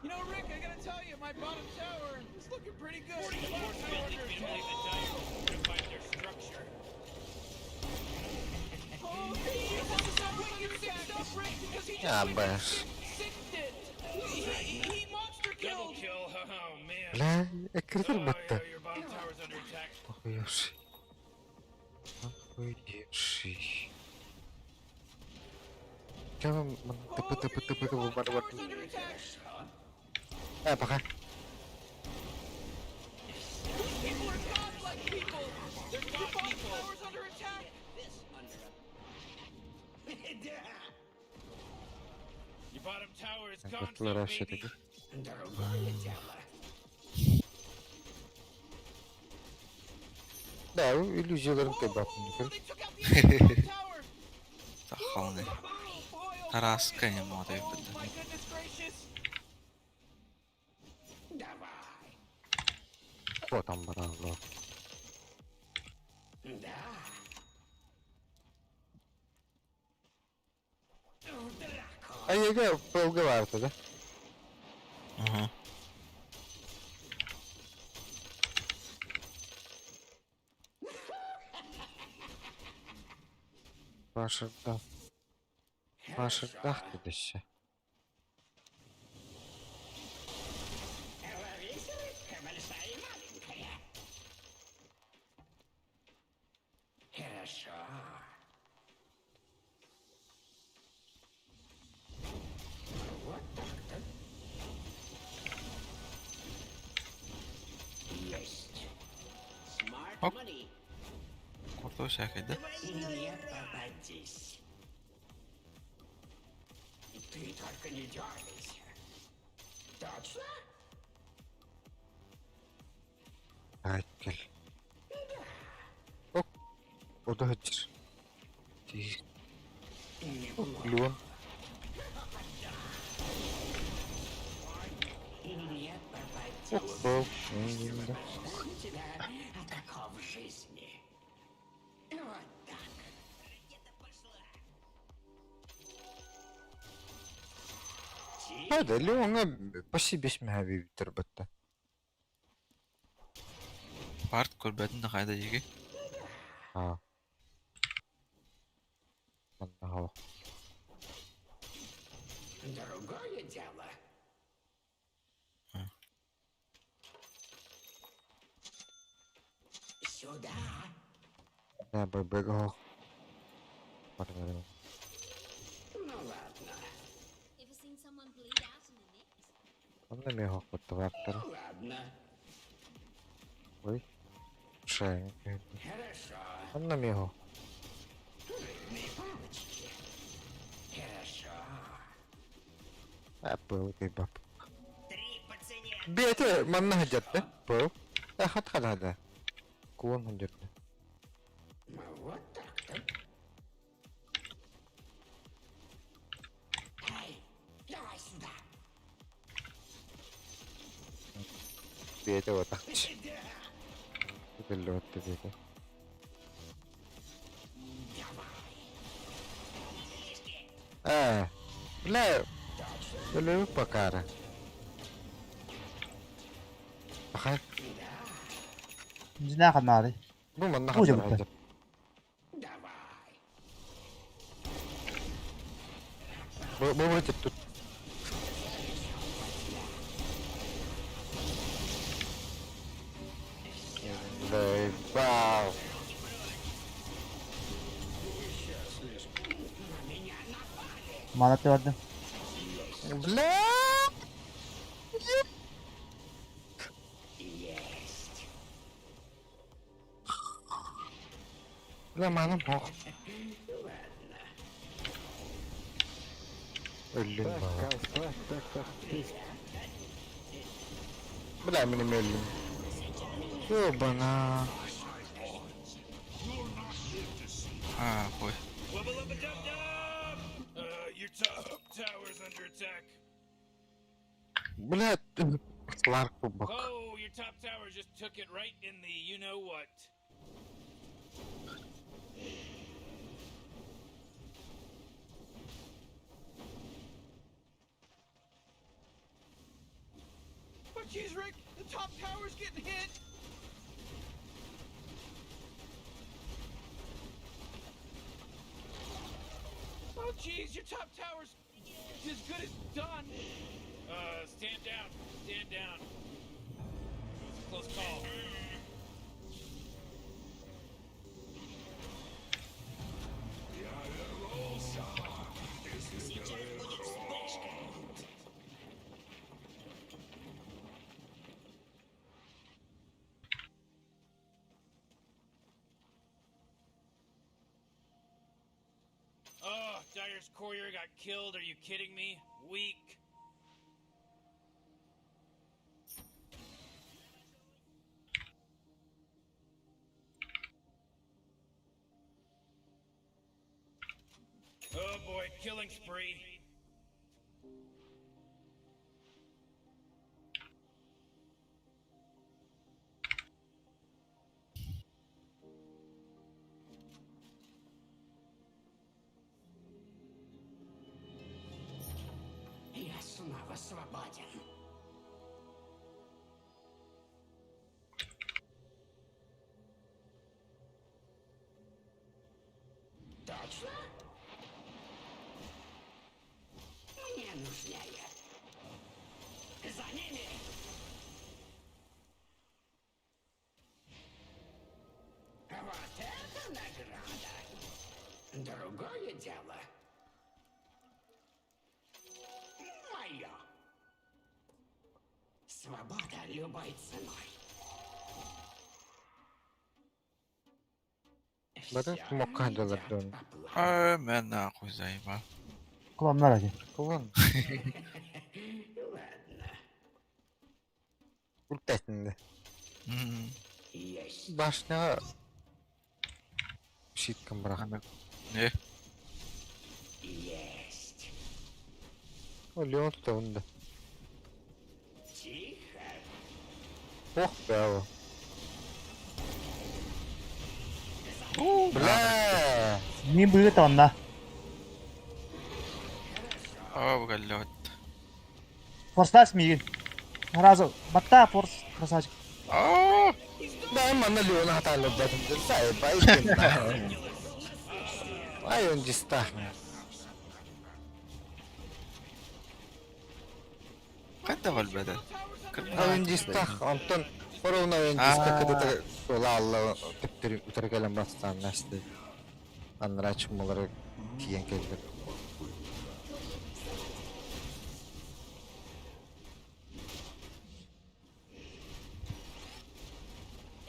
You know, Rick, I gotta tell you, my bottom tower is looking pretty good. Mort's building family that died fortified their structure. Oh, he wants to stop making fixed up, Rick, because he just А, went бэш. synced it. He monster Double killed. kill. Oh man. Бля, экритер Oh, батта. yeah, your bottom tower's under attack. Охуевший. Охуевший. Jangan tepe Your bottom baru. tower's under attack. Apakah? People are godlike people. Your bottom tower's under attack. Your bottom tower is gone, Baktılar aşağıdaki. baby. Другое дело. Да, иллюзияларын кебап. They took out the enemy bottom tower. Тахалны. Boy, Тараска не моды oh бит. my goodness gracious. Давай. Кто там брал? Да. А я поуговариваю, да? Ага. Вашердах ты еще. Ловись, рыбка большая и маленькая. Хорошо. Вот так-то. Есть. Smart Оп. money. Kurtuluş şekilde. Не попадись. Ты только не дергайся. Точно? Haydi gel. Hop. O da hıçır. Değil. Luan. Не попадись. Hop. Şimdi. Тебя таков в жизни. Вот так. هذا Luan'a почти 5 مهابي بتربطه. Part kulübetinin de kayda yegi. اه. Ладно, هو. Другое дело. Сюда. Да, бэбэго. Пардон. Ну ладно. Ever seen someone bleed out in the neck? Он на меня хоть трактор. Ну ладно. Ой. Шай. Хорошо. Он на меня. Рыбные палочки. Хорошо. Apple kebab. 3 по цене. بيته من هجته برو اخد هذا كون هجته Вот так-то. Эй, давай сюда. بيته وتحت اللي هو بيته لا اللي هو بكاره أخي Jinakad maaari. مو من Kuusi هجته mutta. Давай. مو هجته واو Maanatti vardı. بلا لا ما انا مخ اللي بلا من ملي يوبنا Koy. Wubba lubba dub dub! Your top tower's under attack. بلا اطلع كوبك Oh, your top tower just took it right in the you know what. Oh jeez, Rick, the top tower's getting hit. Oh jeez, your top tower's as good as done. Stand down. Stand down. It was a close call. First courier got killed. Are you kidding me? Weak. Oh boy, killing spree. Я снова свободен. Точно? Мне нужнее. За ними! Вот это награда! Другое дело. Мое. Свобода любой ценой. Bari mokka dolar dön. Ben ne koyayım ha? Kullanlar hadi. Kullan. Ладно. Ultetinde. Hmm. Есть. Başına şitkin bırak. Ne? Есть. O Leon da onda. Тихо. Oh be o. Bla. Ni buyut onda. О, блядь. Форстас мигин. Сразу. Батта форс. Красавчик. Aa! Ben bana Leon'u hatalı dedim. Say bayım. Ay önce stah. Когда вальбеда? Ay önce stah. Anton. Korovna önce stah kadar sola Allah teptiri utargalan bastan nasti. Anlara açmaları kiyen keldir.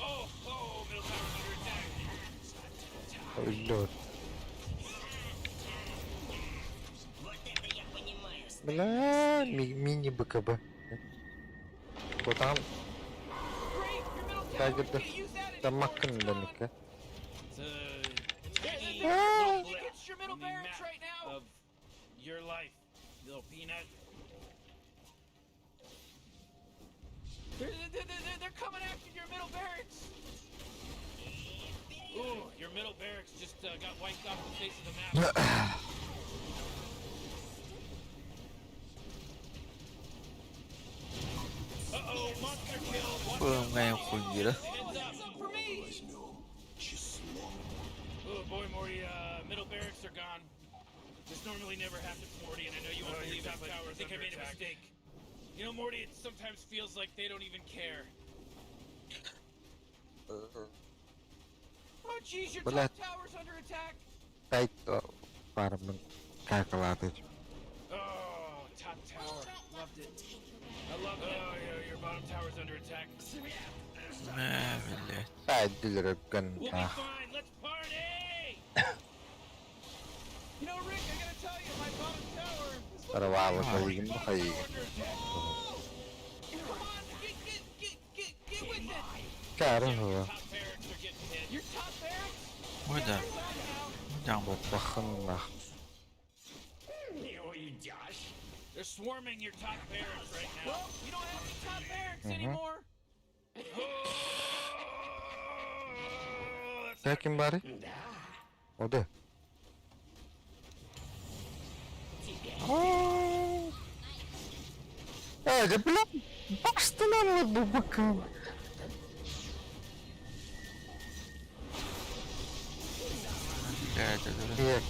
Oh, oh, middle tower's under attack. Ölüyor. Bla mini BKB. O tam Great, your middle tower. kaygıda. Can't use that Tam anymore. hakkın demek ki. It's a They're little up blip against your middle on the barracks map right now. of your life, little peanut. They're coming after your middle barracks. Ooh, your middle barracks just got wiped off the face of the map. Uh-oh, monster kill. Watch Bu out. ne koyuyor? Heads up. For me. Oh boy, Morty, middle barracks are gone. This normally never happens, Morty, and I know you won't believe top tower. I think I made a mistake. You know, Morty, it sometimes feels like they don't even care. Oh, jeez, your Well, top tower's under attack. Kayıt varımın kalkaladı. Oh, top tower. Loved it. I love it. Oh, yeah, your bottom tower's under attack. Ne bileyim. Kaydıları gün. We'll be fine. Let's party! You know, Rick, I gotta tell you, my bottom tower is looking Aravalı kayın bu kayın. Come on, get with it. Karın hava. Top barracks are getting hit. Your top barracks? Burada. Buradan bak. Bakın bak. Не уйдешь. They're swarming your top barracks right now. Well, you don't have any top barracks anymore. Sen kim bari? Да. O da. Evet, blan. Bastın ama bu bakın. Блядь, это... Evet.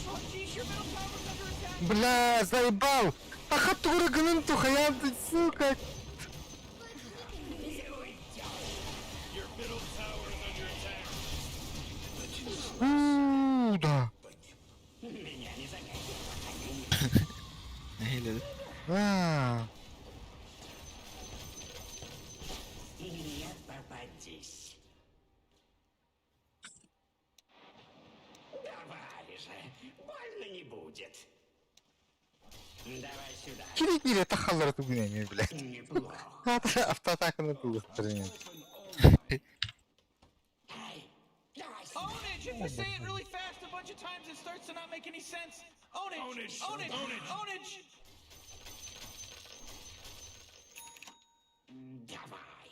Oh, jeez, your middle tower's under attack. Бля, заебал. А который гнун тухая, ты, сука. Your middle tower is under attack. Да. Меня не заметил. Neyle? А. Не попадись. Давай же, кире тахаллар тугунами, блядь. Неплохо. Автоатаканы тугустырын. Ownage, if you say it really fast a bunch of times, it starts to not make any sense. Ownage, ownage, ownage. Давай.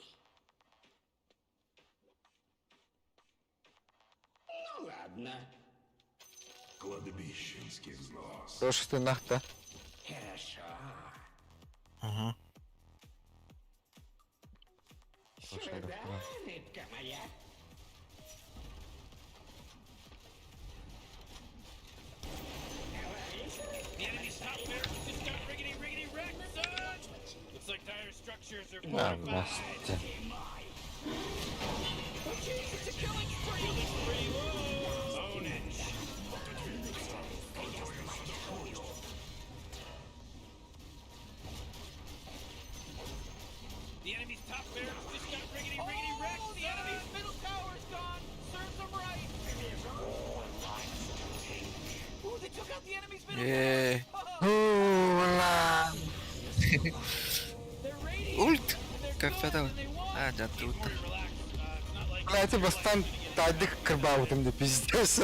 Ну ладно. Кладбищенский взнос. Прошлый нахта. Хорошо. Ага. Сюда, рыбка моя. The enemy's top barracks just got riggedy wrecked, son! Looks like dire structures are Ah, fortified. basta. Oh, jeez, it's a killing spree. Killing spree, whoa! Ownage. The enemy's top barracks just got riggedy wrecked, Oh, the enemy's middle tower's gone. Serves them right. Ooh, they took out the enemy's middle Yeah. tower. Lan. They're radiant. Ульт! and they're Как good, это? and they won. А, жаттуу. Relax. It's not like Блядь, бастан тадик кырбаутым да пиздец.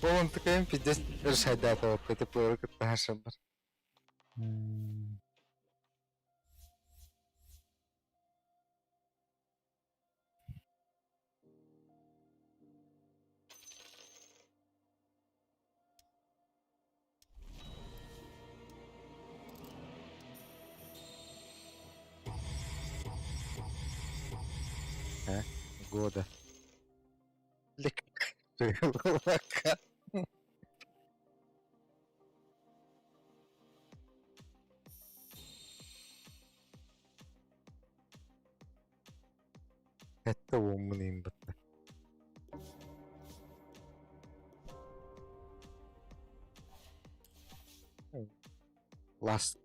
Он такой пиздец решает вот это плохо тахашам. Года. Лик. Лака. Это умный бот. Ласт.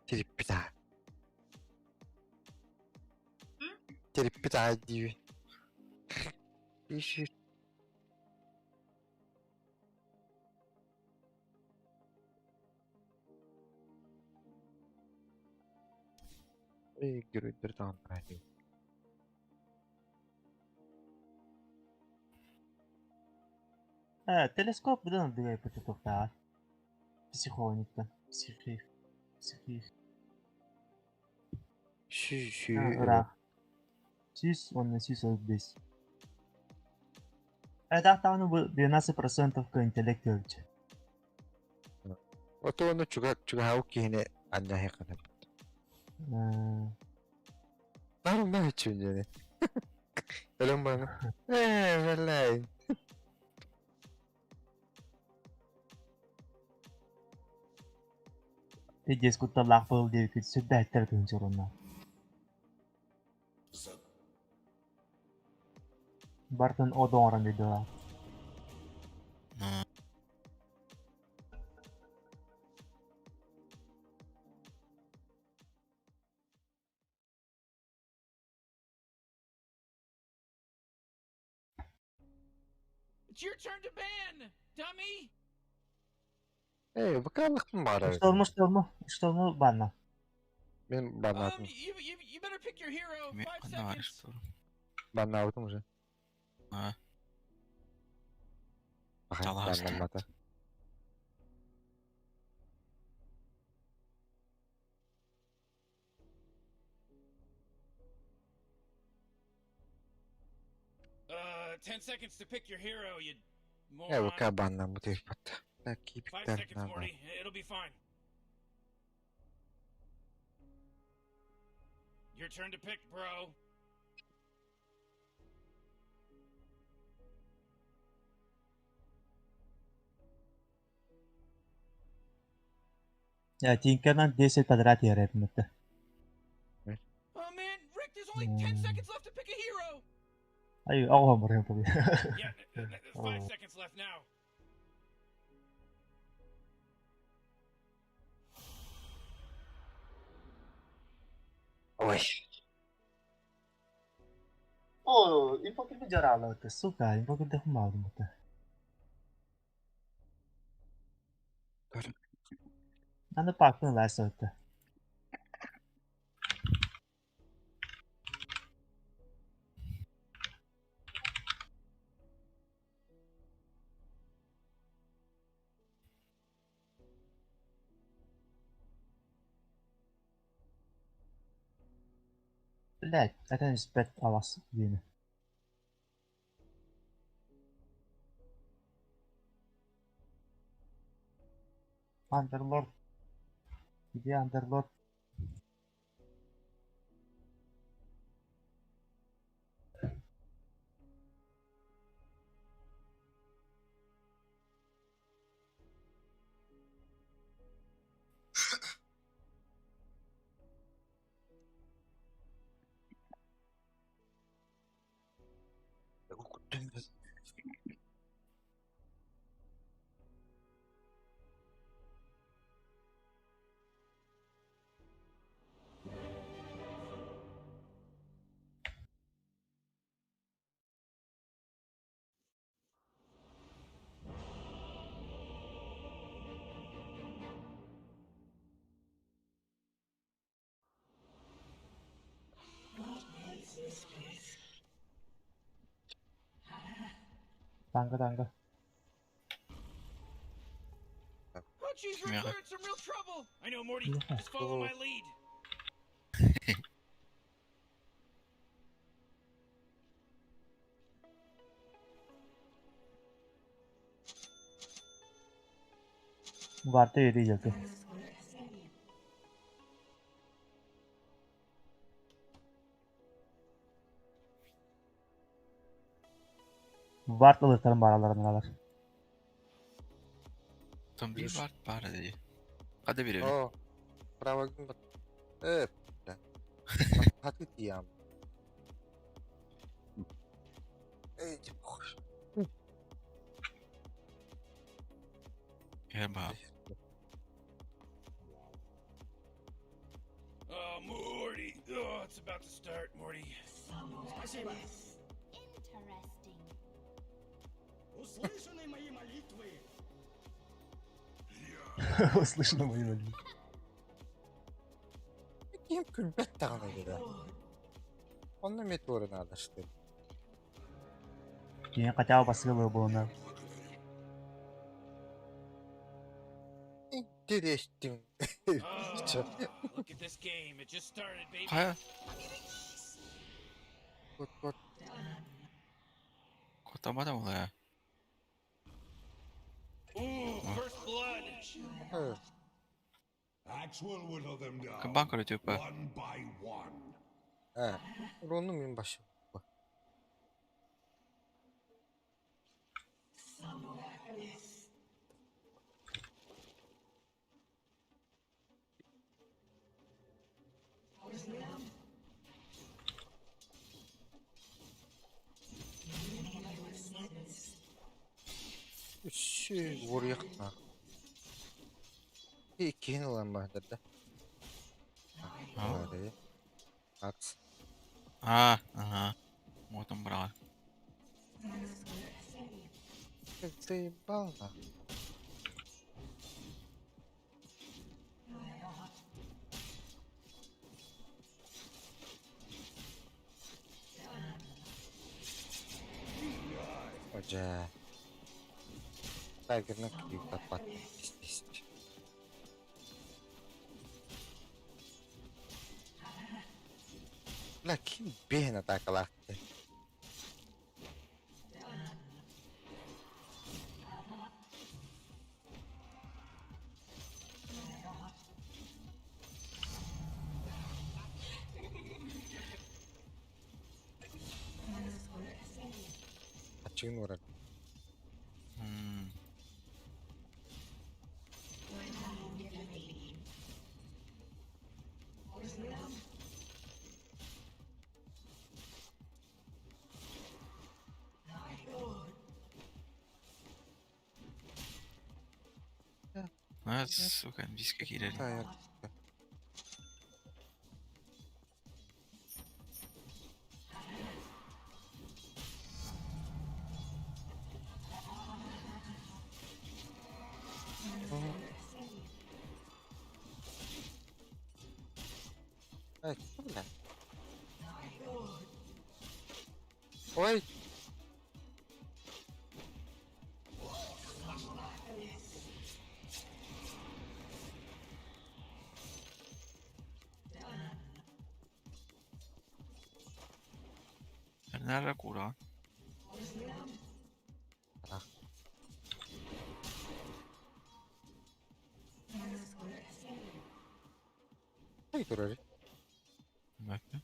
Терпита. Терпита диви. Ищи. Игры бертан ради. Телескоп да надвигай по туфта. Психоник-то. Психих. Ши. Ра. Сис, он на сис без. Это там 12% к интеллекту. Вот он чугау кине анья хекана. Нормально чуняне. Элембан. Валай. Ты дескут талах был девять сюда терпим журна. Бартон одоран видео. It's your turn to ban, dummy. Бакалык мара. Шторму банна. Мен банатым. You better pick your hero. 5 Одна seconds. что? Банаутым уже. А, Талас. Банамата. Uh, 10 seconds to pick your hero, you Я moron. пока банна мутив пат. Такие 5 питар seconds, надо. Morty. It'll be fine. Your turn to pick, bro. Ja, Tinker'dan DC квадрат etmekte. Oh man, Rick, there's only 10 seconds left to pick a hero. Ay, ako ba rin po. Yeah, 5 Oh. seconds left now. Ой. О, il faut qu'il me gioralo, suka, il faut qu'il te fumavo, mutta. Ano pa ako last out. Lätt, zaten spet alas yine. Underlord. Gidiyor Underlord. Tangga. Oh jeez, Rick, we're in some real trouble. I know, Morty. Just follow my lead. Varta yürüyecekti. Vart alırlarım aralarına alır. Там bir var para dedi. Hadi bir О. Право. Бля. Хаты ям. Эй, похож. Еба. Oh, Morty. Oh, it's about to start, Morty. Спасибо. Interesting. Услышаны мои молитвы. Слышно мои ноги. Kim külbet tağına göre. Onunla meteorunu alıştı. Yine хотя бы посылы было на. Интересting. Oh, look at this game. It just started, baby. Kaya. Kut. Kotama da mı ya? Ooh, first blood. Evet. Axe will whittle them down. 금방 그래 듀빠. One by one. He. Ronun minbaşı. Bak. Vuruyor ha. İki olan bahçede. Hadi. At. Ага. Мотом брал. Ты балда. Hoca. Tiger'ına kıyıp kapatmak istiyorsun. La que pena ataca lá. Açığın orada. А, сука, бизге кирер. Таяр. Ай, бля. Ой. Nerede kura? Ай, дурак. Bakın.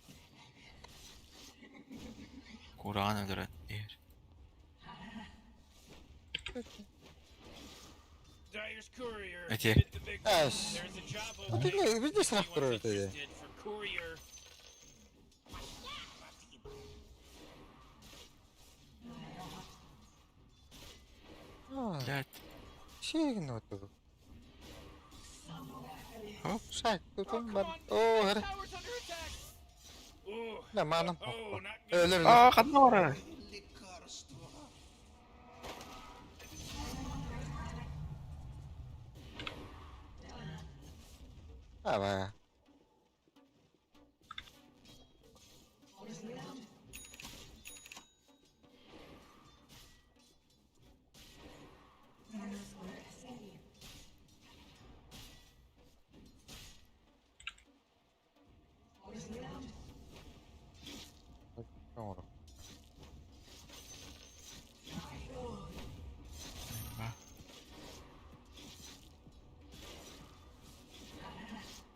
Kur'an öldüren diğer. Dyer's courier. Eti. Hit the big one. Аш. There's a job Bu opening. ne? Biz de sınav Anyone's kuruyoruz dedi. interested for courier. Блять. Şey ne oldu? Hop. Şak, Oh, tutun come ben. on. Oo, The hadi. tower's under attack. Ooh. Ne manam? Oh, not good. Ölür. Aa, kadın oraya. Ha be. Doğru.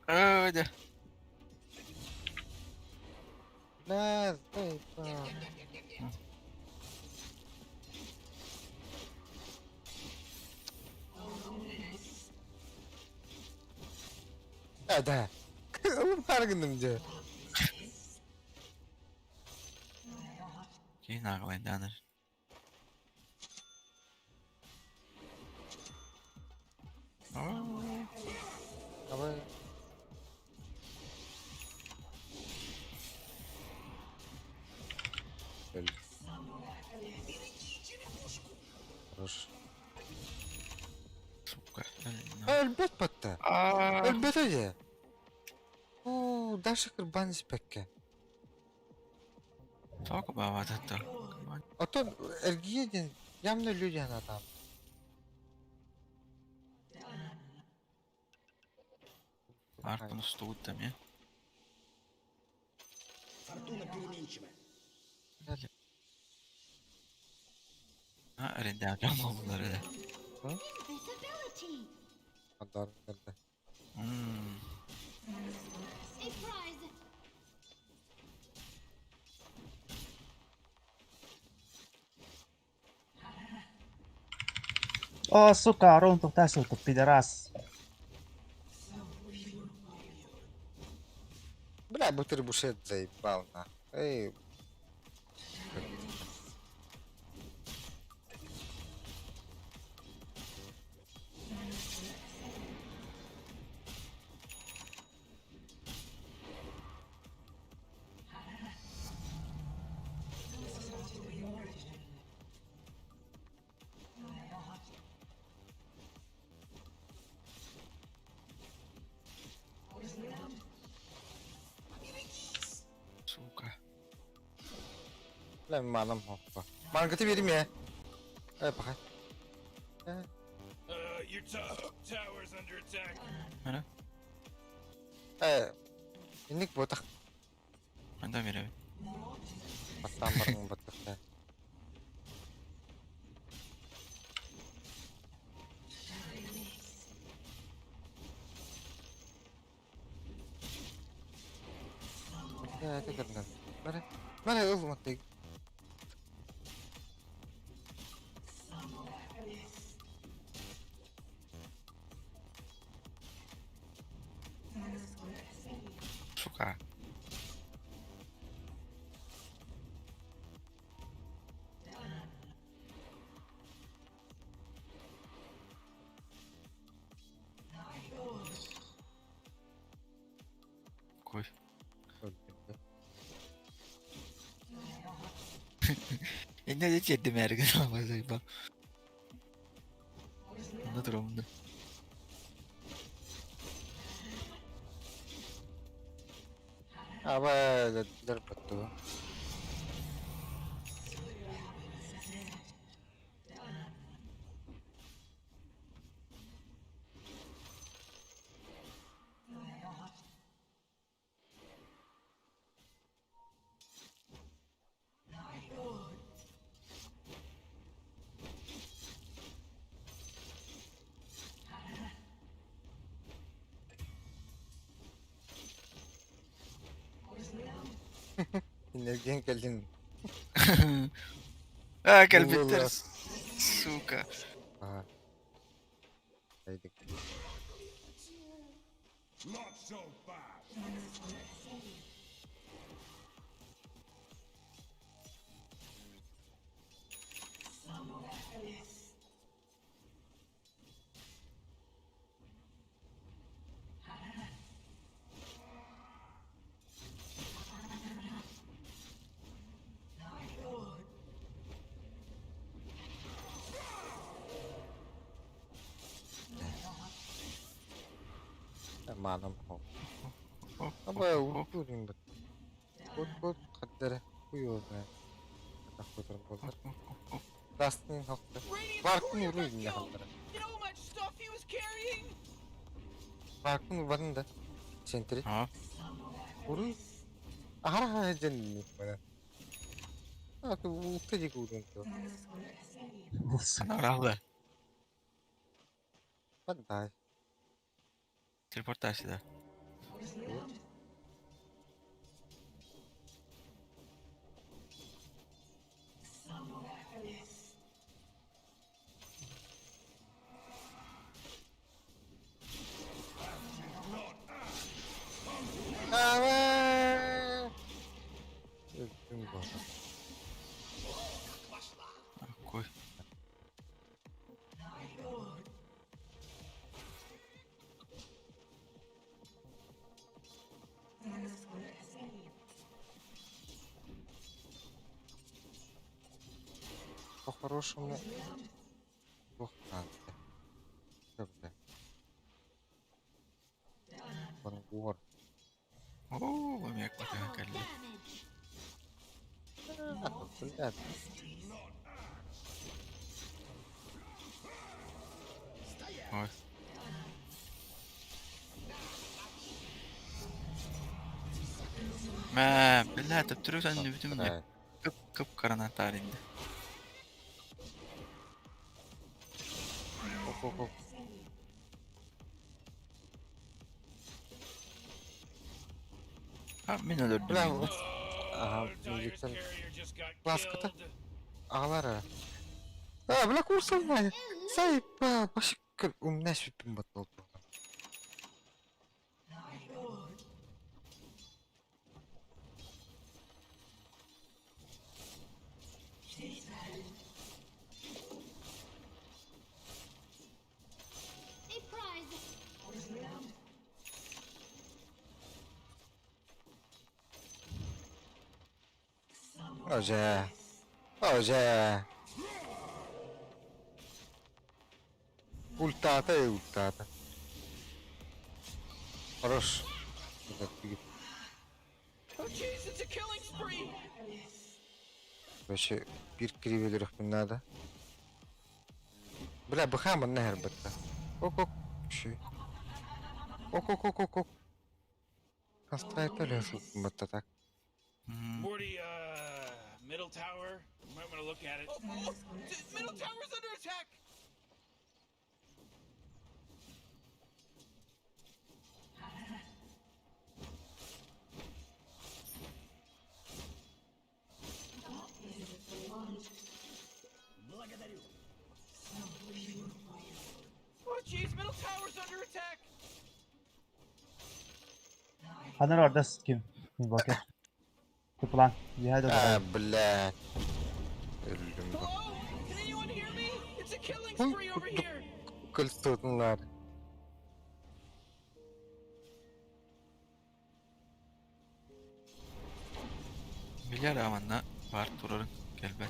Öyle. Nerede? Ada. Oğlum farkındayım. Ki naklen denir. Ama öyle. Хорош. Сука. Elbet battı. Aa. Elbet öyle. Oo, Dasha kurban ispekke. Talk about it though. Come on. А то Эргедин явно люди она там. Артон студ там, я. Фортуна переменчива. Ha, öyle bunları da. Invisibility. Adam nerede? Hmm. A prize. О, сука, Рон тут тащил, тут пидорас. Бля, бутербушет заебал на. Эй. Сука. Lan manam hoppa. Mangıtı vereyim ya. Hadi bakayım. Your tower's under attack. Öyle. İndik botak. Ben de veriyorum. Pastan barın botak ya. Ya, itu kan. Mana? Mana itu mati? Сука. Ne de çedim her gün ama bak. Ne durumda? Aba darbatu. Energen geldin. Ah, Allah kalbitler. Allah. Suka. Aha. Haydi. Not so fast. Malam ho. Oh, Aba oh, oh. ulturin bat. Kod qaddara kuyo ba. Takhudar bollar. Dastning haqqa. Radiant, Barkın hurry up, urun ne Eskill! haldara. You know how much stuff he was carrying? Barkın varında. Sentri. Ha. Urun. Ahara janni bana. Aku ultaji kurun to. Vursun. Aralda. Padai. Teleport taşıdı. Aba. Öldüm bu. Koy. По-хорошему. Ох, надо. Как бы. Вангор. Oo, bumiyak pa ka kalbi. Блядь. Oy. Ma, billah tabturu sen de bütün Evet. kıp karana tarihinde. Оп. Ha, ben öldürdüm. Бля, ага, Oh, Tiger's müzikten carrier just got Ласката. killed. ağlara. Бля, курсовая. Сайпа, башкыр, умная шипим батал. A prize. Hoca. Hoca. Ультата и ультата. Хорош. Oh jeez, it's a killing spree! Вообще, bir кривелерах не надо. Бля, бахама нахер бата. Ок. Ши. Ок. Настраивай лесу бата так. Morty, middle tower. You might want to look at it. Middle tower's under attack! Oh jeez, middle tower's under attack! Hanır orada kim? Bir bakayım. Tıplan. Cihat А, orada. бля. Öldüm bak. Hello? Can anyone hear me? It's a killing spree over here! Kılsınlar. Bilir amanla var dururun. Gel ben.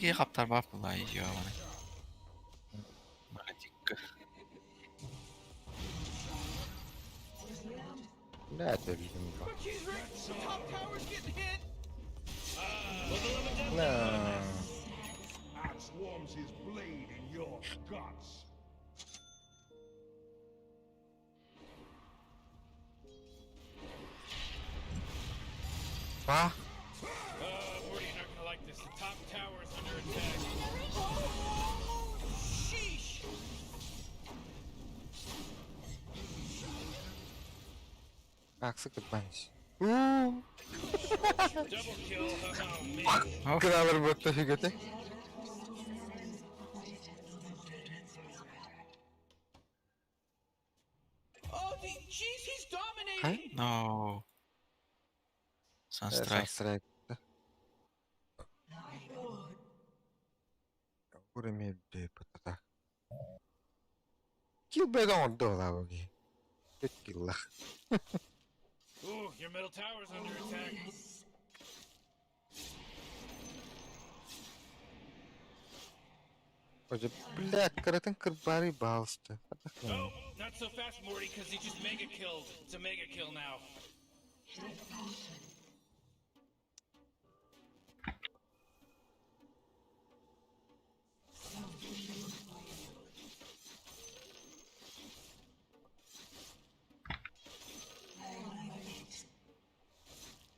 Ке каптар бар була ижабаны. Магатик. لا تبين بقى. But she's right. The top tower's getting hit. لا Axe warms his blade in your guts. 아 Morty, you're not gonna like this. The top tower is under attack. Sheesh. 악스 끝반지. 우 Double kill. Oh, man. 그다음에 뭐또 이거지? Oh, jeez, he's dominating. 하이? No. Sunstrike. 스트라이크. 오르미 베이퍼다. 킬배가 온도다 거기. 끝길라. Ooh, your middle tower's under attack. 어제 블랙 그랬던 그 발이 바우스트. Oh, not so fast, Morty, because he just mega killed. It's a mega kill now.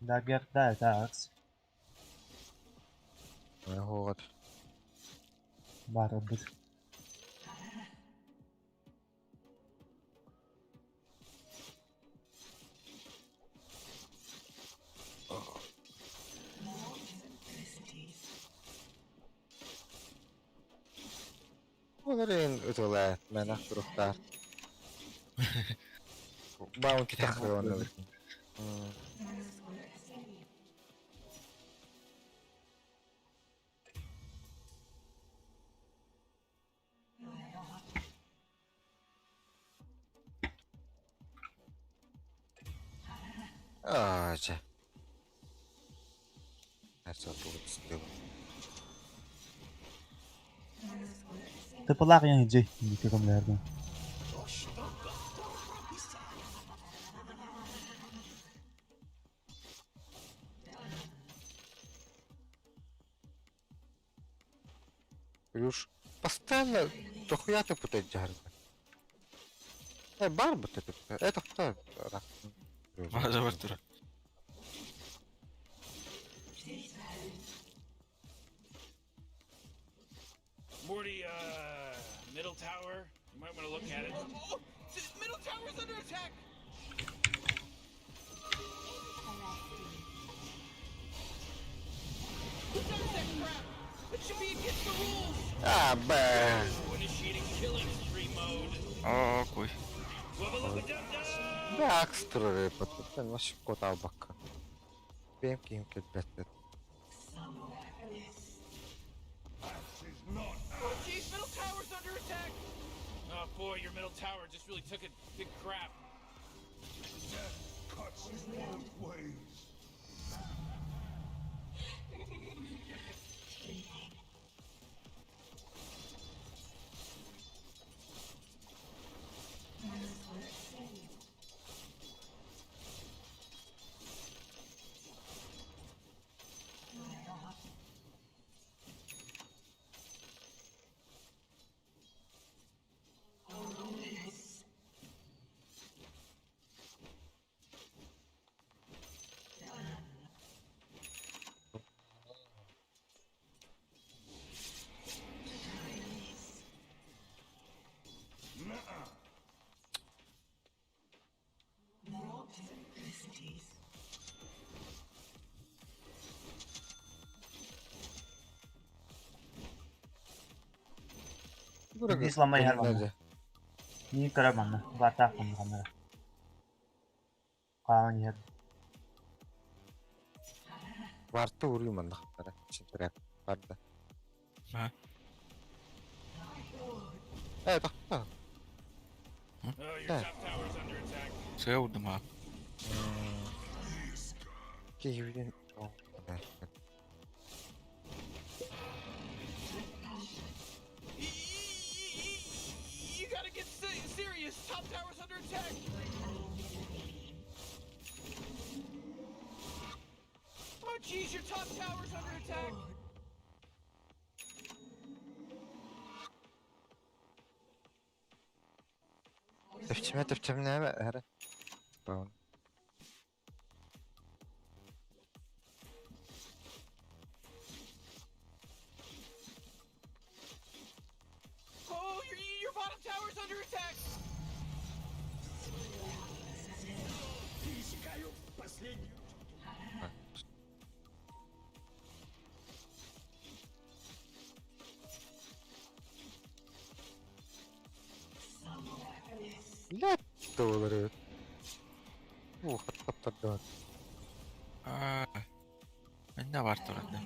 Dagger attacks. 호가 Барабыз. 오늘은 의도래 맨날 그렇다. 마운트 딱 오늘. 아, 자. That's all it's do. Tıpılak yenici bu takımlardan. Плюс постоянно дохуя ты путать жарко. Барба ты тут. Это кто? 맞아 맞더라. Morty, middle tower. You might want to look at it. Oh, the middle tower's under attack. Who does that crap? It should be against the rules. 아, 봐. Initiating killing spree mode. Кой. Да, акстро를 потом ну 쉽고 다 바까. 게임 게임 깼다. Oh, jeez, middle tower's under attack. Oh boy, your middle tower just really took a big crap. Cuts both ways. Hindi sila may harap. Ni karaman na. Bata ko ng kamera. Kawan niya. Варты 우리 만났다. 진짜 맞다. 아. 에, 나. Oh, your top tower's under attack. 세우드 막. 기회는 Төвчмээ хараа. Баун. Oh, your bottom tower's under attack. Ля доллары. Хаттар. Minä vartturat ne.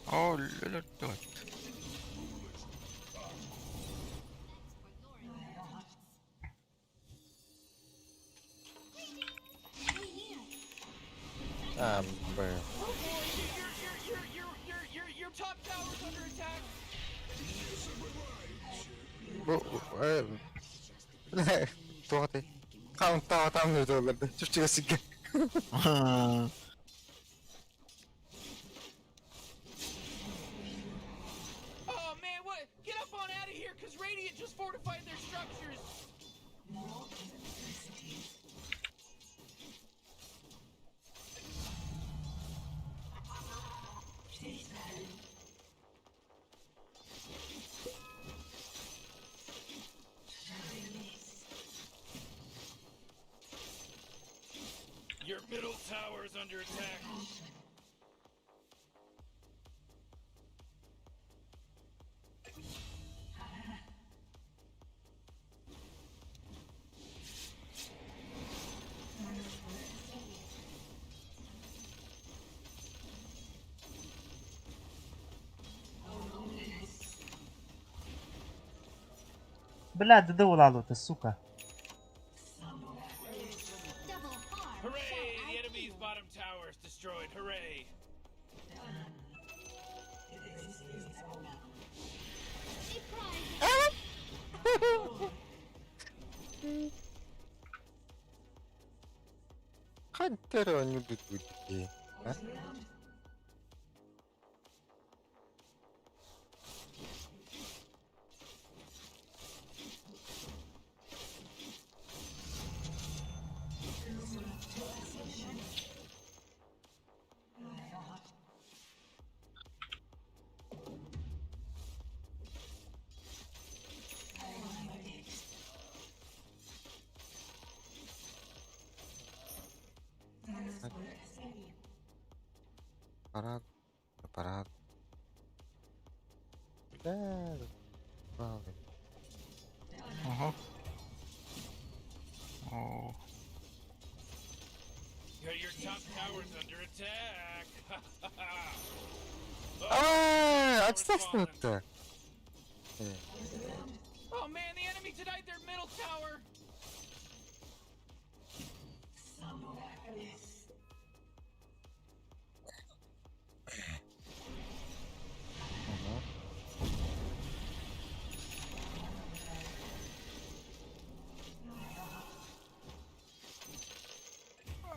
Oh, lölöttöt. Bro. Oh boy, your top tower's under attack. Тугати. Каунтаа там нэг доллар. Чүчгээс их. Oh man, what? Get up on out of here, cause Radiant just fortified their structures. Your middle tower is under attack. Блядь, додавала ти, сука. Double hard. Hooray! The enemy's bottom tower is destroyed. Hooray! A prize. Хантер они будут. Парад. Да. Правда. Oho. Oh. Your top tower's under attack. Отстань-то. Oh man, the enemy denied their middle tower.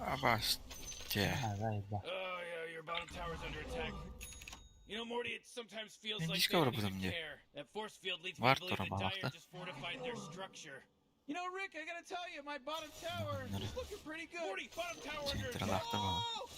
Avasti. Oh yeah, your bottom tower's under attack. You know, Morty, it sometimes feels Ben like hiç they don't kavradım even diye. care. That force field leads me Var to believe that toraba Dire hafta. just fortified their structure. You know, Rick, I gotta tell you, my bottom tower is looking pretty good. Morty, bottom tower under Central attack. hafta var. Oh!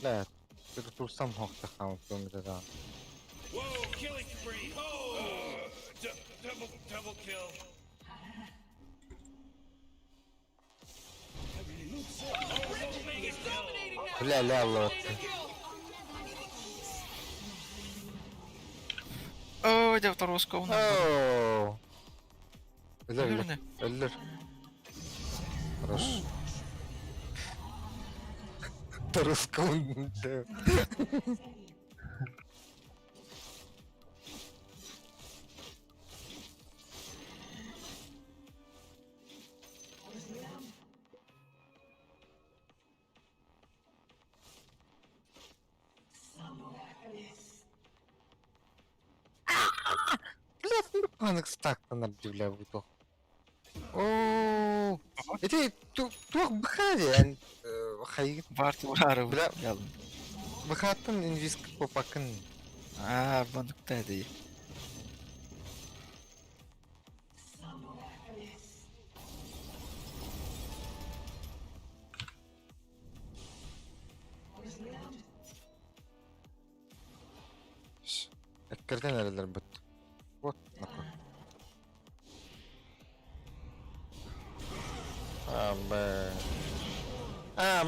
لا ترسم هوك تخاون توم ده. Whoa, killing spree. Oh, double kill. He's dominating now. لا الله. Oh, det var skona. اوه. Ölür Ölür. Хорош. Тороскун. Панк стактанар дивлээ бүгд. Оо. Это тух бахаан хай Варт вараа Бля. ял. бахаатан инвиск попакн. Бандуктай дээ. Эккерден аралар бот. Вот нако. Амэ. На.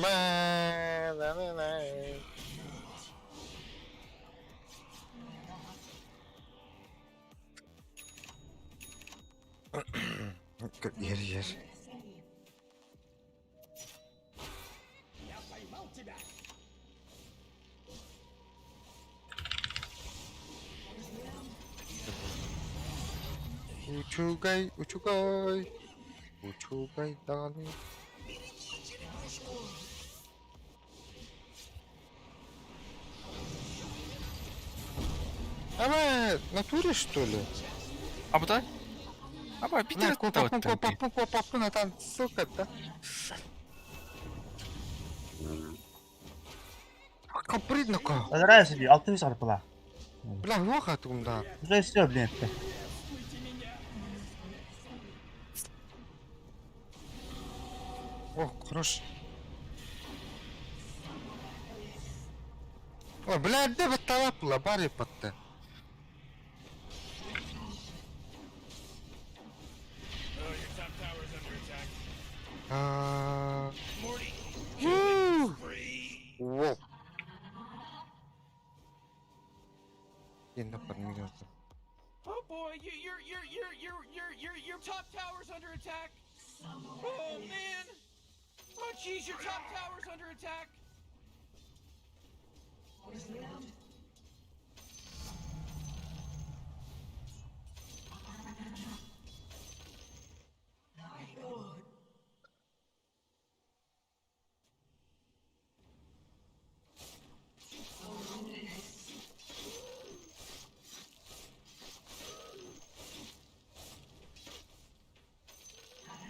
Yer. Я поймал тебя. Учугай, даны. Ама, натуре что ли? Абдай? Аба битэр Попапун, там, сука, да? Капридно-ка. Понравился себе, алтын сарпала. Бля, лоха тумда. Уже все, блин. О, хорош. О, бля, да вот талапла, бари патта. Oh, your top tower's under attack. Morty, free. Воу. Enda пармигался. Oh boy, your top tower's under attack. Oh man. Oh jeez, your top tower's under attack.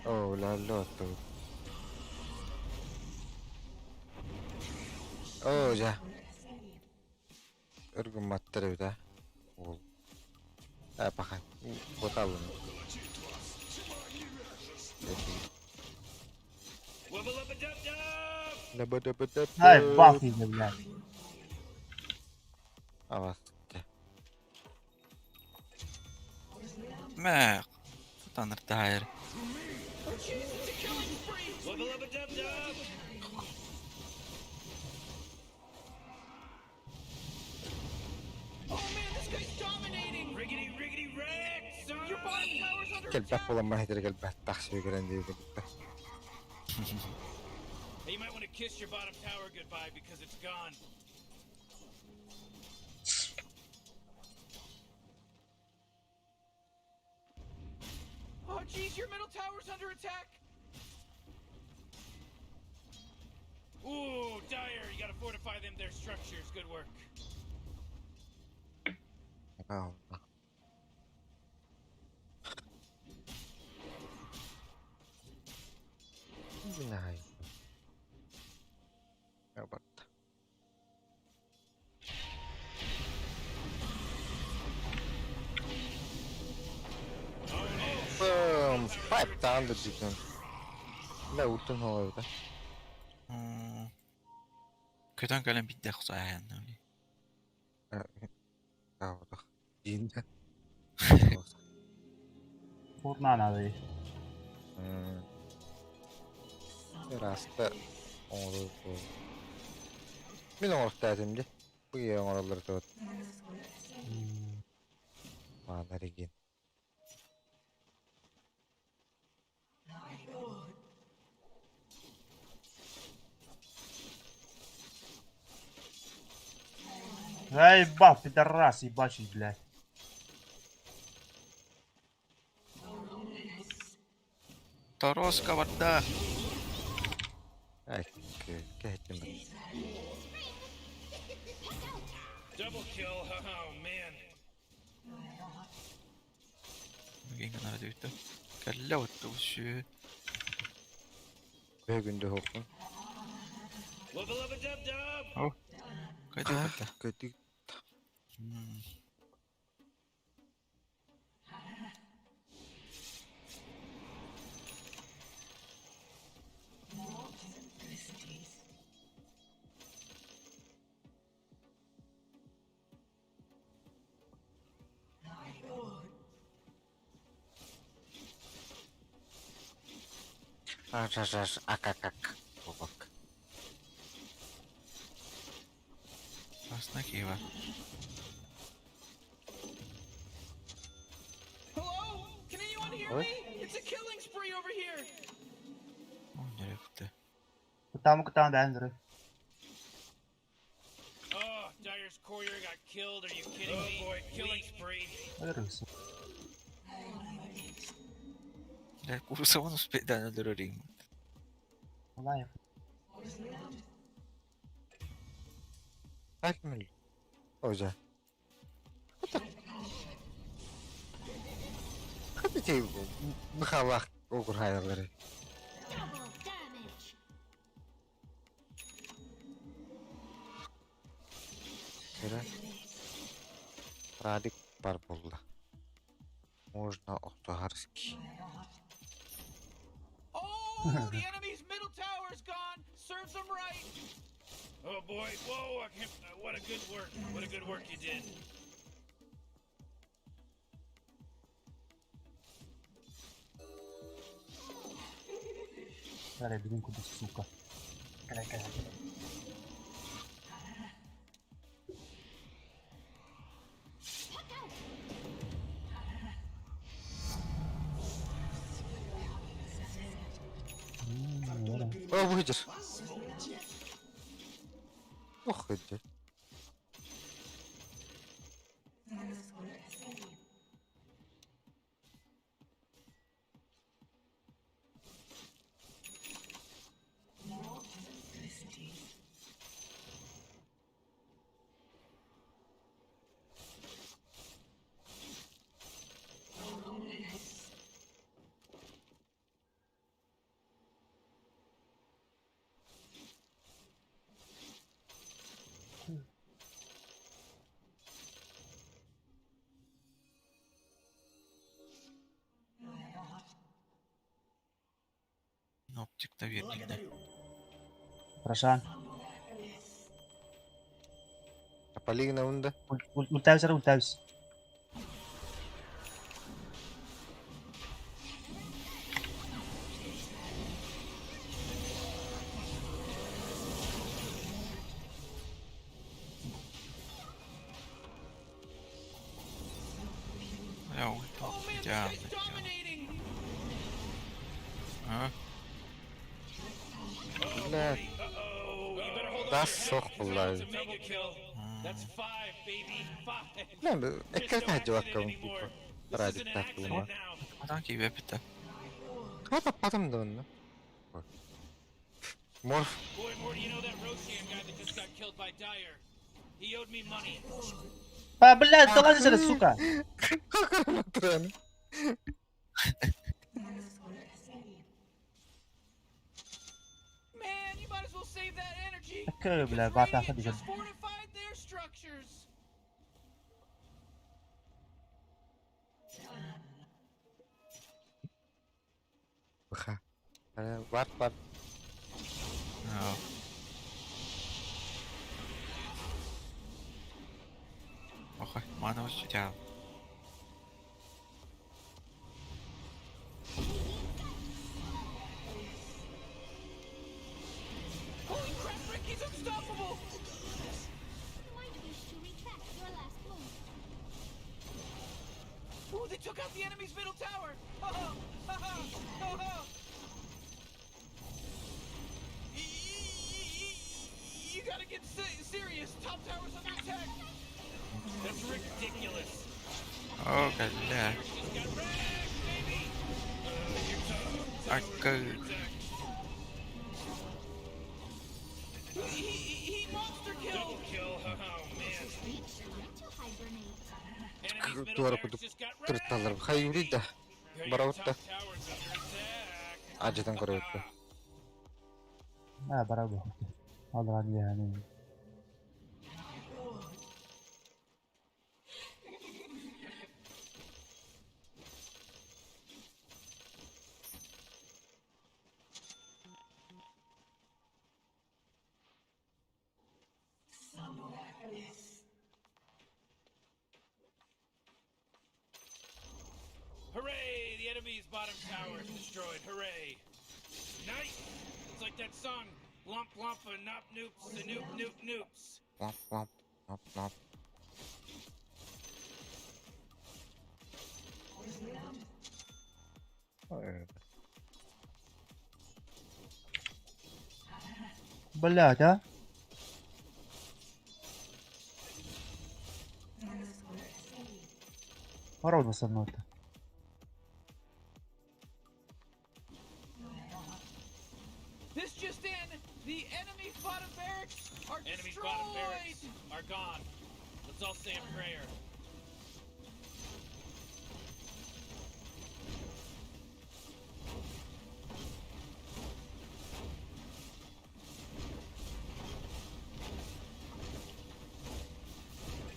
Oh, la loto. Oh, ya. Örgün matları bir de. Ol. Bakın. Botalım. Wubba lubba dub dub. Labadabadab. Ай, бах иди, блядь. Авас. Мэ. Танар тайр. Wubba lubba dub dub. Oh man, this guy's dominating. Riggedy Rex. Your bottom tower's under Gelbek attack. olan mahidere gelbek. Takşıya gören diye bir. Hey, you might want to kiss your bottom tower goodbye because it's gone. Oh jeez, your middle tower's under attack. Ooh, Dyer, you gotta fortify them their structures. Good work. Allah. Nihayet. Ya bak. Boom! Pipe down the chicken. La ultim havada. Kötön gelen bitti kusa ayağında öyle. Havada. Yine. Kurna navi. Rasta olur bu. Benim ortadımdı. Bu yerin oraları tut. Bağlar igen. Ай, бах, пидорас, ебачий, блядь. Toroska varda. Ay, kehittim ben. Double kill. Oh man. Again another dude. Kalla what şu. Bugün de hokun. Wubba lubba dub dub! Oh. Kaydı Ah, batta. kötü. Akak. Bak. Aslında ki var. Hello? Can anyone hear What? me? It's a killing spree over here. O nereye gitti? Kutam beğendir. Oh, Dyer's courier got killed. Are you kidding me? Oh boy, killing spree. Ölürsün. Dahil kusa mo ng speda na ring. Ulan yap. Akmül. Hoca. Hadi şey bu. Mıhavak okur hayalleri. Double damage. Şöyle. Radik barbolla. Можно Охтогарский. Oh, the enemy's middle tower's gone. Serves them right. Oh boy, whoa! What a good work! What a good work you did. Böyle bizim kuduz suka. Gel. Oh bu Hıcır. Oh Hıcır. Optikte birliğinde. Prashan. Kapalīgi na unda. Ultavis. Ja, Oh man, this ja. guy's dominating. Ha? La Uh-oh, you better hold on das to your sok head. vallahi. It's a mega kill. That's 5, baby. 5. Lan bu Just ekkel don't kaçı accident bakalım anymore. tipo. This Radik isn't an taktı accident buna. now. Adam ki webite. Hadi patam da onda. Bak. Morf. Boy, Morty, you know that Roshan guy that just got killed by Dyer? He owed me money. Блядь, давай сюда, сука. Hakan oturanı. Man, you might as well save that energy. Kör bile, because bata Radiant hadi just gel. fortified their structures. Baka. Var. Ja. Okej, mana już działa. Holy crap, Ricky's unstoppable. You might wish to retract your last move. Ooh, they took out the enemy's middle tower. You gotta get serious. Top tower's under attack. That's ridiculous. Oh, gala. She's got wrecked, baby. You're tough. Arka. He monster Double killed. kill. Oh, man. Time to hibernate. Enemy's middle Duvara barracks kutup just got wrecked. kırıklarlar. Hayır da. Бараутта. Top tower's under attack. Ажитан көрөттү. Bara bu. Alır yani. Hooray! The enemy's bottom tower is destroyed. Hooray! Nice! It's like that song, Lump Lump a Nop Noops, a Noop Noop Noops. Lamp lamp lamp lamp. Evet. Блядь, а? Ровно со мной-то. This just in, the enemy's bottom barracks are Enemy's destroyed. bottom barracks are gone. Let's all say a prayer.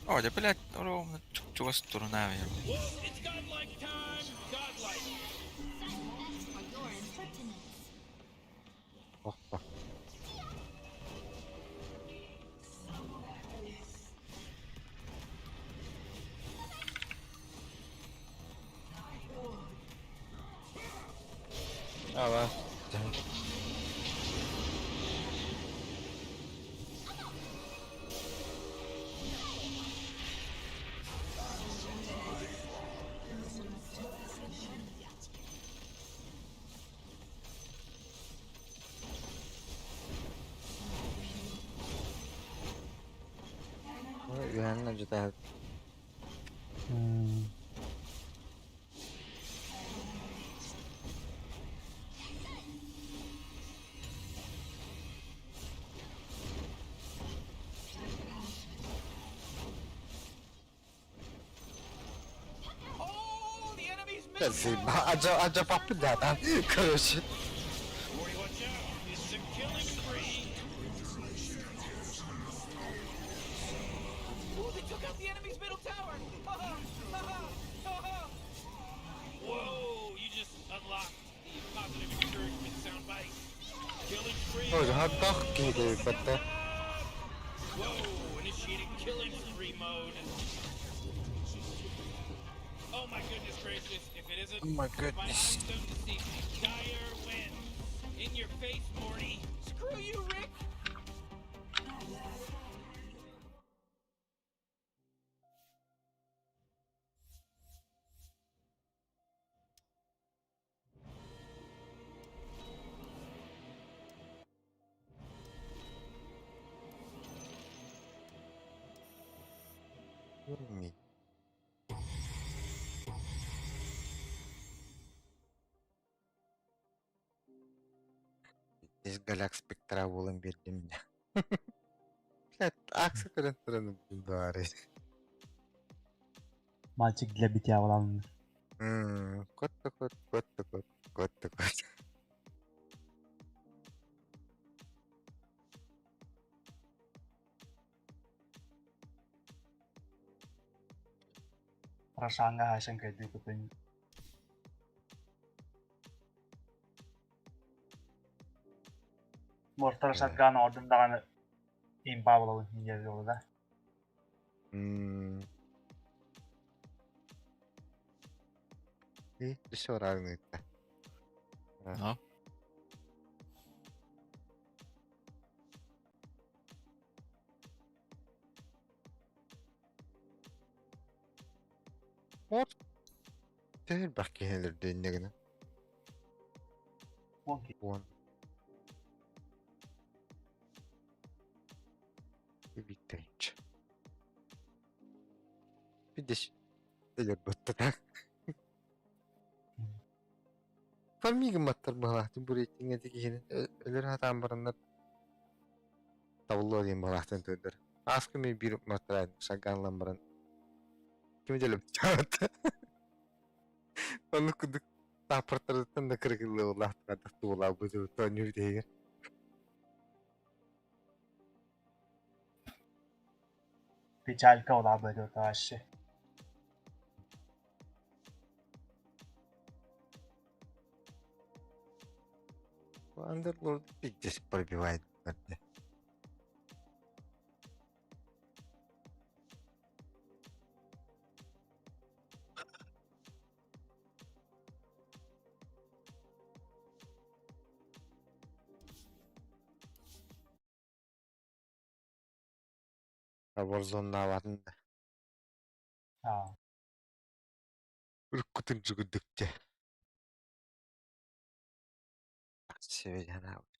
Ой, блядь, ровно чего струна, я. Whoa, it's godlike time! Godlike! Such best for your impertinence. Hoppa. Ала. Реально ожидают. Oh, the enemy's middle Спасибо. tower. Аджа папа, да, там. Короче. Morty, watch out! It's a killing spree! Oh, they took out the enemy's middle tower. Whoa, you just unlocked the positive encouragement soundbite. Killing spree! Ой, хот-дог gitu, betul. Whoa, initiating killing spree mode. Oh my goodness gracious, if it isn't Oh my my goodness. Stone Deceased, Dire wins. In your face, Morty. Screw you, Rick. Görmeyin. Здесь галяк спектра волым бердим да. Блядь, аксы көрөттөрүн булдары. Мальчик для битья olan. Кот. Prasangka hasan kayak gitu tuh. Mortar shotgun orduндагы имба болот инде жолу да. И все равно. No. Вот. Теперь бакелер денегне. Окей. Вон. Викторович. Видишь? Делер будто так. Фармига маттар балақты бұл рейтинге дегені өлер атам барындар табылу дейін балақтын төдір. Асқы мен бір маттар айдым шағанлан барын. Кім деліп чағатты? Onu kuduk tapırtırıtın da kırıklığı olah kadık tuğla buzu tönü değil. Печалька olan böyle arkadaşı. Андерлорд здесь пробивает. Warzone vardı. Ha. Ürkütün cügüdükçe. Seveceğim abi.